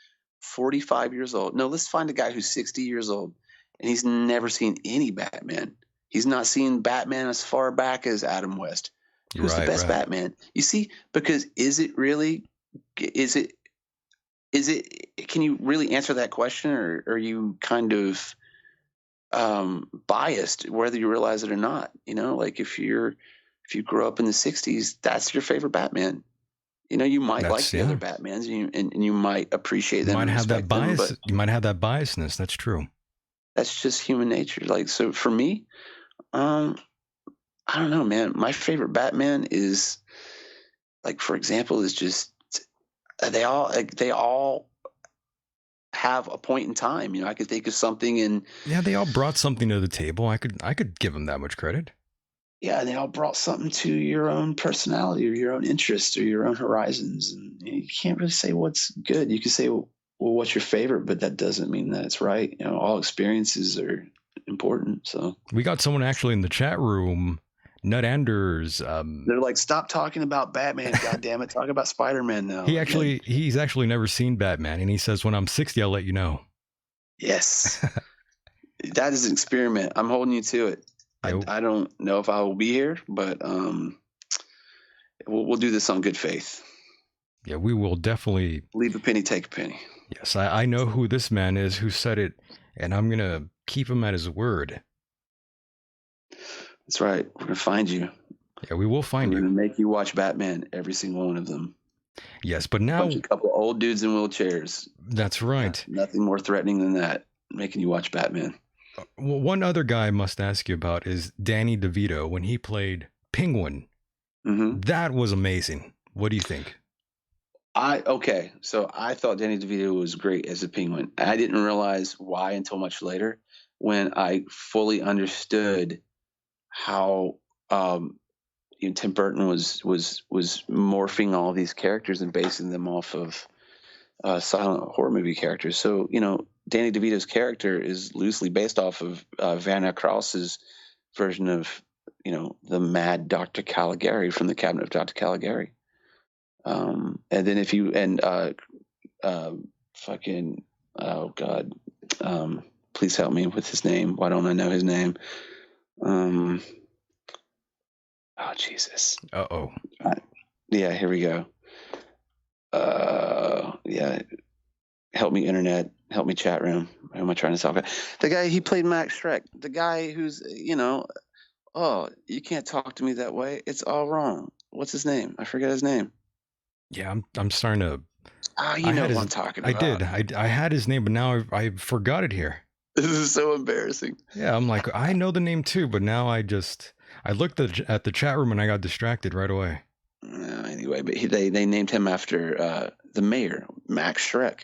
45 years old. No, let's find a guy who's 60 years old, and he's never seen any Batman. He's not seen Batman as far back as Adam West. Who's the best Batman? You see, because is it, can you really answer that question, or are you kind of biased, whether you realize it or not? Like if you grew up in the 60s, that's your favorite Batman. You might like That's- the other Batmans, and you might appreciate You them. might and have that respect them, bias. but You might have that biasness. That's true. that's just human nature. Like, so for me, I don't know, man. My favorite Batman is, like, for example, is just they all have a point in time. I could think of something in Yeah, they all brought something to the table. I could give them that much credit. yeah, they all brought something to your own personality or your own interests or your own horizons, and you can't really say what's good. You can say, well, what's your favorite, but that doesn't mean that it's right. All experiences are important. So We got someone actually in the chat room, Nut Anders. they're like, stop talking about Batman, God damn it, talk about Spider-Man now. He's actually never seen Batman, and he says, when I'm 60, I'll let you know. Yes, that is an experiment. I'm holding you to it. Yeah. I don't know if I will be here, but we'll do this on good faith. Yeah, we will definitely. Leave a penny, take a penny. Yes, I know who this man is who said it, and I'm going to keep him at his word. That's right. We're going to find you. Yeah, we will find We're you. going to make you watch Batman, every single one of them. Yes, but now. A couple of old dudes in wheelchairs. That's right. Nothing more threatening than that, making you watch Batman. Well, one other guy I must ask you about is Danny DeVito when he played Penguin. Mm-hmm. That was amazing. What do you think? Okay, so I thought Danny DeVito was great as a Penguin. I didn't realize why until much later, when I fully understood how Tim Burton was morphing all these characters and basing them off of silent horror movie characters. So Danny DeVito's character is loosely based off of Werner Krauss's version of the mad Dr. Caligari from the Cabinet of Dr. Caligari. And then if you fucking, oh God, please help me with his name. Why don't I know his name? Oh Jesus. Uh-oh. Yeah, here we go. Yeah, help me internet, help me chat room. Who am I trying to talk about? The guy, he played Max Shrek. The guy who's oh, you can't talk to me that way. It's all wrong. What's his name? I forget his name. Yeah, I'm starting to. You know what I'm talking about. I did. I had his name, but now I forgot it here. This is so embarrassing. Yeah, I'm like, I know the name too, but now I looked at the chat room and I got distracted right away. Anyway, but they named him after the mayor, Max Shrek.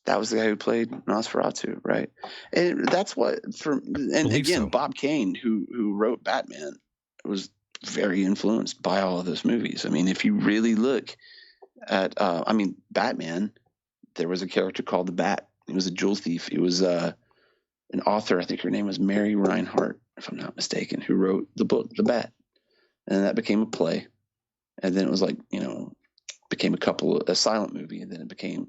That was the guy who played Nosferatu, right? And that's what So. Bob Kane, who wrote Batman, was very influenced by all of those movies. I mean, if you really look at, Batman, there was a character called the Bat. He was a jewel thief. He was an author. I think her name was Mary Reinhardt, if I'm not mistaken, who wrote the book The Bat, and that became a play, and then it was became a silent movie, and then it became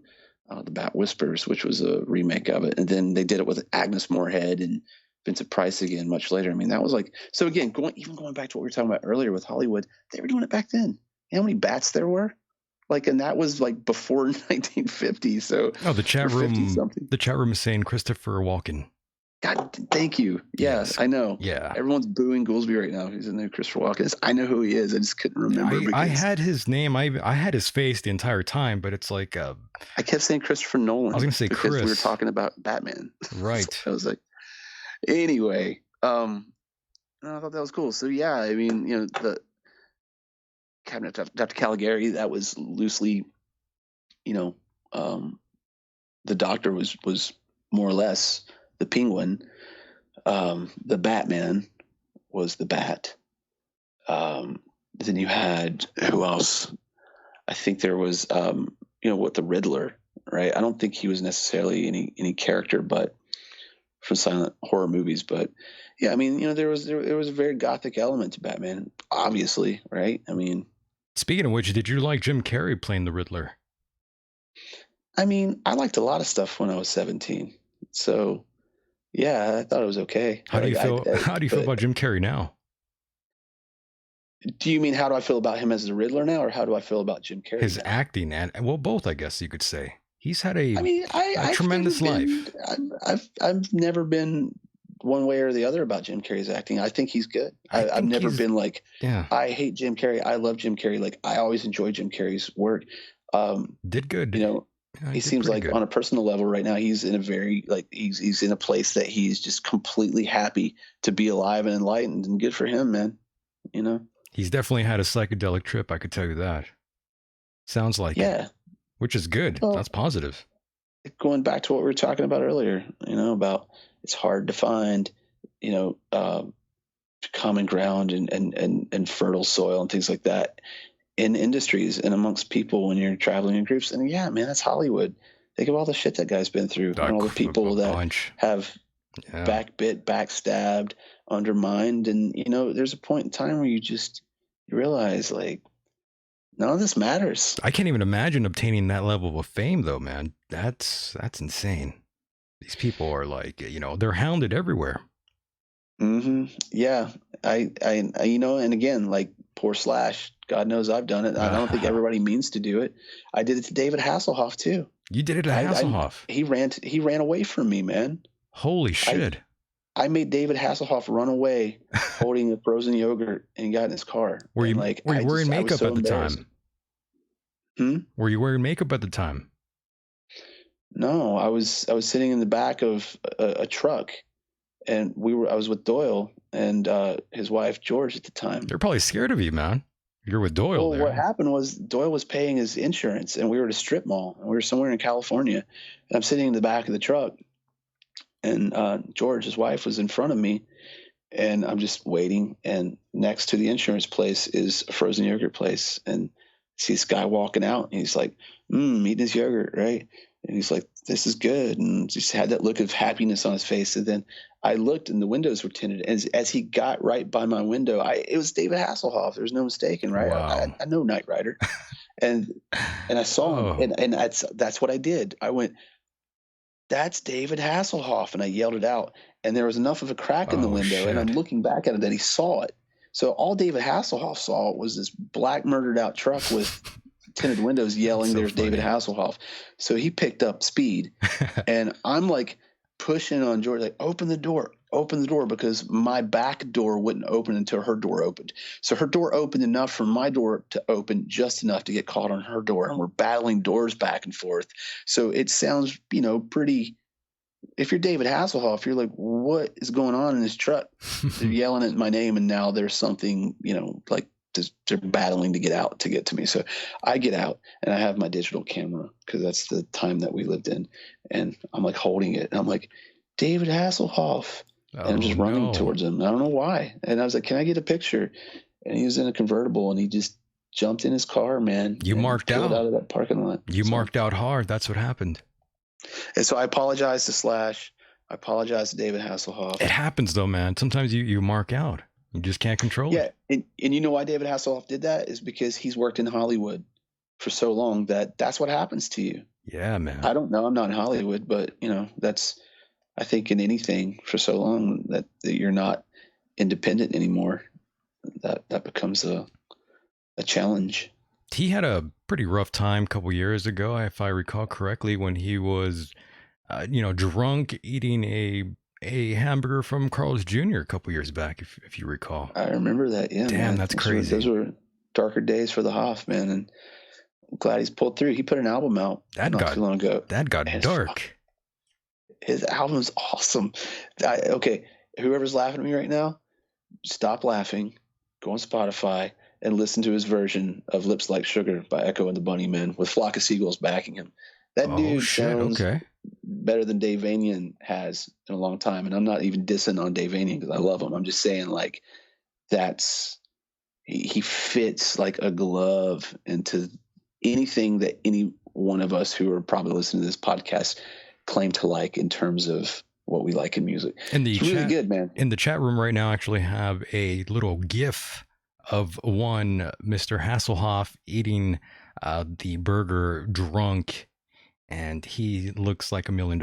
The Bat Whispers, which was a remake of it, and then they did it with Agnes Moorehead and Vincent Price again much later. I mean, that was so again, going back to what we were talking about earlier with Hollywood, they were doing it back then. You know how many bats there were? And that was before 1950. So the chat room is saying Christopher Walken. God, thank you. Yeah, Yes. I know. Yeah. Everyone's booing Goolsby right now. He's in there, Christopher Walken. I know who he is. I just couldn't remember. I had his name. I had his face the entire time, but it's like I kept saying Christopher Nolan. I was gonna say because Chris. we were talking about Batman. Right. So I was like, anyway. I thought that was cool. So yeah, I mean, the Cabinet of Dr. Caligari, that was loosely, the Doctor was more or less the Penguin. The Batman was the Bat. Then you had who else? I think there was the Riddler, right? I don't think he was necessarily any character, but from silent horror movies. But yeah, I mean, there was a very gothic element to Batman, obviously, right? I mean, speaking of which, did you like Jim Carrey playing the Riddler? I mean, I liked a lot of stuff when I was 17. So yeah, I thought it was okay. How do you feel? How do you feel about Jim Carrey now? Do you mean how do I feel about him as the Riddler now, or how do I feel about Jim Carrey? His now? acting and both, I guess you could say. He's had a tremendous life. I've never been one way or the other about Jim Carrey's acting. I think he's good. I've think never he's- been like, Yeah, I hate Jim Carrey. I love Jim Carrey. Like, I always enjoy Jim Carrey's work. did good. You know, Yeah, he did seems pretty like good. on a personal level right now, he's in a very, like, he's in a place that he's just completely happy to be alive and enlightened, and good for him, man. You know? He's definitely had a psychedelic trip, I could tell you that. Sounds like it, Yeah. which is good. Well, That's positive. going back to what we were talking about earlier, you know, about it's hard to find, you know, common ground and fertile soil and things like that in industries and amongst people when you're traveling in groups. And yeah, man, that's Hollywood. Think of all the shit that guy's been through, and all the people that bunch. have Yeah. backstabbed, undermined. And, you know, there's a point in time where you realize, like, none of this matters. I can't even imagine obtaining that level of fame, though, man. That's insane. These people are like, you know, they're hounded everywhere. Yeah. I, you know, and again, like, poor Slash, God knows I've done it. I don't think everybody means to do it. I did it to David Hasselhoff too. You did it to Hasselhoff. He ran away from me, man. Holy shit. I made David Hasselhoff run away holding a frozen yogurt and got in his car. Were you wearing makeup at the time? Were you wearing makeup at the time? No, I was sitting in the back of a truck, and I was with Doyle and his wife George at the time. They're probably scared of you, man. You're with Doyle there. What happened was Doyle was paying his insurance, and we were at a strip mall, and we were somewhere in California, and I'm sitting in the back of the truck, and George, his wife, was in front of me, and I'm just waiting, and next to the insurance place is a frozen yogurt place, and I see this guy walking out, and he's like, eating his yogurt, right? And he's like, this is good, and just had that look of happiness on his face. And then I looked, and the windows were tinted. As he got right by my window, it was David Hasselhoff. There's no mistaking, right? Wow. I know Knight Rider, and I saw him, and that's what I did. I went, that's David Hasselhoff, and I yelled it out. And there was enough of a crack in the window, and I'm looking back at it that he saw it. So all David Hasselhoff saw was this black murdered out truck with tinted windows yelling, there's funny. David Hasselhoff. So he picked up speed, and I'm like pushing on George, like, open the door, because my back door wouldn't open until her door opened. So her door opened enough for my door to open just enough to get caught on her door, and we're battling doors back and forth. So it sounds, you know, pretty. If you're David Hasselhoff, you're like, what is going on in this truck? They're yelling at my name, and now there's something, you know, like they're battling to get to me. So I get out, and I have my digital camera, because that's the time that we lived in. And I'm like holding it, and I'm like, David Hasselhoff. And I'm just running towards him. I don't know why. And I was like, can I get a picture? And he was in a convertible, and he just jumped in his car, man. You marked out of that parking lot. You marked out hard. That's what happened. And so I apologize to Slash. I apologize to David Hasselhoff. It happens though, man. Sometimes you mark out. You just can't control it. Yeah, and you know why David Hasselhoff did that is because he's worked in Hollywood for so long that's what happens to you. Yeah, man. I don't know. I'm not in Hollywood, but, you know, I think in anything for so long that you're not independent anymore, that becomes a challenge. He had a pretty rough time a couple years ago, if I recall correctly, when he was, drunk eating a hamburger from Carl's Jr. a couple years back, if you recall. I remember that. Yeah. Damn, man. That's crazy. Those were darker days for the Hoff, man, and I'm glad he's pulled through. He put an album out not too long ago. That got dark. His album's awesome. Okay, whoever's laughing at me right now, stop laughing. Go on Spotify and listen to his version of Lips Like Sugar by Echo and the Bunnymen with Flock of Seagulls backing him. That dude sounds better than Dave Vanian has in a long time. And I'm not even dissing on Dave Vanian because I love him. I'm just saying, like, he fits like a glove into anything that any one of us who are probably listening to this podcast claim to like in terms of what we like in music. It's really good, man. In the chat room right now, I actually have a little GIF of one Mr. Hasselhoff eating the burger drunk, and he looks like $1 million.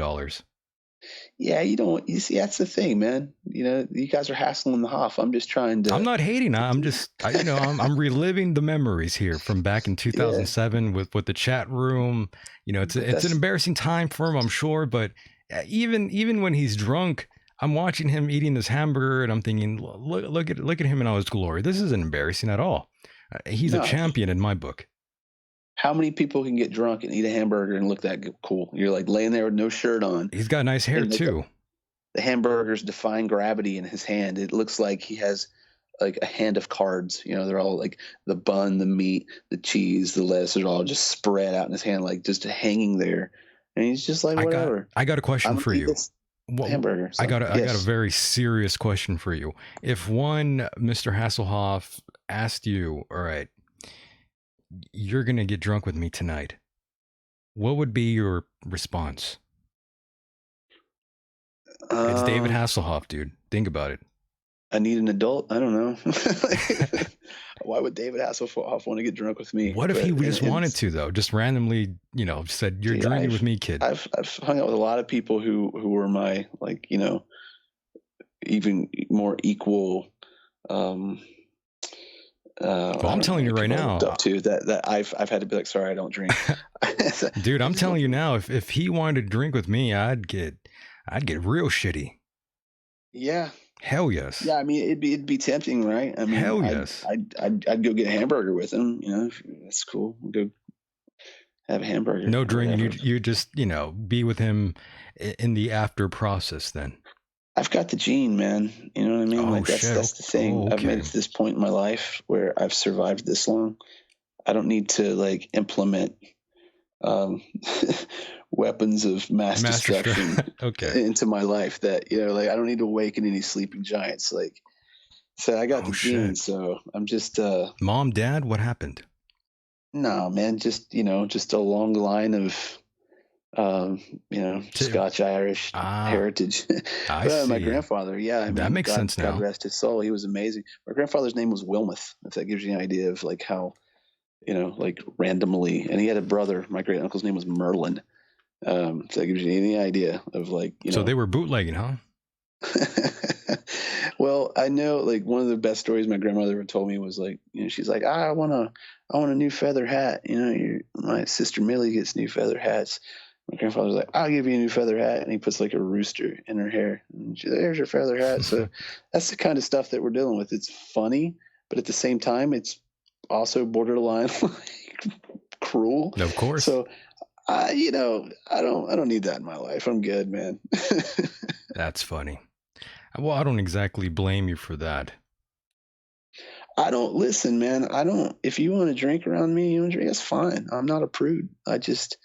Yeah, you see, that's the thing, man. You know, you guys are hassling the Hoff. I'm just trying to. I'm not hating. I'm just, I'm reliving the memories here from back in 2007 with the chat room. You know, it's an embarrassing time for him, I'm sure. But even when he's drunk, I'm watching him eating this hamburger, and I'm thinking, look at him in all his glory. This isn't embarrassing at all. He's a No. champion in my book. How many people can get drunk and eat a hamburger and look that cool? You're like laying there with no shirt on. He's got nice hair And too. The hamburgers defying gravity in his hand. It looks like he has like a hand of cards. You know, they're all like the bun, the meat, the cheese, the lettuce are all just spread out in his hand, like just hanging there. And he's just like, whatever. I got a question for you. Hamburger. So, I got a very serious question for you. If one Mr. Hasselhoff asked you, all right, you're going to get drunk with me tonight, what would be your response? It's David Hasselhoff, dude. Think about it. I need an adult. I don't know. Why would David Hasselhoff want to get drunk with me? What if he just wanted to, though? Just randomly, said, you're drinking with me, kid. I've hung out with a lot of people who were my, like, even more equal. Well, I'm telling you right now. Up to that I've had to be like, sorry, I don't drink. Dude, I'm telling you now, if he wanted to drink with me, I'd get real shitty. Yeah. Hell yes. Yeah, I mean, it'd be tempting, right? I mean, hell yes. I'd go get a hamburger with him. That's cool. We'll go have a hamburger. No drinking. You just be with him in the after process. Then I've got the gene, man. You know what I mean? Oh, like that's the thing. Oh, okay. I've made it to this point in my life where I've survived this long. I don't need to like implement weapons of mass destruction into my life that, like I don't need to awaken any sleeping giants. Like, so I got the gene. So I'm just, Mom, Dad, what happened? No, man, just a long line of, Scotch Irish heritage. My grandfather. Yeah. I mean, that makes sense now. God rest his soul. He was amazing. My grandfather's name was Wilmuth, if that gives you an idea of like how, like randomly, and he had a brother. My great uncle's name was Merlin. So that gives you any idea of like, So they were bootlegging, huh? Well, I know like one of the best stories my grandmother ever told me was like, she's like, I want a new feather hat. My sister Millie gets new feather hats. My grandfather was like, I'll give you a new feather hat. And he puts like a rooster in her hair. And she's like, there's your feather hat. So that's the kind of stuff that we're dealing with. It's funny, but at the same time, it's also borderline like cruel. Of course. So I don't need that in my life. I'm good, man. That's funny. Well, I don't exactly blame you for that. I don't listen, man. If you want to drink around me, you want to drink, that's fine. I'm not a prude. I just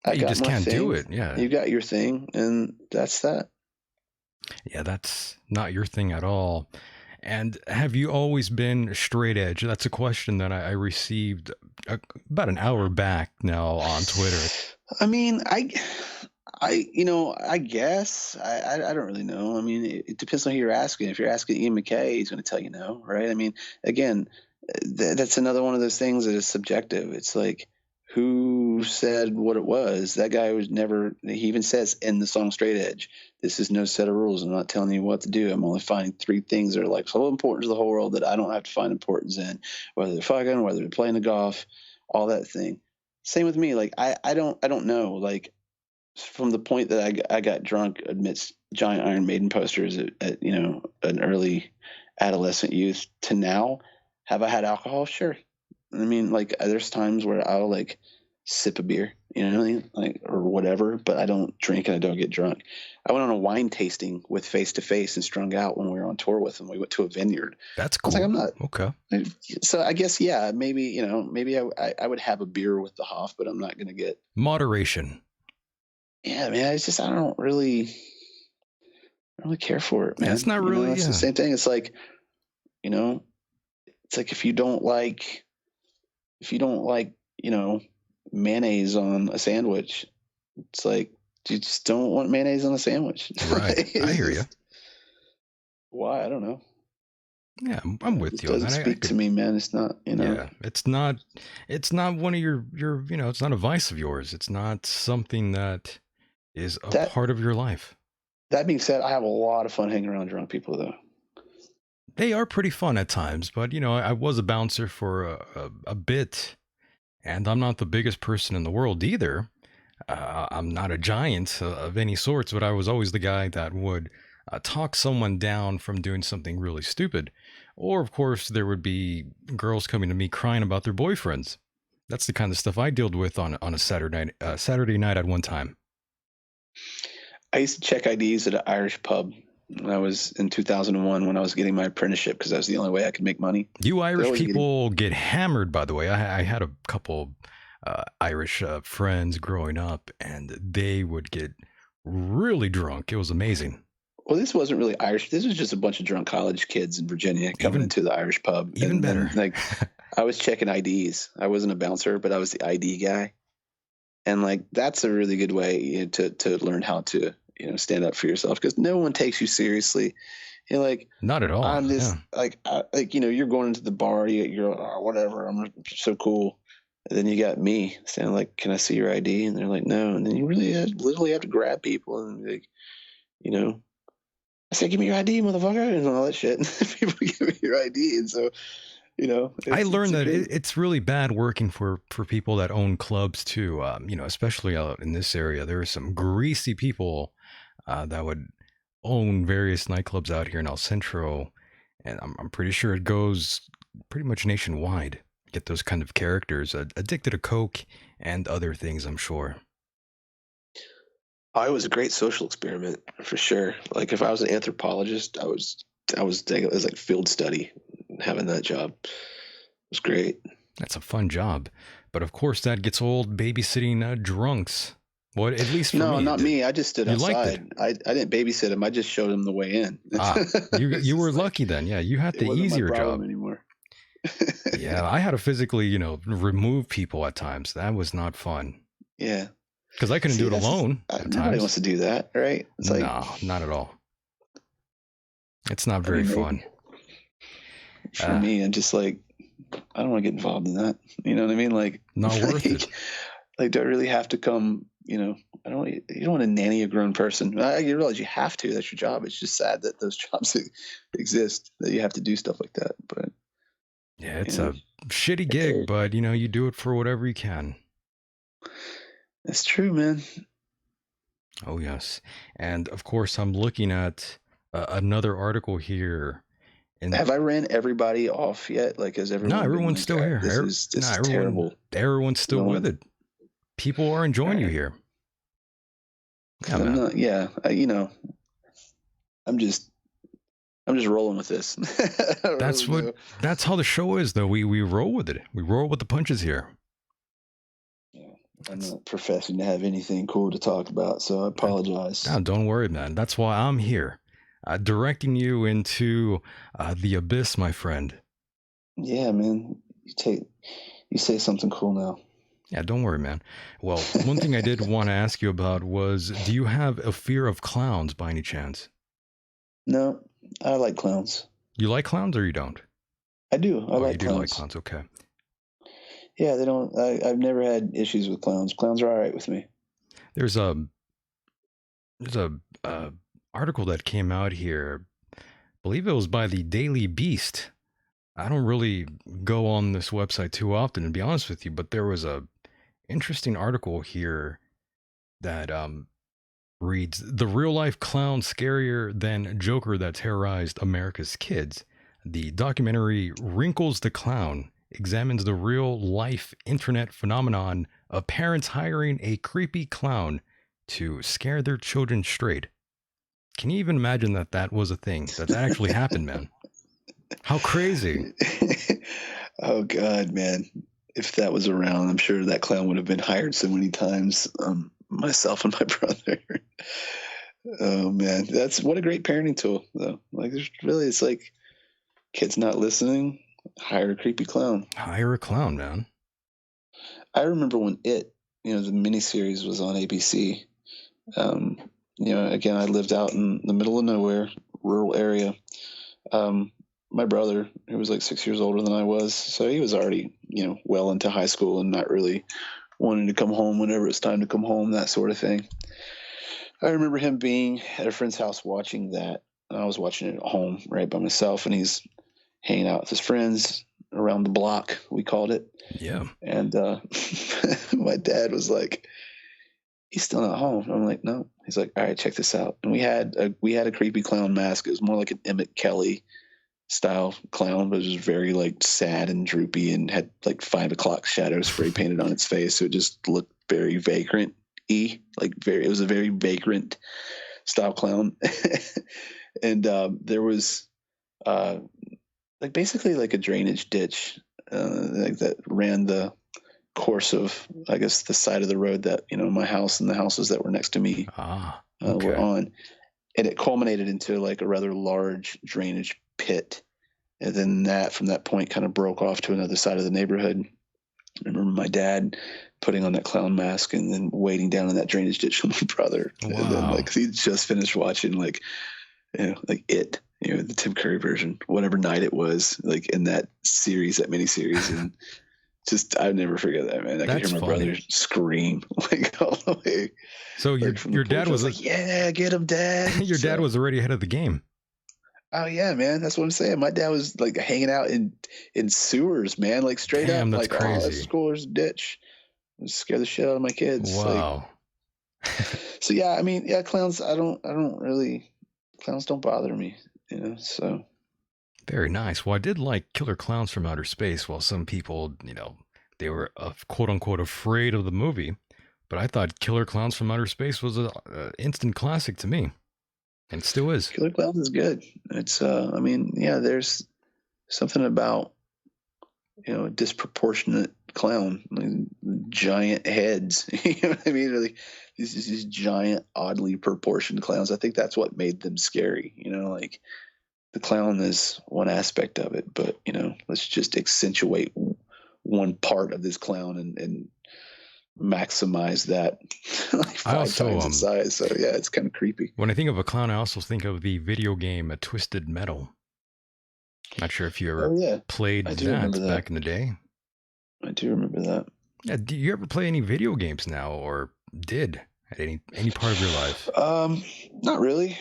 can't do it. Yeah. You got your thing, and that's that. Yeah, that's not your thing at all. And have you always been straight edge? That's a question that I received about an hour back now on Twitter. I mean, I guess I don't really know. I mean, it depends on who you're asking. If you're asking Ian McKay, he's going to tell you no, right? I mean, again, that's another one of those things that is subjective. It's like, who said what it was? That guy was never. He even says in the song "Straight Edge," "This is no set of rules. I'm not telling you what to do. I'm only finding 3 things that are like so important to the whole world that I don't have to find importance in, whether they're fucking, whether they're playing the golf, all that thing." Same with me. Like I don't know. Like from the point that I got drunk amidst giant Iron Maiden posters at an early adolescent youth to now, have I had alcohol? Sure. I mean, like there's times where I'll like sip a beer, like or whatever, but I don't drink and I don't get drunk. I went on a wine tasting with Face to Face and Strung Out when we were on tour with them. We went to a vineyard. That's cool. I was like, I'm not okay. So I guess maybe I would have a beer with the Hoff, but I'm not going to get moderation. Yeah, man. It's just I don't really care for it, man. That's not really. It's the same thing. It's like, it's like if you don't like, mayonnaise on a sandwich, it's like you just don't want mayonnaise on a sandwich. Right. I hear you. Why? I don't know. Yeah, I'm with you. It doesn't speak to me, man. It's not, Yeah, it's not one of your, it's not a vice of yours. It's not something that is a part of your life. That being said, I have a lot of fun hanging around drunk people, though. They are pretty fun at times, but I was a bouncer for a bit, and I'm not the biggest person in the world either. I'm not a giant of any sorts, but I was always the guy that would talk someone down from doing something really stupid. Or, of course, there would be girls coming to me crying about their boyfriends. That's the kind of stuff I dealt with on a Saturday night at one time. I used to check IDs at an Irish pub when I was in 2001 when I was getting my apprenticeship because that was the only way I could make money. You Irish people get hammered, by the way. I had a couple Irish friends growing up, and they would get really drunk. It was amazing. Well, this wasn't really Irish. This was just a bunch of drunk college kids in Virginia coming into the Irish pub. Even better. Like, I was checking IDs. I wasn't a bouncer, but I was the ID guy. And like, that's a really good way to learn how to, stand up for yourself, because no one takes you seriously. You're like, not at all. I'm this, you're going into the bar, you're whatever. I'm so cool. And then you got me saying like, can I see your ID? And they're like, no. And then you literally have to grab people and like, I said, give me your ID, motherfucker, and all that shit. And people give me your ID. And so, I learned that it's really bad working for people that own clubs too. Especially out in this area, there are some greasy people that would own various nightclubs out here in El Centro. And I'm pretty sure it goes pretty much nationwide. Get those kind of characters addicted to coke and other things, I'm sure. It was a great social experiment for sure. Like if I was an anthropologist, it was like field study having that job. It was great. That's a fun job. But of course that gets old babysitting drunks. Well, at least for me. No, not me. I just stood outside. I didn't babysit them. I just showed them the way in. You were lucky then. Yeah, you had the easier job anymore. Yeah, I had to physically, remove people at times. That was not fun. Yeah. Because I couldn't do it alone. Nobody wants to do that, right? It's like, no, not at all. It's not very fun. For me, I'm just like, I don't want to get involved in that. You know what I mean? Like, not worth it. Like, do I really have to come? You don't want to nanny a grown person. You realize you have to. That's your job. It's just sad that those jobs exist, that you have to do stuff like that. But yeah, it's a shitty gig, but you do it for whatever you can. That's true, man. Oh, yes. And of course, I'm looking at another article here. Have I ran everybody off yet? Like, has everyone? No, everyone's still here. This is terrible. Everyone's still with it. People are enjoying you here. Yeah, I'm just rolling with this. That's how the show is, though. We roll with it. We roll with the punches here. I'm not professing to have anything cool to talk about, so I apologize. No, don't worry, man. That's why I'm here, directing you into the abyss, my friend. Yeah, man. You say something cool now. Yeah, don't worry, man. Well, one thing I did want to ask you about was, do you have a fear of clowns by any chance? No, I like clowns. You like clowns or you don't? I do. I like clowns. You do like clowns, okay. Yeah, they don't. I've never had issues with clowns. Clowns are all right with me. There's a article that came out here. I believe it was by the Daily Beast. I don't really go on this website too often, to be honest with you, but there was a interesting article here that reads, "The real life clown scarier than Joker that terrorized America's kids. The documentary Wrinkles the Clown examines the real life internet phenomenon of parents hiring a creepy clown to scare their children straight." Can you even imagine that was a thing? That actually happened, man? How crazy. Oh, God, man. If that was around, I'm sure that clown would have been hired so many times. Myself and my brother. Oh, man. What a great parenting tool, though. Like, it's like kids not listening. Hire a creepy clown. Hire a clown, man. I remember when the miniseries was on ABC. Again, I lived out in the middle of nowhere, rural area. My brother, who was like 6 years older than I was, so he was already, well into high school and not really wanting to come home whenever it's time to come home, that sort of thing. I remember him being at a friend's house watching that. I was watching it at home, right by myself, and he's hanging out with his friends around the block, we called it. Yeah. And my dad was like, he's still not home. I'm like, no. He's like, all right, check this out. And we had a creepy clown mask. It was more like an Emmett Kelly style clown, but it was very like sad and droopy and had like 5 o'clock shadow spray painted on its face. So it just looked very vagrant-y, it was a very vagrant style clown. And there was like basically like a drainage ditch like that ran the course of, I guess, the side of the road that, my house and the houses that were next to me were on. And it culminated into like a rather large drainage pit. And then that, from that point, kind of broke off to another side of the neighborhood. I remember my dad putting on that clown mask and then wading down in that drainage ditch with my brother. Wow. And then like he just finished watching like It, the Tim Curry version, whatever night it was, like in that series, that miniseries. And just, I'll never forget that, man. I could hear my brother scream like all the way. So your dad was like, yeah, get him, Dad. Your dad was already ahead of the game. Oh yeah, man. That's what I'm saying. My dad was like hanging out in sewers, man. Like straight up, that's like, crazy. Oh, that school's a ditch. Scare the shit out of my kids. Wow. So yeah, I mean, yeah, clowns. Clowns don't bother me, So. Very nice. Well, I did like Killer Clowns from Outer Space. While some people, they were quote unquote afraid of the movie, but I thought Killer Clowns from Outer Space was an instant classic to me. And still is. Killer Clowns is good. It's, there's something about, a disproportionate clown, like giant heads. You know what I mean? Like these giant, oddly proportioned clowns. I think that's what made them scary. Like the clown is one aspect of it, but let's just accentuate one part of this clown and maximize that like 5 times its size. So yeah, it's kind of creepy. When I think of a clown, I also think of the video game Twisted Metal. Not sure if you ever played that back in the day. I do remember that. Yeah, do you ever play any video games now, or did at any part of your life? Not really.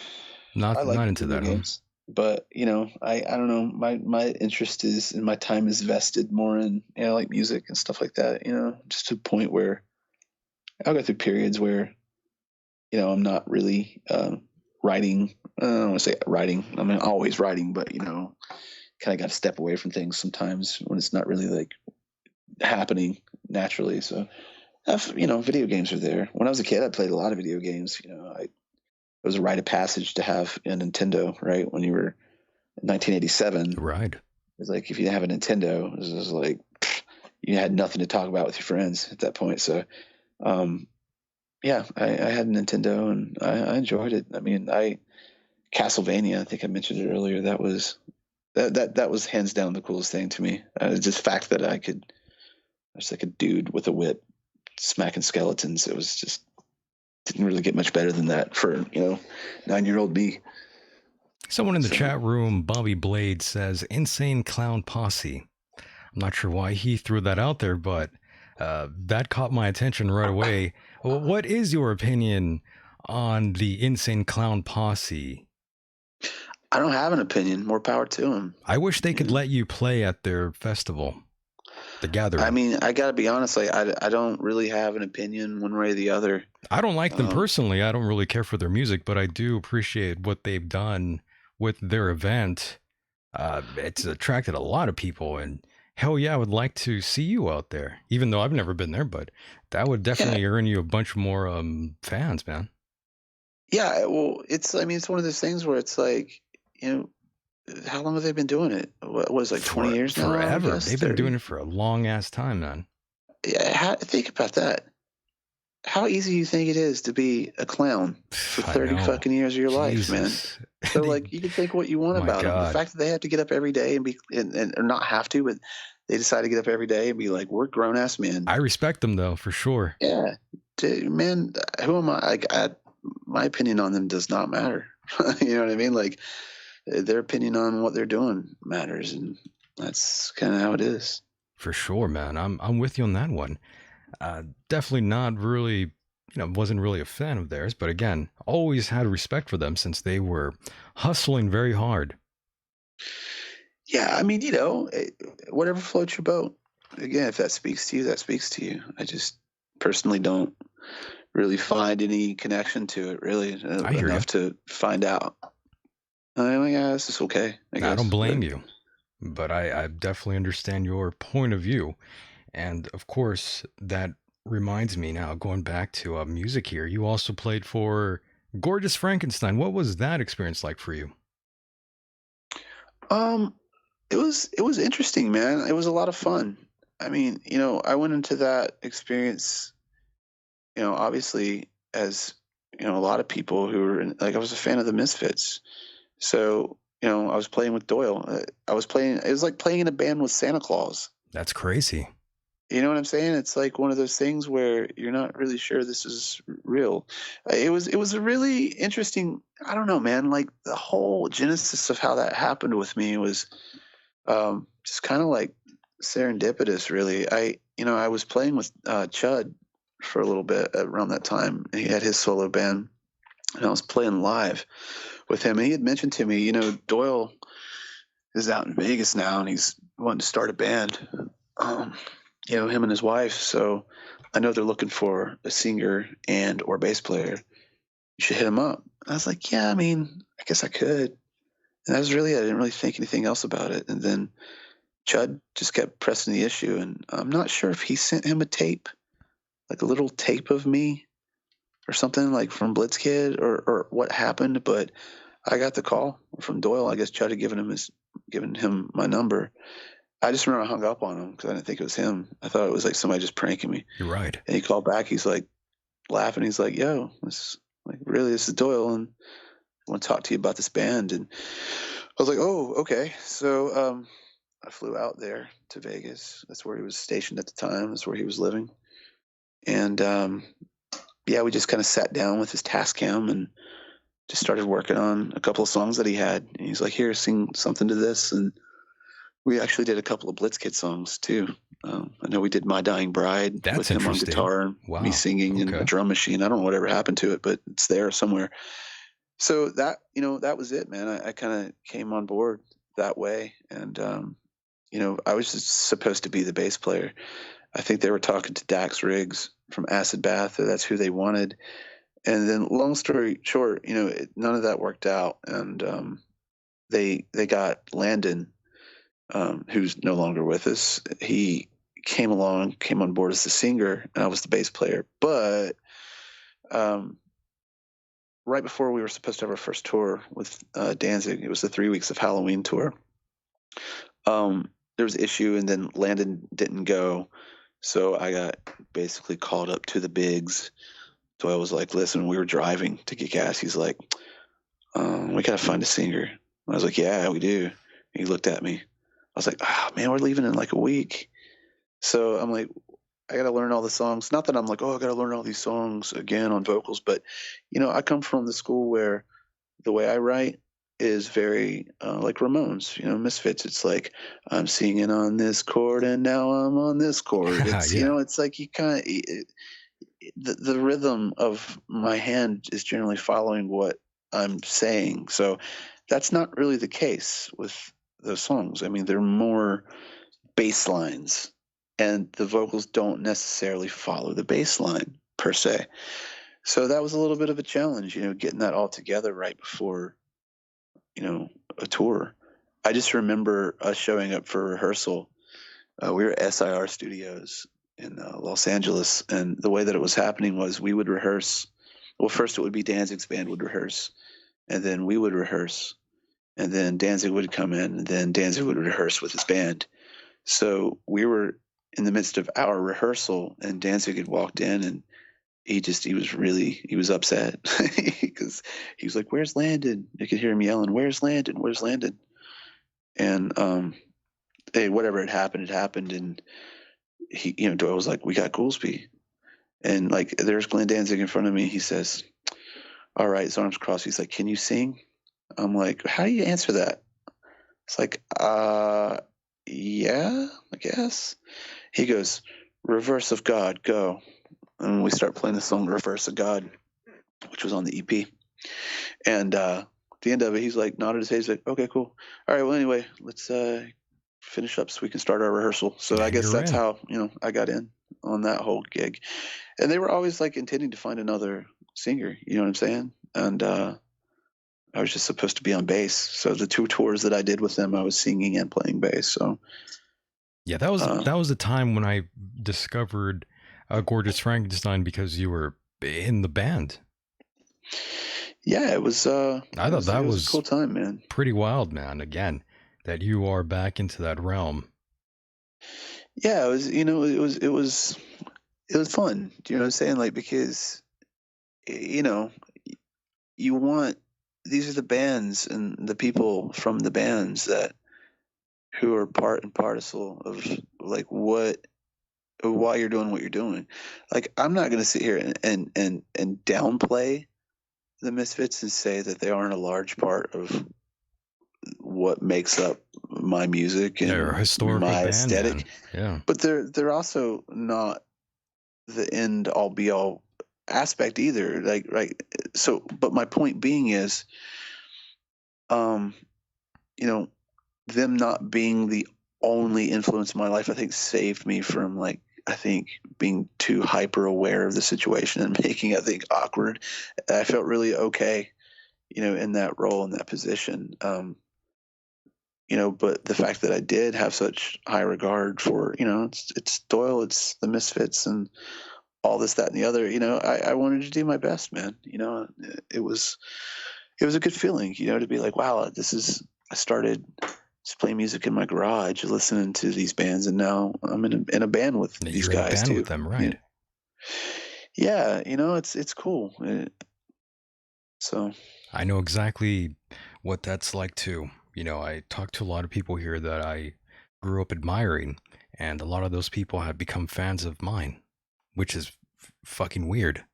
Not into that. Games. But I don't know. My interest is, and my time is vested more in like music and stuff like that. Just to a point where I'll go through periods where I'm not really writing. I don't want to say writing. I mean, always writing, but kind of got to step away from things sometimes when it's not really like happening naturally. So, video games are there. When I was a kid, I played a lot of video games. It was a rite of passage to have a Nintendo, right? When you were in 1987, right? It's like if you have a Nintendo, it was like you had nothing to talk about with your friends at that point. So, I had a Nintendo and I enjoyed it. I mean, Castlevania, I think I mentioned it earlier. That was hands down the coolest thing to me. Just the fact that I was like a dude with a whip smacking skeletons. It was just didn't really get much better than that for 9-year-old me. Someone in the chat room, Bobby Blade, says Insane Clown Posse. I'm not sure why he threw that out there, but that caught my attention right away. What is your opinion on the Insane Clown Posse? I don't have an opinion. More power to them. I wish they could let you play at their festival, the Gathering. I mean, I got to be honest. Like, I don't really have an opinion one way or the other. I don't like them personally. I don't really care for their music, but I do appreciate what they've done with their event. It's attracted a lot of people, and hell yeah, I would like to see you out there. Even though I've never been there, but that would definitely earn you a bunch more fans, man. Yeah, well, it's one of those things where it's like, how long have they been doing it? What was it, like 20 years now? Forever. They've been doing it for a long ass time, man. Yeah, think about that. How easy do you think it is to be a clown for 30 fucking years of your life, man? So like, you can think what you want about them. The fact that they have to get up every day and be, or not have to, but they decide to get up every day and be like, we're grown ass men. I respect them though, for sure. Yeah, dude, man. Who am I? My opinion on them does not matter. You know what I mean? Like, their opinion on what they're doing matters, and that's kind of how it is. For sure, man. I'm with you on that one. Definitely not really, wasn't really a fan of theirs, but again, always had respect for them since they were hustling very hard. Yeah, I mean, whatever floats your boat. Again, if that speaks to you, that speaks to you. I just personally don't really find any connection to it, really, I hear enough to find out. I'm like, yeah, this is okay, I I don't guess. blame But you, but I definitely understand your point of view. And of course, that reminds me now, going back to music here, you also played for Gorgeous Frankenstein. What was that experience like for you? um, it was interesting, man. It was a lot of fun. I mean, I went into that experience, obviously as a lot of people who were like, I was a fan of the Misfits, so I was playing with Doyle. I was playing. It was like playing in a band with Santa Claus. That's crazy. You know what I'm saying? It's like one of those things where you're not really sure this is real. It was a really interesting. I don't know, man. Like the whole genesis of how that happened with me was just kind of like serendipitous, really. I was playing with Chud for a little bit around that time, and he had his solo band, and I was playing live with him, and he had mentioned to me, Doyle is out in Vegas now, and he's wanting to start a band. Um, him and his wife. So I know they're looking for a singer and or bass player. You should hit him up. I was like, yeah, I mean, I guess I could. And that was really, I didn't really think anything else about it. And then Chud just kept pressing the issue. And I'm not sure if he sent him a tape, like a little tape of me or something like from Blitzkid or what happened. But I got the call from Doyle. I guess Chud had given him my number. I just remember I hung up on him because I didn't think it was him. I thought it was like somebody just pranking me. You're right. And he called back. He's like laughing. He's like, "Yo, this is Doyle, and I want to talk to you about this band." And I was like, "Oh, okay." So I flew out there to Vegas. That's where he was stationed at the time. That's where he was living. And yeah, we just kind of sat down with his Tascam and just started working on a couple of songs that he had. And he's like, "Here, sing something to this." And we actually did a couple of Blitzkid songs too. I know we did "My Dying Bride" That's with him on interesting. guitar and Wow. me singing and Okay. a drum machine. I don't know whatever happened to it, but it's there somewhere. So that that was it, man. I kind of came on board that way, and I was just supposed to be the bass player. I think they were talking to Dax Riggs from Acid Bath, or that's who they wanted. And then, long story short, none of that worked out, and they got Landon, who's no longer with us. He came on board as the singer, and I was the bass player. But right before we were supposed to have our first tour with Danzig, it was the 3 weeks of Halloween tour. There was an issue, and then Landon didn't go, so I got basically called up to the bigs. So I was like, "Listen, we were driving to get gas." He's like, "We gotta find a singer." I was like, "Yeah, we do." And he looked at me. I was like, "Oh man, we're leaving in like a week." So I'm like, I got to learn all the songs. Not that I'm like, oh, I got to learn all these songs again on vocals, but I come from the school where the way I write is very like Ramones, Misfits. It's like, I'm singing on this chord and now I'm on this chord. It's Yeah. it's like you kind of the rhythm of my hand is generally following what I'm saying. So that's not really the case with those songs. I mean, they're more bass lines, and the vocals don't necessarily follow the bass line per se. So that was a little bit of a challenge, getting that all together right before, a tour. I just remember us showing up for rehearsal. We were at SIR Studios in Los Angeles, and the way that it was happening was we would rehearse. Well, first it would be Danzig's band would rehearse, and then we would rehearse, and then Danzig would come in, and then Danzig would rehearse with his band. So we were in the midst of our rehearsal, and Danzig had walked in, and he was upset because he was like, "Where's Landon?" I could hear him yelling, "Where's Landon? Where's Landon?" And hey, whatever had happened, and he, Doyle was like, "We got Goolsby," and like there's Glenn Danzig in front of me. He says, "All right," his arms crossed. He's like, "Can you sing?" I'm like, "How do you answer that?" It's like, yeah, I guess. He goes, "Reverse of God, go." And we start playing the song "Reverse of God," which was on the EP. And at the end of it, he's like nodded his head. He's like, "Okay, cool. All right, well, anyway, let's finish up so we can start our rehearsal." So I guess You're that's in. how I got in. on that whole gig, and they were always like intending to find another singer. You know what I'm saying? And I was just supposed to be on bass. So the 2 tours that I did with them, I was singing and playing bass. So Yeah, that was the time when I discovered Gorgeous Frankenstein, because you were in the band. yeah, it was. I thought that it was a cool time, man. pretty wild, man. Again, that you are back into that realm. Yeah, it was. You know, it was fun. Do you know what I'm saying? Like, because you know, you want, these are the bands and the people from the bands that who are part and parcel of like why you're doing what you're doing. Like, I'm not going to sit here and downplay the Misfits and say that they aren't a large part of what makes up my music and They're a historical my band, aesthetic. man. Yeah, but they're also not the end all be all aspect either. Like, right. So, but my point being is, you know, them not being the only influence in my life, I think saved me from like, I think being too hyper aware of the situation and making it, I think, awkward. I felt really okay, you know, in that role, in that position. You know, but the fact that I did have such high regard for, you know, it's Doyle, it's the Misfits, and all this, that, and the other. You know, I wanted to do my best, man. You know, it was a good feeling, you know, to be like, wow, I started just playing music in my garage, listening to these bands, and now I'm in a band with these you're in a guys band too. with them, right? Yeah, you know, it's cool. So I know exactly what that's like too. You know, I talk to a lot of people here that I grew up admiring, and a lot of those people have become fans of mine, which is fucking weird.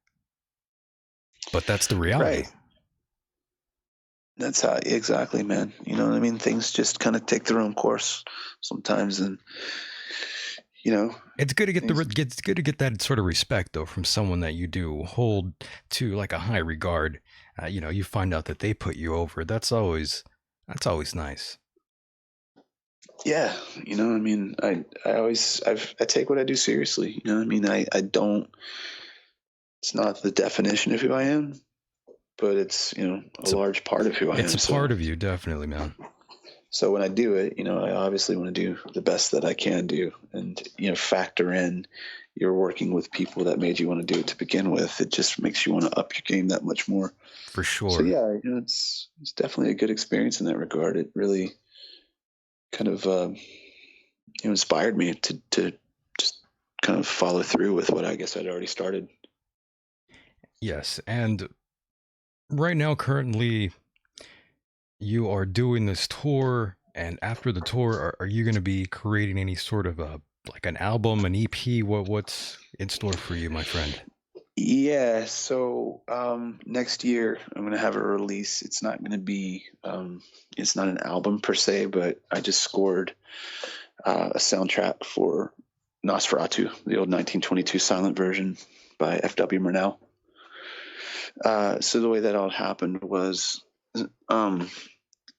But that's the reality. right, that's how, exactly, man. You know what I mean? Things just kind of take their own course sometimes, and you know, It's good to get that sort of respect though from someone that you do hold to like a high regard. You know, you find out that they put you over. That's always nice. yeah, you know, I mean, I take what I do seriously. You know what I mean? I don't, it's not the definition of who I am, but it's, you know, a large part of who I am. It's a part of you, definitely, man. So when I do it, you know, I obviously want to do the best that I can do, and, you know, factor in you're working with people that made you want to do it to begin with. It just makes you want to up your game that much more. For sure. So yeah, you know, it's definitely a good experience in that regard. It really kind of, you know, inspired me to just kind of follow through with what I guess I'd already started. Yes, and right now, currently, you are doing this tour, and after the tour, are you going to be creating any sort of like an album, an EP? What's in store for you, my friend? Yeah, so next year I'm gonna have a release. It's not gonna be, it's not an album per se, but I just scored a soundtrack for Nosferatu, the old 1922 silent version by F.W. Murnau. So the way that all happened was,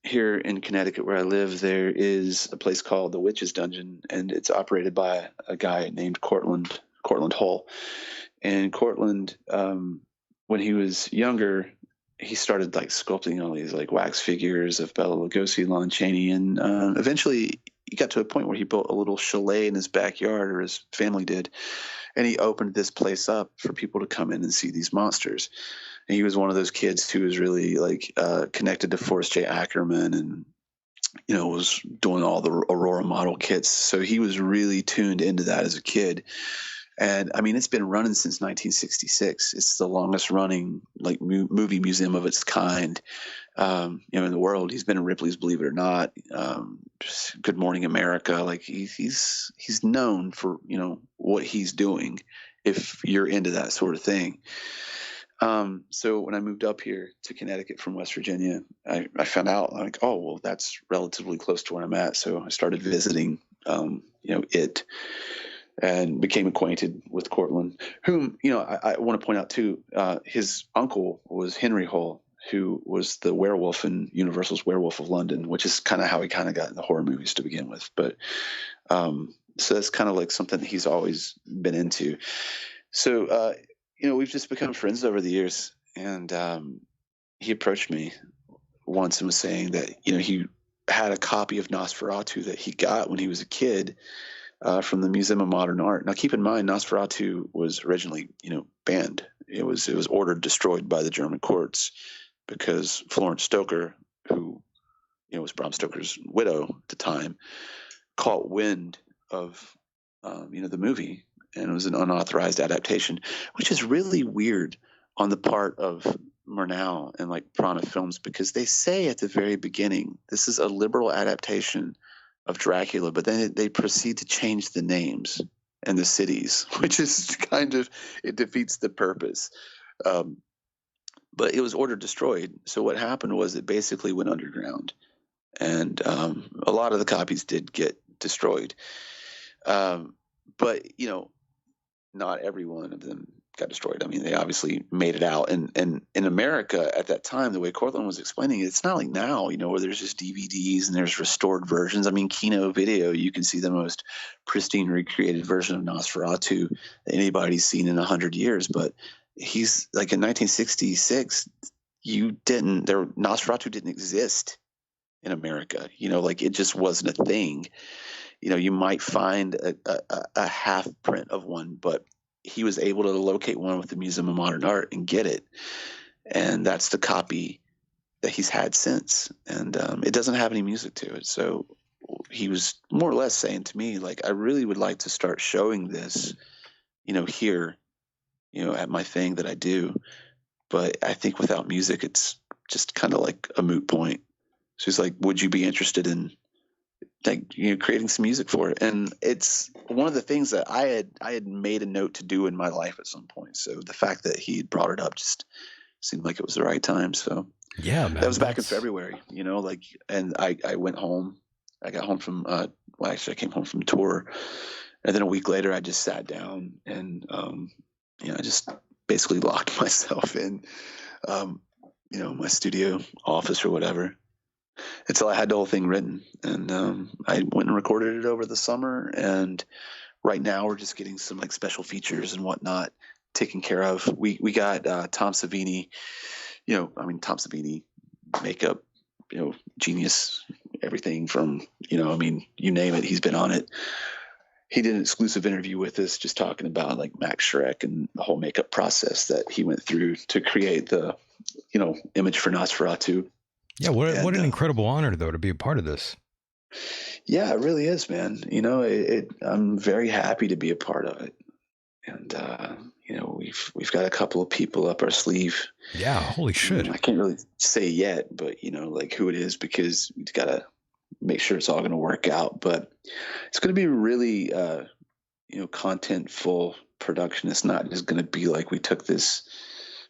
here in Connecticut where I live, there is a place called the Witch's Dungeon, and it's operated by a guy named Cortland Hull. And Cortland, when he was younger, he started like sculpting all these like wax figures of Bela Lugosi, Lon Chaney, and eventually he got to a point where he built a little chalet in his backyard, or his family did, and he opened this place up for people to come in and see these monsters. And he was one of those kids who was really like connected to Forrest J. Ackerman, and, you know, was doing all the Aurora model kits. So he was really tuned into that as a kid. And I mean, it's been running since 1966. It's the longest running like movie museum of its kind, you know, in the world. He's been in Ripley's Believe It or Not, Good Morning America. Like he's known for, you know, what he's doing, if you're into that sort of thing. So when I moved up here to Connecticut from West Virginia, I found out like, oh, well, that's relatively close to where I'm at. So I started visiting, you know, it, and became acquainted with Cortland, whom, you know, I want to point out too, his uncle was Henry Hull, who was the werewolf in Universal's Werewolf of London, which is kind of how he kind of got in the horror movies to begin with. But So that's kind of like something that he's always been into. So, we've just become friends over the years. And he approached me once and was saying that, he had a copy of Nosferatu that he got when he was a kid from the Museum of Modern Art. Now, keep in mind, Nosferatu was originally, banned. It was ordered destroyed by the German courts because Florence Stoker, who was Bram Stoker's widow at the time, caught wind of the movie, and it was an unauthorized adaptation, which is really weird on the part of Murnau and like Prana Films, because they say at the very beginning this is a liberal adaptation of Dracula, but then they proceed to change the names and the cities, which is it defeats the purpose. But it was ordered destroyed. So what happened was it basically went underground, and a lot of the copies did get destroyed. But not every one of them got destroyed. I mean, they obviously made it out. And in America at that time, the way Cortland was explaining it, it's not like now, where there's just DVDs and there's restored versions. I mean, Kino Video, you can see the most pristine recreated version of Nosferatu that anybody's seen in 100 years. But he's like in 1966, Nosferatu didn't exist in America. Like it just wasn't a thing. You might find a half print of one, but he was able to locate one with the Museum of Modern Art and get it. And that's the copy that he's had since. And it doesn't have any music to it. So he was more or less saying to me, like, I really would like to start showing this, here, at my thing that I do. But I think without music, it's just kind of like a moot point. So he's like, would you be interested in creating some music for it? And it's one of the things that I had made a note to do in my life at some point. So the fact that he brought it up just seemed like it was the right time. So Yeah, man. that was back in February, and I went home. I got home from, actually I came home from tour, and then a week later I just sat down and, I just basically locked myself in, my studio office or whatever, until I had the whole thing written. And I went and recorded it over the summer. And right now we're just getting some like special features and whatnot taken care of. We got Tom Savini, Tom Savini, makeup, genius, everything from, you name it, he's been on it. He did an exclusive interview with us just talking about like Max Schreck and the whole makeup process that he went through to create the, image for Nosferatu. Yeah, what an incredible honor, though, to be a part of this. Yeah, it really is, man. I'm very happy to be a part of it. And, we've got a couple of people up our sleeve. Yeah, holy shit. I can't really say yet, but, like who it is, because we've got to make sure it's all going to work out. But it's going to be really, contentful production. It's not just going to be like we took this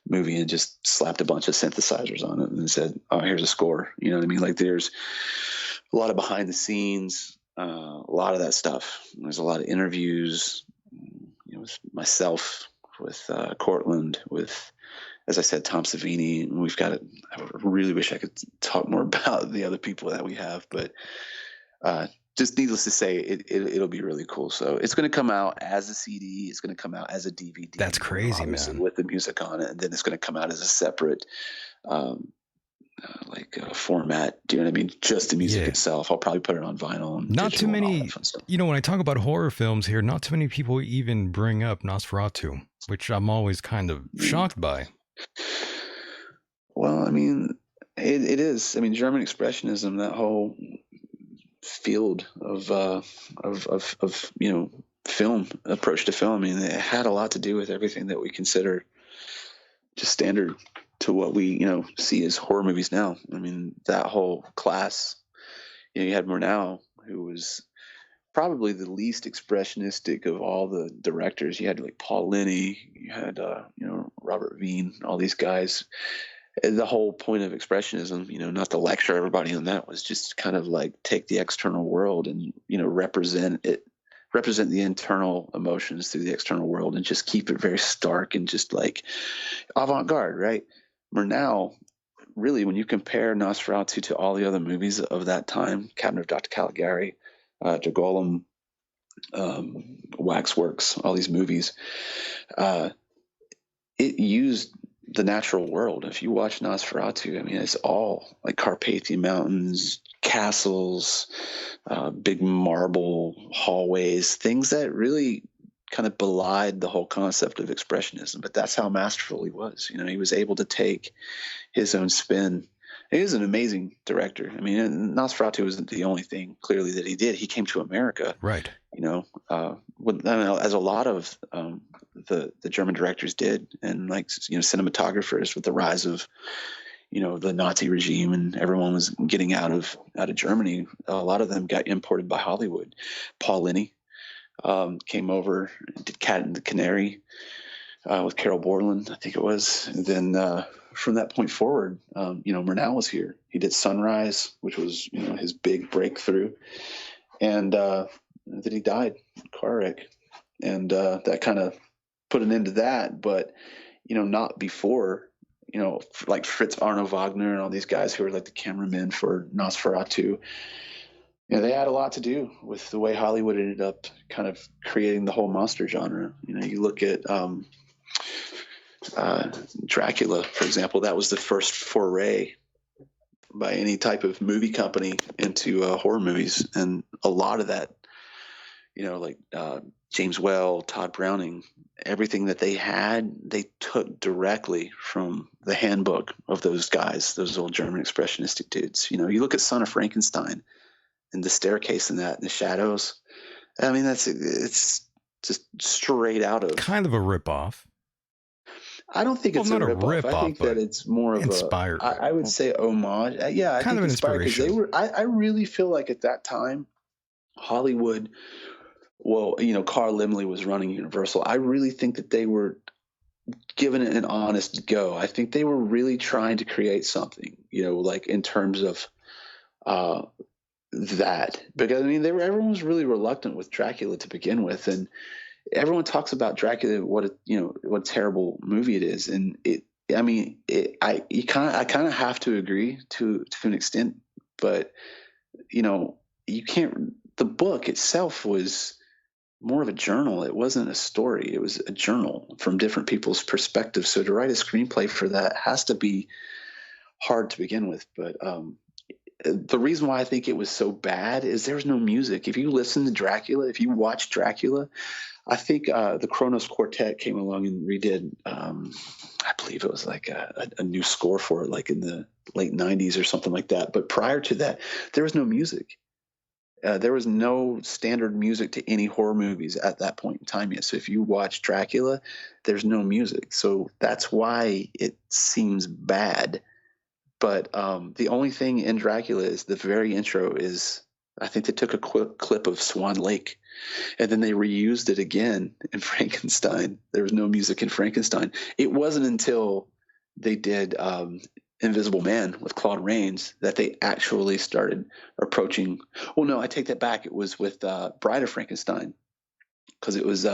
movie and just slapped a bunch of synthesizers on it and said, oh, here's a score. You know what I mean? Like there's a lot of behind the scenes, a lot of that stuff. There's a lot of interviews, with myself, with Cortland, with, as I said, Tom Savini. And I really wish I could talk more about the other people that we have, but just needless to say, it'll be really cool. So it's going to come out as a CD. It's going to come out as a DVD. That's crazy, man. With the music on it. And then it's going to come out as a separate, format. Do you know what I mean? Just the music itself. I'll probably put it on vinyl. And not too many, when I talk about horror films here, not too many people even bring up Nosferatu, which I'm always kind of shocked by. Well, I mean, it is. I mean, German Expressionism, that whole field of film, approach to film. I mean, it had a lot to do with everything that we consider just standard to what we see as horror movies now. I mean, that whole class. You had Murnau, who was probably the least expressionistic of all the directors. You had like Paul Linney, you had Robert Veen, all these guys. The whole point of expressionism, not to lecture everybody on that, was just kind of like take the external world and represent the internal emotions through the external world, and just keep it very stark and just like avant-garde, right? Murnau, really, when you compare Nosferatu to all the other movies of that time, Cabinet of Dr. Caligari, Golem, Waxworks, all these movies, it used the natural world. If you watch Nosferatu, I mean, it's all like Carpathian Mountains, castles, big marble hallways, things that really kind of belied the whole concept of expressionism. But that's how masterful he was. You know, he was able to take his own spin. He is an amazing director. I mean, Nosferatu wasn't the only thing clearly that he did. He came to America, Right. you know, as a lot of the German directors did, and like, you know, cinematographers with the rise of, you know, the Nazi regime and everyone was getting out of Germany. A lot of them got imported by Hollywood. Paul Linney came over, did Cat and the Canary with Carol Borland, I think it was. And then from that point forward, you know, Murnau was here. He did Sunrise, which was, you know, his big breakthrough, and then he died in a car wreck, and that kind of put an end to that. But you know, not before. You know, like Fritz Arno Wagner and all these guys who were like the cameramen for Nosferatu. You know, they had a lot to do with the way Hollywood ended up kind of creating the whole monster genre. You know, you look at Dracula, for example. That was the first foray by any type of movie company into horror movies, and a lot of that, you know, like James Whale, Todd Browning, everything that they had, they took directly from the handbook of those guys, those old German expressionistic dudes. You know, you look at Son of Frankenstein and the staircase in that, and the shadows. I mean, it's just straight out of. Kind of a ripoff. I don't think it's not a ripoff. I think that it's more of inspired. I would say homage. Yeah, I kind think of an inspired, because inspiration. I really feel like at that time, Hollywood. Well, you know, Carl Laemmle was running Universal. I really think that they were giving it an honest go. I think they were really trying to create something, you know, like in terms of that. Because I mean, everyone was really reluctant with Dracula to begin with, and everyone talks about Dracula, what a terrible movie it is, and I kind of have to agree to an extent, but you know, you can't. The book itself was more of a journal. It wasn't a story. It was a journal from different people's perspectives. So to write a screenplay for that has to be hard to begin with. But the reason why I think it was so bad is there was no music. If you listen to Dracula, if you watch Dracula, I think the Kronos Quartet came along and redid, I believe it was like a new score for it, like in the late 90s or something like that. But prior to that, there was no music. There was no standard music to any horror movies at that point in time yet. So if you watch Dracula, there's no music. So that's why it seems bad. But the only thing in Dracula is the very intro is, I think they took a quick clip of Swan Lake, and then they reused it again in Frankenstein. There was no music in Frankenstein. It wasn't until they did Invisible Man with Claude Rains that they actually started approaching. Well, no, I take that back. It was with Bride of Frankenstein, because it was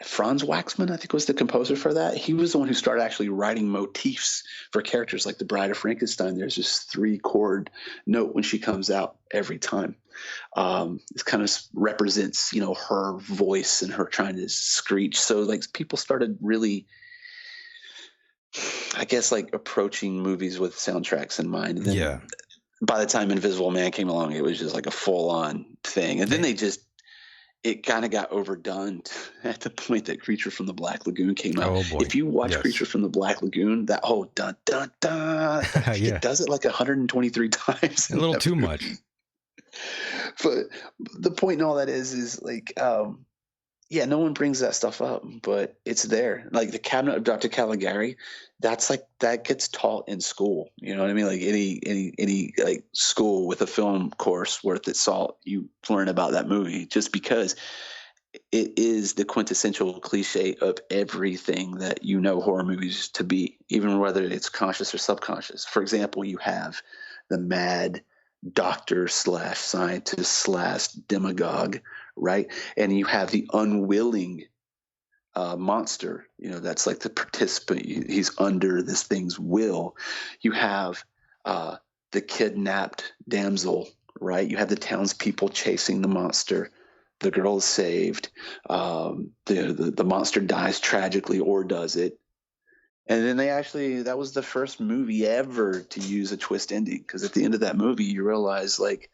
Franz Waxman, I think, was the composer for that. He was the one who started actually writing motifs for characters like the Bride of Frankenstein. There's this 3-chord note when she comes out every time. It kind of represents, you know, her voice and her trying to screech. So like people started really, I guess, like approaching movies with soundtracks in mind. And then by the time Invisible Man came along, it was just like a full-on thing. And then it kind of got overdone at the point that Creature from the Black Lagoon came out. Oh boy! If you watch Creature from the Black Lagoon, that whole dun dun dun, it does it like 123 times. A little too much. But the point in all that is like, no one brings that stuff up, but it's there. Like the Cabinet of Dr. Caligari, that gets taught in school. You know what I mean? Like any like school with a film course worth its salt, you learn about that movie, just because it is the quintessential cliche of everything that you know horror movies to be, even whether it's conscious or subconscious. For example, you have the mad doctor / scientist / demagogue, right? And you have the unwilling monster, you know, that's like the participant. He's under this thing's will. You have the kidnapped damsel, right? You have the townspeople chasing the monster. the girl is saved. The monster dies tragically, or does it? And then that was the first movie ever to use a twist ending, because at the end of that movie, you realize, like,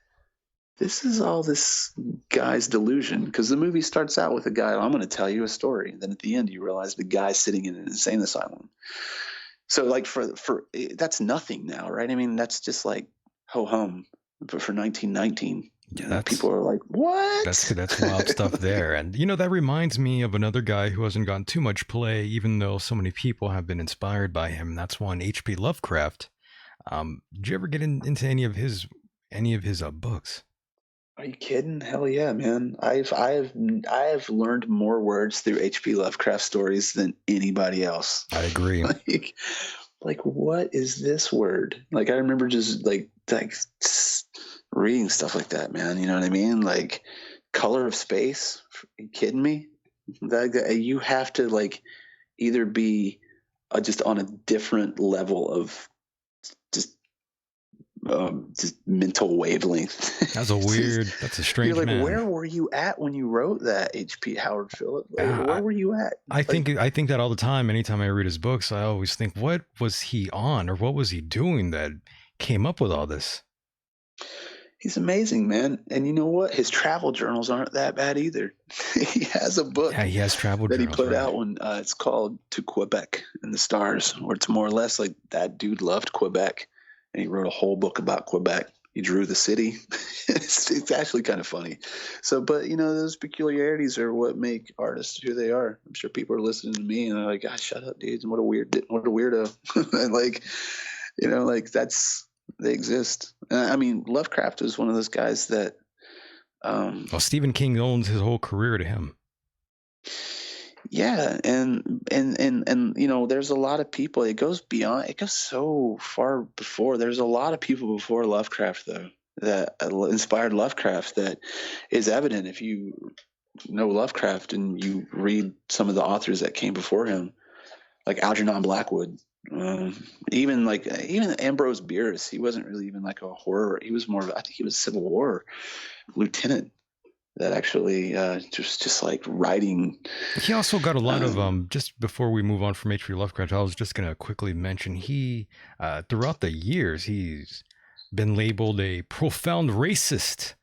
this is all this guy's delusion, because the movie starts out with a guy, I'm going to tell you a story. And then at the end, you realize the guy's sitting in an insane asylum. So, like, for that's nothing now, right? I mean, that's just like ho hum. But for 1919, Yeah, people are like, what? That's wild stuff there. And, that reminds me of another guy who hasn't gotten too much play, even though so many people have been inspired by him. That's one H.P. Lovecraft. Did you ever get into any of his books? Are you kidding? Hell yeah, man! I've learned more words through H.P. Lovecraft stories than anybody else. I agree. like what is this word? Like, I remember just like reading stuff like that, man. You know what I mean? Like, Color of Space. Are you kidding me? You have to, like, either be just on a different level of just mental wavelength. That's a strange You're like, man. where were you at when you wrote that, H.P. Howard Phillip? Where were you at? I think that all the time. Anytime I read his books, I always think, what was he on, or what was he doing that came up with all this? He's amazing, man. And you know what? His travel journals aren't that bad either. He has a book. Yeah, he has travel that journals, he put out when it's called To Quebec and the Stars, where it's more or less like that dude loved Quebec, and he wrote a whole book about Quebec. He drew the city. It's actually kind of funny. So, but those peculiarities are what make artists who they are. I'm sure people are listening to me and they're like, "God, shut up, dude! What a weirdo!" And like they exist. I mean, Lovecraft was one of those guys that. Well, Stephen King owns his whole career to him. Yeah, and there's a lot of people. It goes so far before. There's a lot of people before Lovecraft, though, that inspired Lovecraft. That is evident if you know Lovecraft and you read some of the authors that came before him, like Algernon Blackwood. Even Ambrose Bierce. He wasn't really even like a horror. He was more of, I think he was a Civil War lieutenant that actually just like writing. He also got a lot of just before we move on from H.P. Lovecraft, I was just gonna quickly mention he throughout the years he's been labeled a profound racist,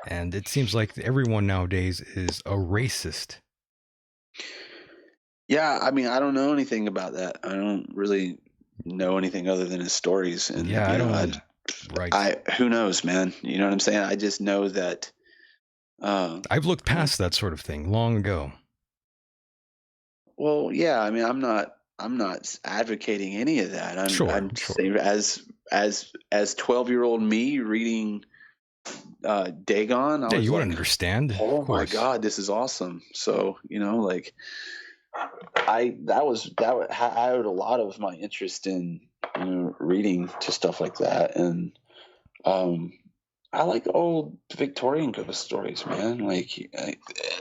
and it seems like everyone nowadays is a racist. Yeah, I mean, I don't know anything about that. I don't really know anything other than his stories. And yeah, I don't. Right. Who knows, man? You know what I'm saying? I just know that. I've looked past that sort of thing long ago. Well, yeah. I mean, I'm not advocating any of that. I'm saying as 12-year-old me reading Dagon. I was you like, wouldn't understand. Oh my God, this is awesome. So like. I owed a lot of my interest in reading to stuff like that, and I like old Victorian ghost stories, man. Like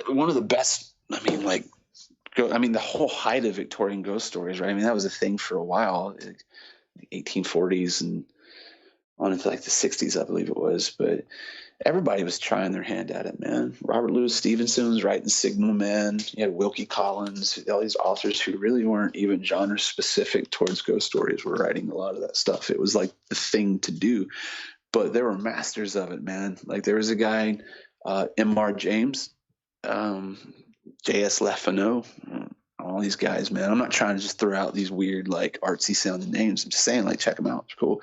one of the best. I mean, the whole height of Victorian ghost stories, right? I mean, that was a thing for a while, 1840s and on into like the 60s, I believe it was, but. Everybody was trying their hand at it, man. Robert Louis Stevenson was writing Signal Man. You had Wilkie Collins, all these authors who really weren't even genre specific towards ghost stories were writing a lot of that stuff. It was like the thing to do, but there were masters of it, man. Like there was a guy, M.R. James, J.S. Lafano, all these guys, man. I'm not trying to just throw out these weird, like artsy sounding names. I'm just saying, like, check them out. It's cool.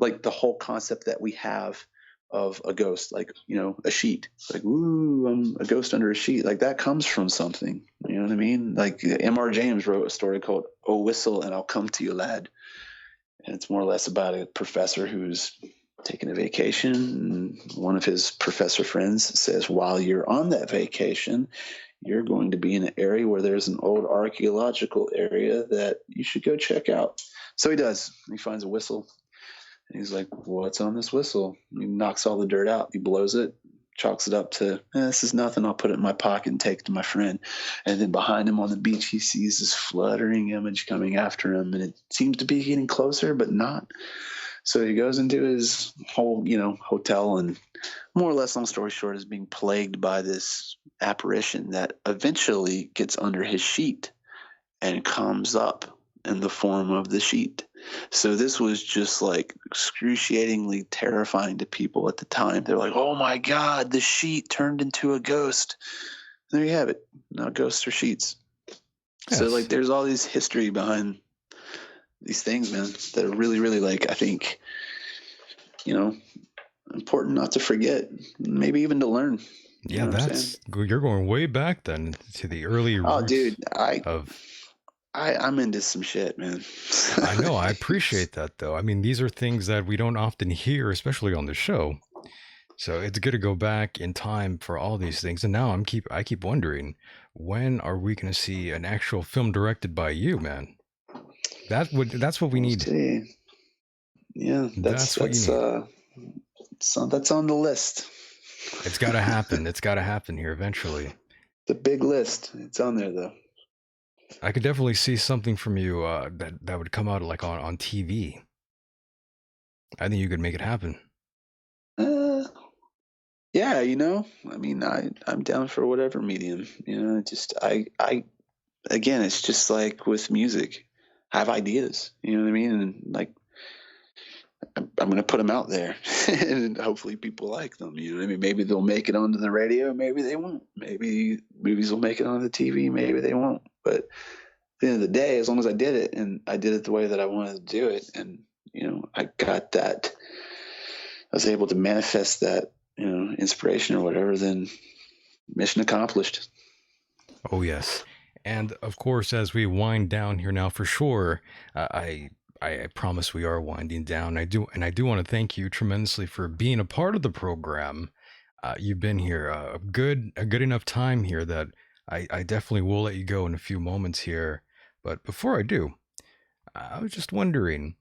Like the whole concept that we have of a ghost, like, a sheet, like, ooh, I'm a ghost under a sheet. Like that comes from something, you know what I mean? Like M.R. James wrote a story called Oh Whistle and I'll Come to You, Lad. And it's more or less about a professor who's taking a vacation. And one of his professor friends says, while you're on that vacation, you're going to be in an area where there's an old archaeological area that you should go check out. So he does. He finds a whistle. And he's like, what's on this whistle? He knocks all the dirt out. He blows it, chalks it up to, this is nothing. I'll put it in my pocket and take it to my friend. And then behind him on the beach, he sees this fluttering image coming after him. And it seems to be getting closer, but not. So he goes into his whole, hotel, and more or less, long story short, is being plagued by this apparition that eventually gets under his sheet and comes up in the form of the sheet. So this was just like excruciatingly terrifying to people at the time. They're like, "Oh my God, the sheet turned into a ghost." There you have it. Now ghosts are sheets. Yes. So like, there's all this history behind these things, man, that are really, really, like, I think, important not to forget, maybe even to learn. Yeah, you're going way back then to the early roots. Oh, dude, I'm into some shit, man. I know. I appreciate that, though. I mean, these are things that we don't often hear, especially on the show. So it's good to go back in time for all these things. And now I keep wondering, when are we going to see an actual film directed by you, man? That's what we need. See. Yeah, that's on the list. It's got to happen. It's got to happen here eventually. The big list. It's on there, though. I could definitely see something from you that would come out like on TV. I think you could make it happen. Yeah, I mean, I'm down for whatever medium. Just again, it's just like with music. I have ideas. You know what I mean? And like, I'm going to put them out there, and hopefully people like them. You know what I mean? Maybe they'll make it onto the radio. Maybe they won't. Maybe movies will make it on the TV. Maybe they won't. But at the end of the day, as long as I did it, and I did it the way that I wanted to do it, and I got that, I was able to manifest that, inspiration or whatever, then mission accomplished. Oh yes. And of course, as we wind down here now, for sure, I promise we are winding down. I do want to thank you tremendously for being a part of the program. You've been here a good enough time here that I definitely will let you go in a few moments here. But before I do, I was just wondering,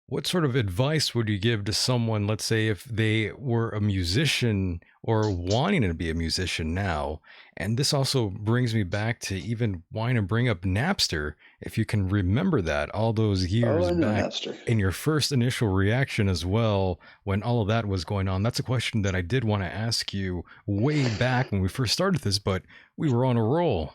what sort of advice would you give to someone, let's say, if they were a musician or wanting to be a musician now? And this also brings me back to even wanting to bring up Napster, if you can remember that all those years back Napster. In your first initial reaction as well, when all of that was going on. That's a question that I did want to ask you way back when we first started this, but we were on a roll.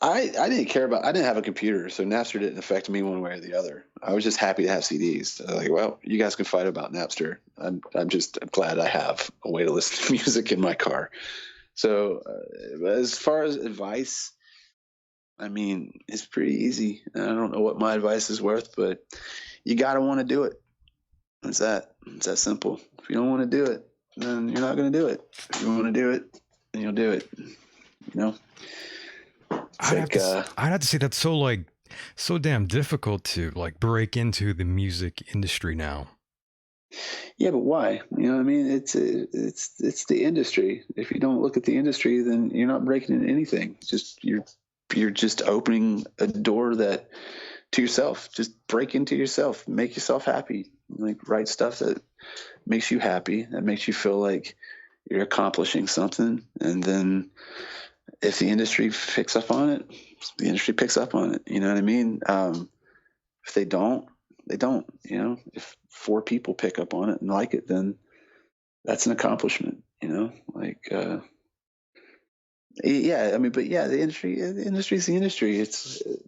I didn't care about. I didn't have a computer, so Napster didn't affect me one way or the other. I was just happy to have CDs. Like, well, you guys can fight about Napster. I'm glad I have a way to listen to music in my car. So, as far as advice, I mean, it's pretty easy. I don't know what my advice is worth, but you gotta want to do it. It's that simple. If you don't want to do it, then you're not going to do it. If you want to do it, then you'll do it. I'd have to say that's so damn difficult to like break into the music industry now. Yeah, but why? You know what I mean? It's the industry. If you don't look at the industry, then you're not breaking into anything. It's just you're just opening a door to yourself. Just break into yourself. Make yourself happy. Like, write stuff that makes you happy, that makes you feel like you're accomplishing something, and then if the industry picks up on it, the industry picks up on it. You know what I mean? If they don't, they don't. If 4 people pick up on it and like it, then that's an accomplishment. Yeah. I mean, but yeah, the industry's the industry.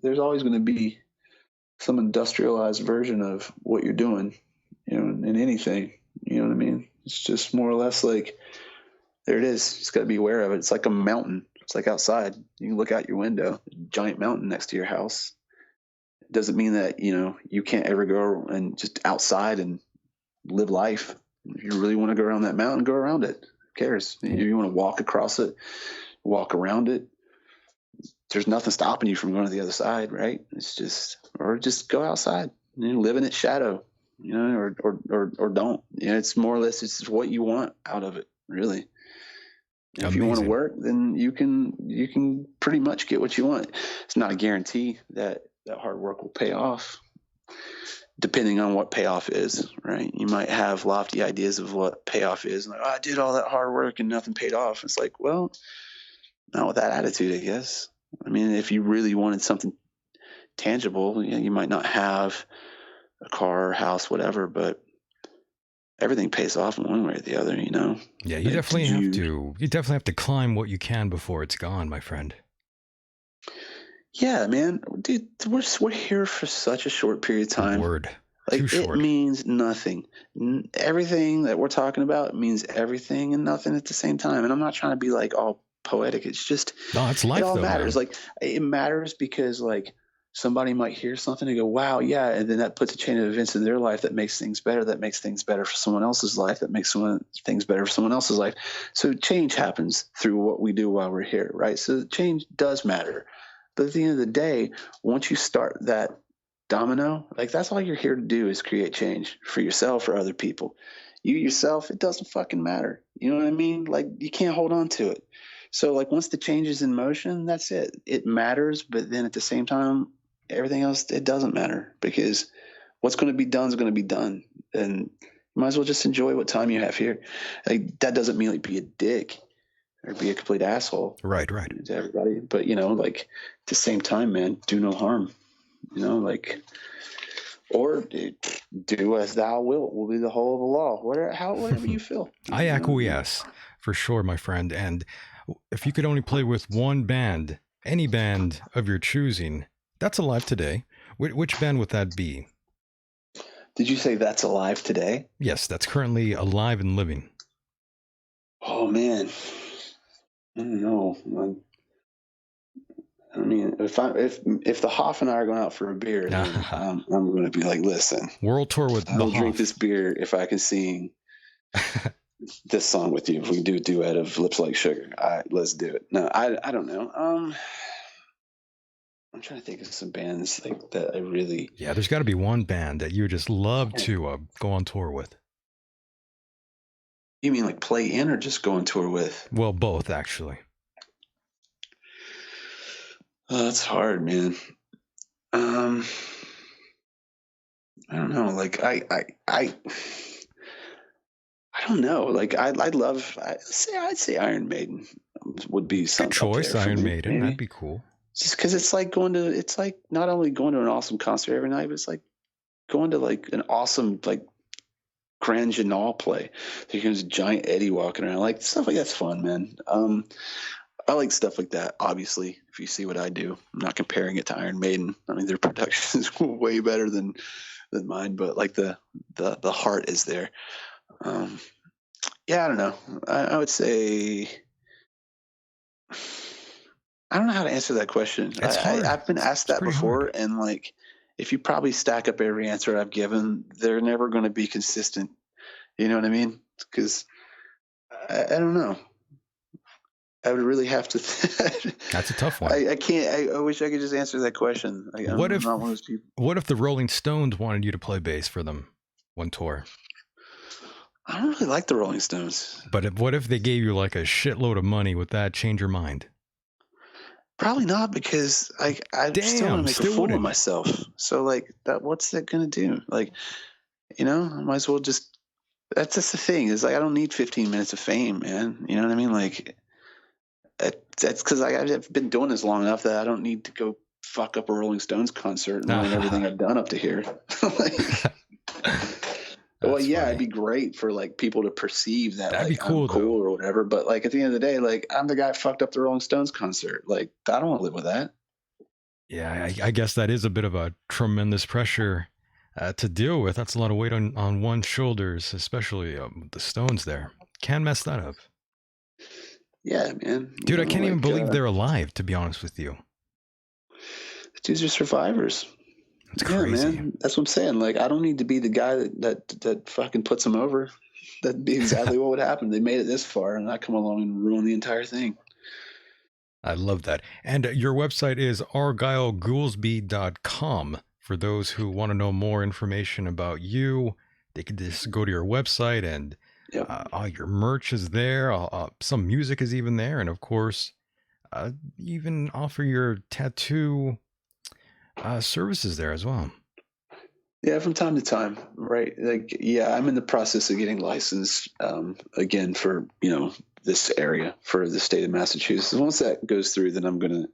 There's always going to be some industrialized version of what you're doing, in anything. You know what I mean? It's just more or less like, there it is. You just got to be aware of it. It's like a mountain. It's like outside. You can look out your window, giant mountain next to your house. It doesn't mean that, you can't ever go and just outside and live life. If you really want to go around that mountain, go around it. Who cares? If you want to walk across it, walk around it. There's nothing stopping you from going to the other side, right? Or just go outside, live in its shadow, or don't. It's more or less, it's what you want out of it, really. If you want to work, then you can pretty much get what you want. It's not a guarantee that hard work will pay off, depending on what payoff is, right? You might have lofty ideas of what payoff is. Like, I did all that hard work and nothing paid off. It's like, well, not with that attitude, I guess. I mean, if you really wanted something tangible, you might not have a car, house, whatever, but everything pays off in one way or the other, you know? Yeah, you Like, definitely have to. You definitely have to climb what you can before it's gone, my friend. Yeah, man, dude, we're here for such a short period of time. Word. Like, Too it short. means nothing. Everything that we're talking about means everything and nothing at the same time. And I'm not trying to be like all poetic. It's just, No, it's it life all though, matters. man. Like, it matters because, like, somebody might hear something and go, wow, yeah. And then that puts a chain of events in their life that makes things better, that makes things better for someone else's life, that makes things better for someone else's life. So change happens through what we do while we're here, right? So change does matter. But at the end of the day, once you start that domino, like, that's all you're here to do is create change for yourself or other people. You yourself, it doesn't fucking matter. You know what I mean? Like, you can't hold on to it. So, like, once the change is in motion, that's it. It matters, but then at the same time, everything else, it doesn't matter, because what's going to be done is going to be done. And you might as well just enjoy what time you have here. Like, that doesn't mean like be a dick or be a complete asshole. Right. To everybody. But, you know, like, at the same time, man, do no harm. You know, like, or do as thou wilt will be the whole of the law. Whatever you feel. I acquiesce for sure, my friend. And if you could only play with one band, any band of your choosing, that's alive today, which band would that be? Did you say that's alive today? Yes, that's currently alive and living. Oh man, I don't know. I mean, if the Hoff and I are going out for a beer, then I'm going to be like, listen, world tour with the I'll drink Hoff. this beer if I can sing this song with you. If we can do a duet of Lips Like Sugar, let's do it. No, I don't know. I'm trying to think of some bands like that I really. Yeah, there's got to be one band that you would just love to go on tour with. You mean like play in or just go on tour with? Well, both actually. Oh, that's hard, man. I don't know. Like I don't know. Like I'd love. I'd say Iron Maiden would be something. Good choice, Iron Maiden. Maybe. That'd be cool. Just because it's like it's like not only going to an awesome concert every night, but it's like going to like an awesome like Grand Janal play. There's a giant Eddie walking around. Like, stuff like that's fun, man. I like stuff like that. Obviously, if you see what I do, I'm not comparing it to Iron Maiden. I mean, their production is way better than mine, but like the heart is there. Yeah, I don't know. I would say I don't know how to answer that question. It's hard. I've been asked that before, hard. and like, if you probably stack up every answer I've given, they're never going to be consistent. You know what I mean? Because I don't know. I would really have to. That's a tough one. I can't. I wish I could just answer that question. I'm not one of those people. What if the Rolling Stones wanted you to play bass for them one tour? I don't really like the Rolling Stones. But what if they gave you like a shitload of money? Would that change your mind? Probably not, because I still want to make a fool of myself. So like that, what's that gonna do? Like, you know, I might as well just. That's just the thing. Is like I don't need 15 minutes of fame, man. You know what I mean? Like, that's because I've been doing this long enough that I don't need to go fuck up a Rolling Stones concert and ruin everything I've done up to here. Like, well, yeah, funny. It'd be great for like people to perceive that that'd like, be cool, I'm cool or whatever. But like at the end of the day, like I'm the guy who fucked up the Rolling Stones concert. Like I don't want to live with that. Yeah, I guess that is a bit of a tremendous pressure to deal with. That's a lot of weight on one's shoulders, especially the Stones. There can mess that up. Yeah, man. Dude, I can't even believe they're alive. To be honest with you, dudes are survivors. It's crazy. Man. That's what I'm saying. Like, I don't need to be the guy that fucking puts them over. That'd be exactly what would happen. They made it this far, and I come along and ruin the entire thing. I love that. And your website is argylegoolsby.com. For those who want to know more information about you, they could just go to your website, and all your merch is there. Some music is even there. And of course, even offer your tattoo services there as well. Yeah, from time to time, right? Like, yeah, I'm in the process of getting licensed again for, you know, this area for the state of Massachusetts. Once that goes through, then I'm gonna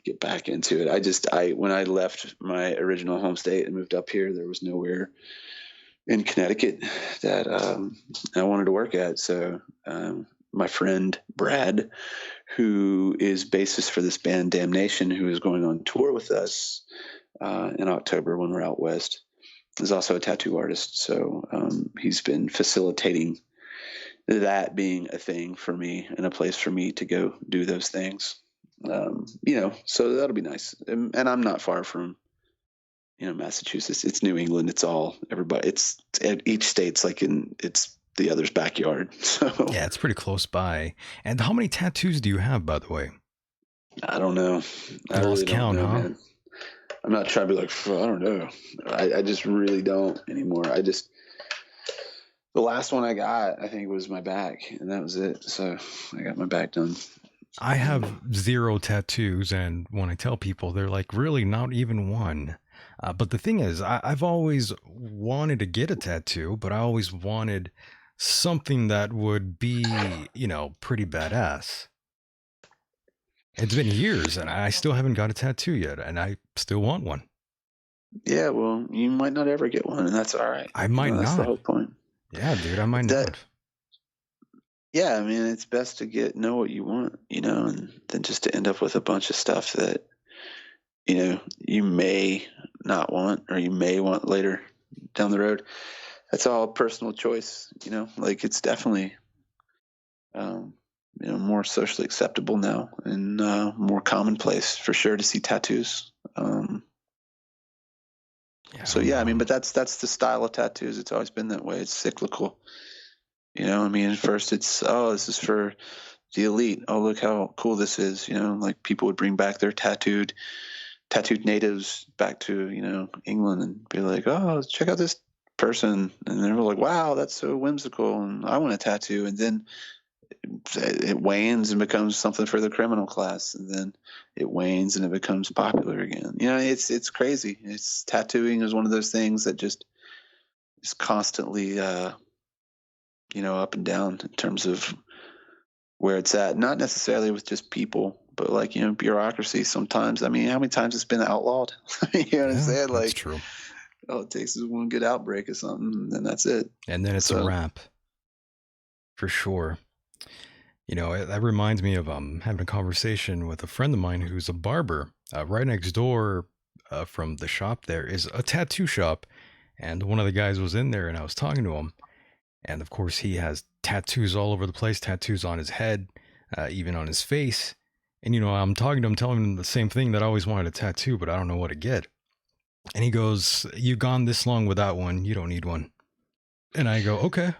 get back into it. When I left my original home state and moved up here, there was nowhere in Connecticut that I wanted to work at. So my friend Brad, who is bassist for this band Damnation, who is going on tour with us in October when we're out west, is also a tattoo artist. So he's been facilitating that being a thing for me and a place for me to go do those things. So that'll be nice. And I'm not far from, Massachusetts. It's New England. It's all everybody. It's each state's like it's the other's backyard. So yeah, it's pretty close by. And how many tattoos do you have, by the way? I don't know. I lost really count, don't know, huh? man. I'm not trying to be like, I don't know. I just really don't anymore. The last one I got, I think, was my back, and that was it. So I got my back done. I have 0 tattoos, and when I tell people, they're like, really, not even one. But the thing is, I've always wanted to get a tattoo, but I always wanted something that would be, pretty badass. It's been years, and I still haven't got a tattoo yet, and I still want one. Yeah, well, you might not ever get one, and that's all right. I might not. That's the whole point. Yeah, dude, I might not. Yeah, I mean, it's best to know what you want, and then just to end up with a bunch of stuff that, you may not want or you may want later down the road. That's all personal choice, like it's definitely, more socially acceptable now and more commonplace for sure to see tattoos. So yeah, I mean, but that's the style of tattoos. It's always been that way. It's cyclical. First it's, this is for the elite. Oh, look how cool this is. Like people would bring back their tattooed natives back to, England and be like, oh, check out this person. And they're like, wow, that's so whimsical. And I want a tattoo. And then it wanes and becomes something for the criminal class. And then it wanes and it becomes popular again. It's crazy. Tattooing is one of those things that just is constantly, up and down in terms of where it's at, not necessarily with just people, but like, bureaucracy sometimes. I mean, how many times it's been outlawed? You know what I'm saying? Like, that's true. All it takes is one good outbreak or something, and then that's it. And then it's a wrap. For sure. That reminds me of having a conversation with a friend of mine who's a barber. Right next door from the shop there is a tattoo shop. And one of the guys was in there and I was talking to him. And of course, he has tattoos all over the place, tattoos on his head, even on his face. And, I'm talking to him, telling him the same thing, that I always wanted a tattoo, but I don't know what to get. And he goes, you've gone this long without one. You don't need one. And I go, okay,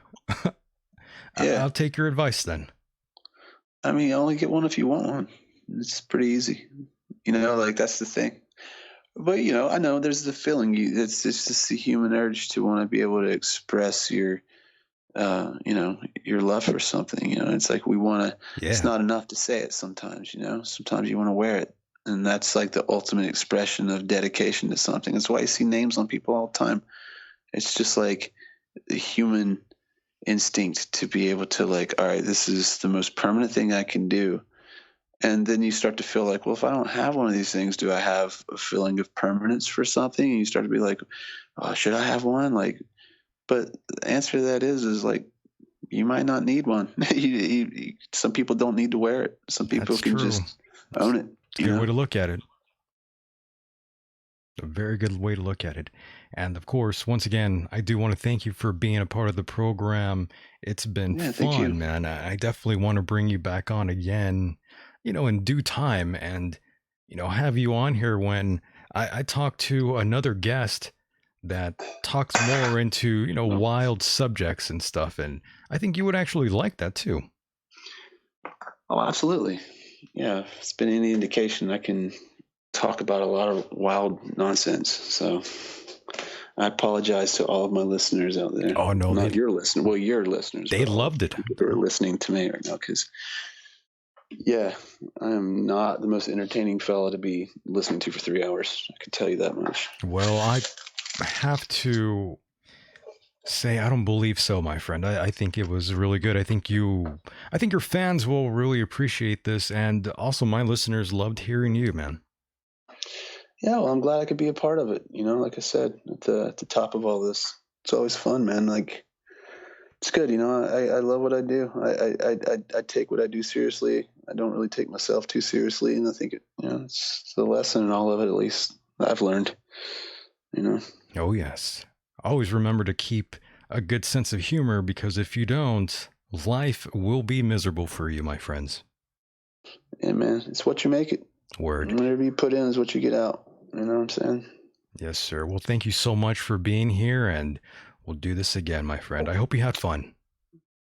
Yeah. I'll take your advice then. I mean, only get one if you want one. It's pretty easy. Like that's the thing. But, I know there's the feeling. It's just the human urge to want to be able to express your love for something. It's like we want to, It's not enough to say it sometimes, sometimes you want to wear it. And that's like the ultimate expression of dedication to something. That's why you see names on people all the time. It's just like the human instinct to be able to like, all right, this is the most permanent thing I can do. And then you start to feel like, well, if I don't have one of these things, do I have a feeling of permanence for something? And you start to be like, oh, should I have one? Like, but the answer to that is like, you might not need one. Some people don't need to wear it. Some people That's can true. just own it. It's a good way to look at it. A very good way to look at it. And of course, once again, I do want to thank you for being a part of the program. It's been fun, man. I definitely want to bring you back on again, in due time, and, have you on here when I talk to another guest that talks more into, wild subjects and stuff. And I think you would actually like that too. Oh, absolutely. Yeah. If it's been any indication, I can talk about a lot of wild nonsense. So I apologize to all of my listeners out there. Oh, no. Not your listeners. Well, your listeners. They loved it. They're listening to me right now because, yeah, I am not the most entertaining fella to be listening to for 3 hours. I can tell you that much. Well, I have to say I don't believe so, my friend. I think it was really good. I think your fans will really appreciate this, and also my listeners loved hearing you, man. Yeah, well, I'm glad I could be a part of it. Like I said at the top of all this, it's always fun, man. Like, it's good. I love what I do. I take what I do seriously. I don't really take myself too seriously, and I think it's the lesson in all of it. At least I've learned. Oh yes. Always remember to keep a good sense of humor, because if you don't, life will be miserable for you, my friends. Yeah, man. It's what you make it. Word. Whatever you put in is what you get out. You know what I'm saying? Yes, sir. Well, thank you so much for being here, and we'll do this again, my friend. I hope you had fun.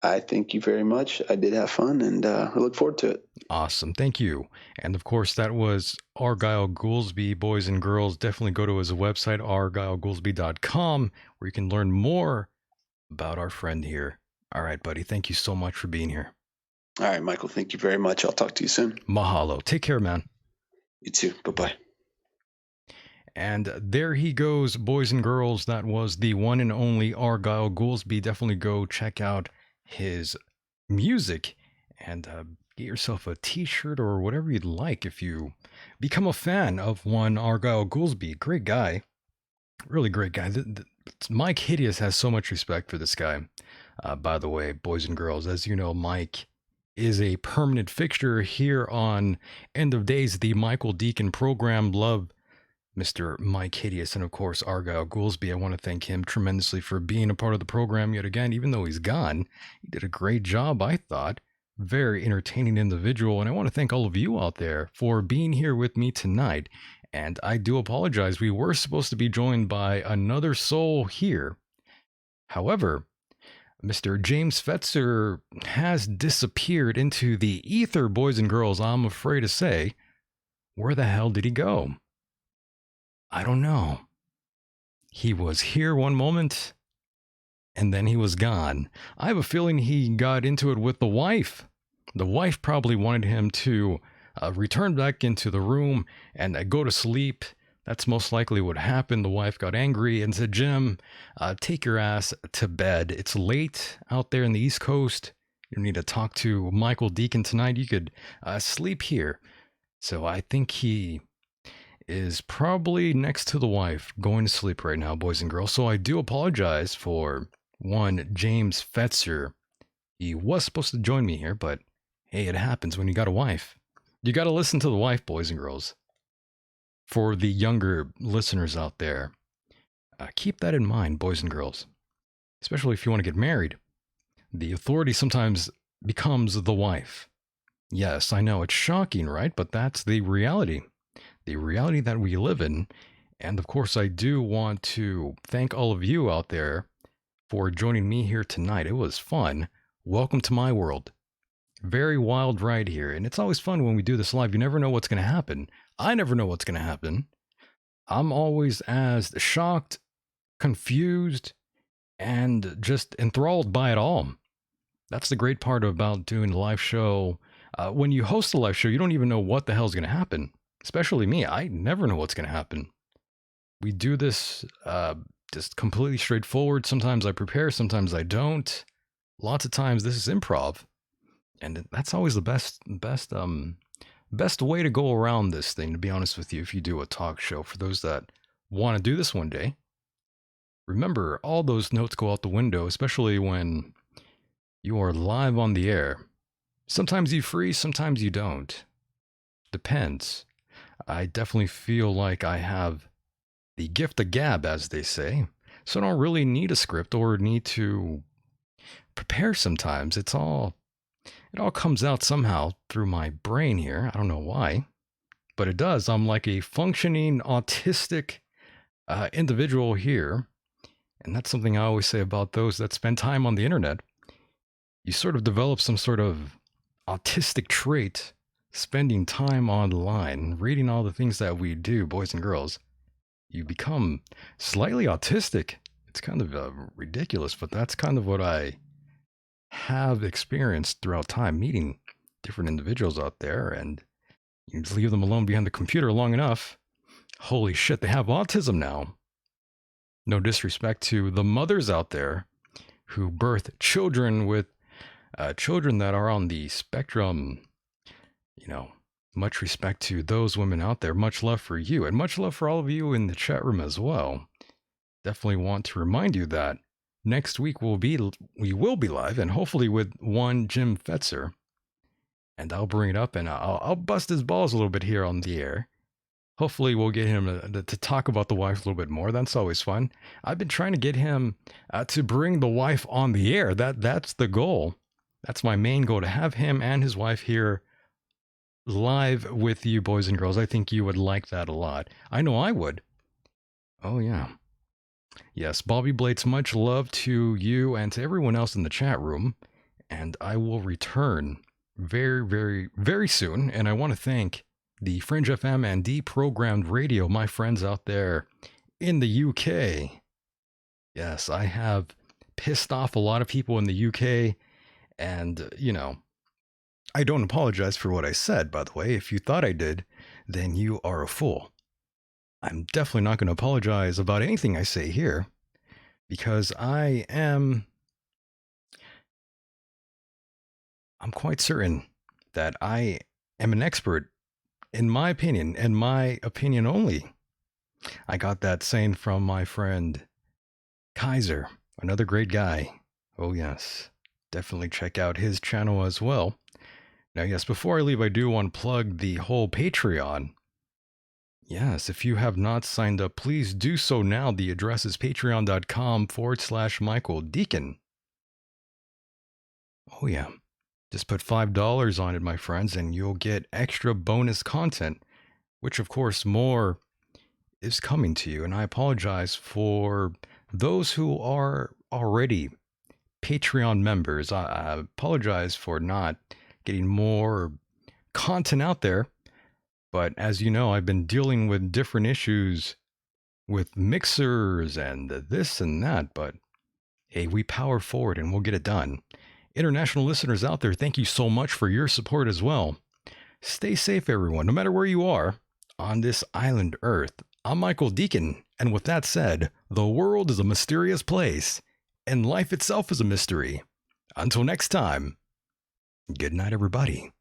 I thank you very much. I did have fun, and I look forward to it. Awesome. Thank you. And of course, that was Argyle Goolsby, boys and girls. Definitely go to his website, argylegoolsby.com, where you can learn more about our friend here. All right, buddy. Thank you so much for being here. All right, Michael. Thank you very much. I'll talk to you soon. Mahalo. Take care, man. You too. Bye-bye. And there he goes, boys and girls. That was the one and only Argyle Goolsby. Definitely go check out his music and get yourself a t-shirt or whatever you'd like if you become a fan of one Argyle Goolsby. Great guy. Really great guy. Mike Hideous has so much respect for this guy. By the way, boys and girls, as you know, Mike is a permanent fixture here on End of Days, the Michael Decon program. Love Mr. Mike Hideous, and of course Argyle Goolsby. I want to thank him tremendously for being a part of the program yet again. Even though he's gone, he did a great job, I thought. Very entertaining individual, and I want to thank all of you out there for being here with me tonight. And I do apologize, we were supposed to be joined by another soul here. However, Mr. James Fetzer has disappeared into the ether, boys and girls. I'm afraid to say, where the hell did he go? I don't know. He was here one moment, and then he was gone. I have a feeling he got into it with the wife. The wife probably wanted him to return back into the room and go to sleep. That's most likely what happened. The wife got angry and said, Jim, take your ass to bed. It's late out there in the East Coast. You don't need to talk to Michael Decon tonight. You could sleep here. So I think he is probably next to the wife, going to sleep right now, boys and girls. So I do apologize for one James Fetzer. He was supposed to join me here, but hey, it happens when you got a wife. You got to listen to the wife, boys and girls. For the younger listeners out there, keep that in mind, boys and girls. Especially if you want to get married. The authority sometimes becomes the wife. Yes, I know, it's shocking, right? But that's the reality. The reality that we live in. And of course, I do want to thank all of you out there for joining me here tonight. It was fun. Welcome to my world. Very wild ride here. And it's always fun when we do this live. You never know what's going to happen. I never know what's going to happen. I'm always as shocked, confused, and just enthralled by it all. That's the great part about doing a live show. When you host a live show, you don't even know what the hell is going to happen. Especially me, I never know what's going to happen. We do this just completely straightforward. Sometimes I prepare, sometimes I don't. Lots of times this is improv. And that's always the best way to go around this thing, to be honest with you, if you do a talk show. For those that want to do this one day, remember, all those notes go out the window, especially when you are live on the air. Sometimes you freeze, sometimes you don't. Depends. I definitely feel like I have the gift of gab, as they say, so I don't really need a script or need to prepare sometimes. It all comes out somehow through my brain here. I don't know why, but it does. I'm like a functioning autistic individual here, and that's something I always say about those that spend time on the internet. You sort of develop some sort of autistic trait spending time online, reading all the things that we do, boys and girls. You become slightly autistic. It's kind of ridiculous, but that's kind of what I have experienced throughout time, meeting different individuals out there, and you just leave them alone behind the computer long enough. Holy shit, they have autism now. No disrespect to the mothers out there who birth children with children that are on the spectrum. You know, much respect to those women out there. Much love for you, and much love for all of you in the chat room as well. Definitely want to remind you that next week we will be live, and hopefully with one Jim Fetzer. And I'll bring it up, and I'll bust his balls a little bit here on the air. Hopefully we'll get him to talk about the wife a little bit more. That's always fun. I've been trying to get him to bring the wife on the air. That's the goal. That's my main goal, to have him and his wife here live with you boys and girls. I think you would like that a lot. I know I would. Oh yeah. Yes, Bobby Blades, much love to you and to everyone else in the chat room. And I will return very, very, very soon. And I want to thank the Fringe FM and Deprogrammed Radio, my friends out there in the UK. Yes, I have pissed off a lot of people in the UK. And, you know, I don't apologize for what I said, by the way. If you thought I did, then you are a fool. I'm definitely not going to apologize about anything I say here, because I'm quite certain that I am an expert, in my opinion, and my opinion only. I got that saying from my friend Kaiser, another great guy. Oh yes, definitely check out his channel as well. Now, yes, before I leave, I do want to plug the whole Patreon. Yes, if you have not signed up, please do so now. The address is patreon.com/Michael Decon. Oh yeah, just put $5 on it, my friends, and you'll get extra bonus content, which of course more is coming to you. And I apologize for those who are already Patreon members. I apologize for not getting more content out there. But as you know, I've been dealing with different issues with mixers and this and that. But hey, we power forward and we'll get it done. International listeners out there, thank you so much for your support as well. Stay safe, everyone, no matter where you are on this island Earth. I'm Michael Decon, and with that said, the world is a mysterious place, and life itself is a mystery. Until next time, good night, everybody.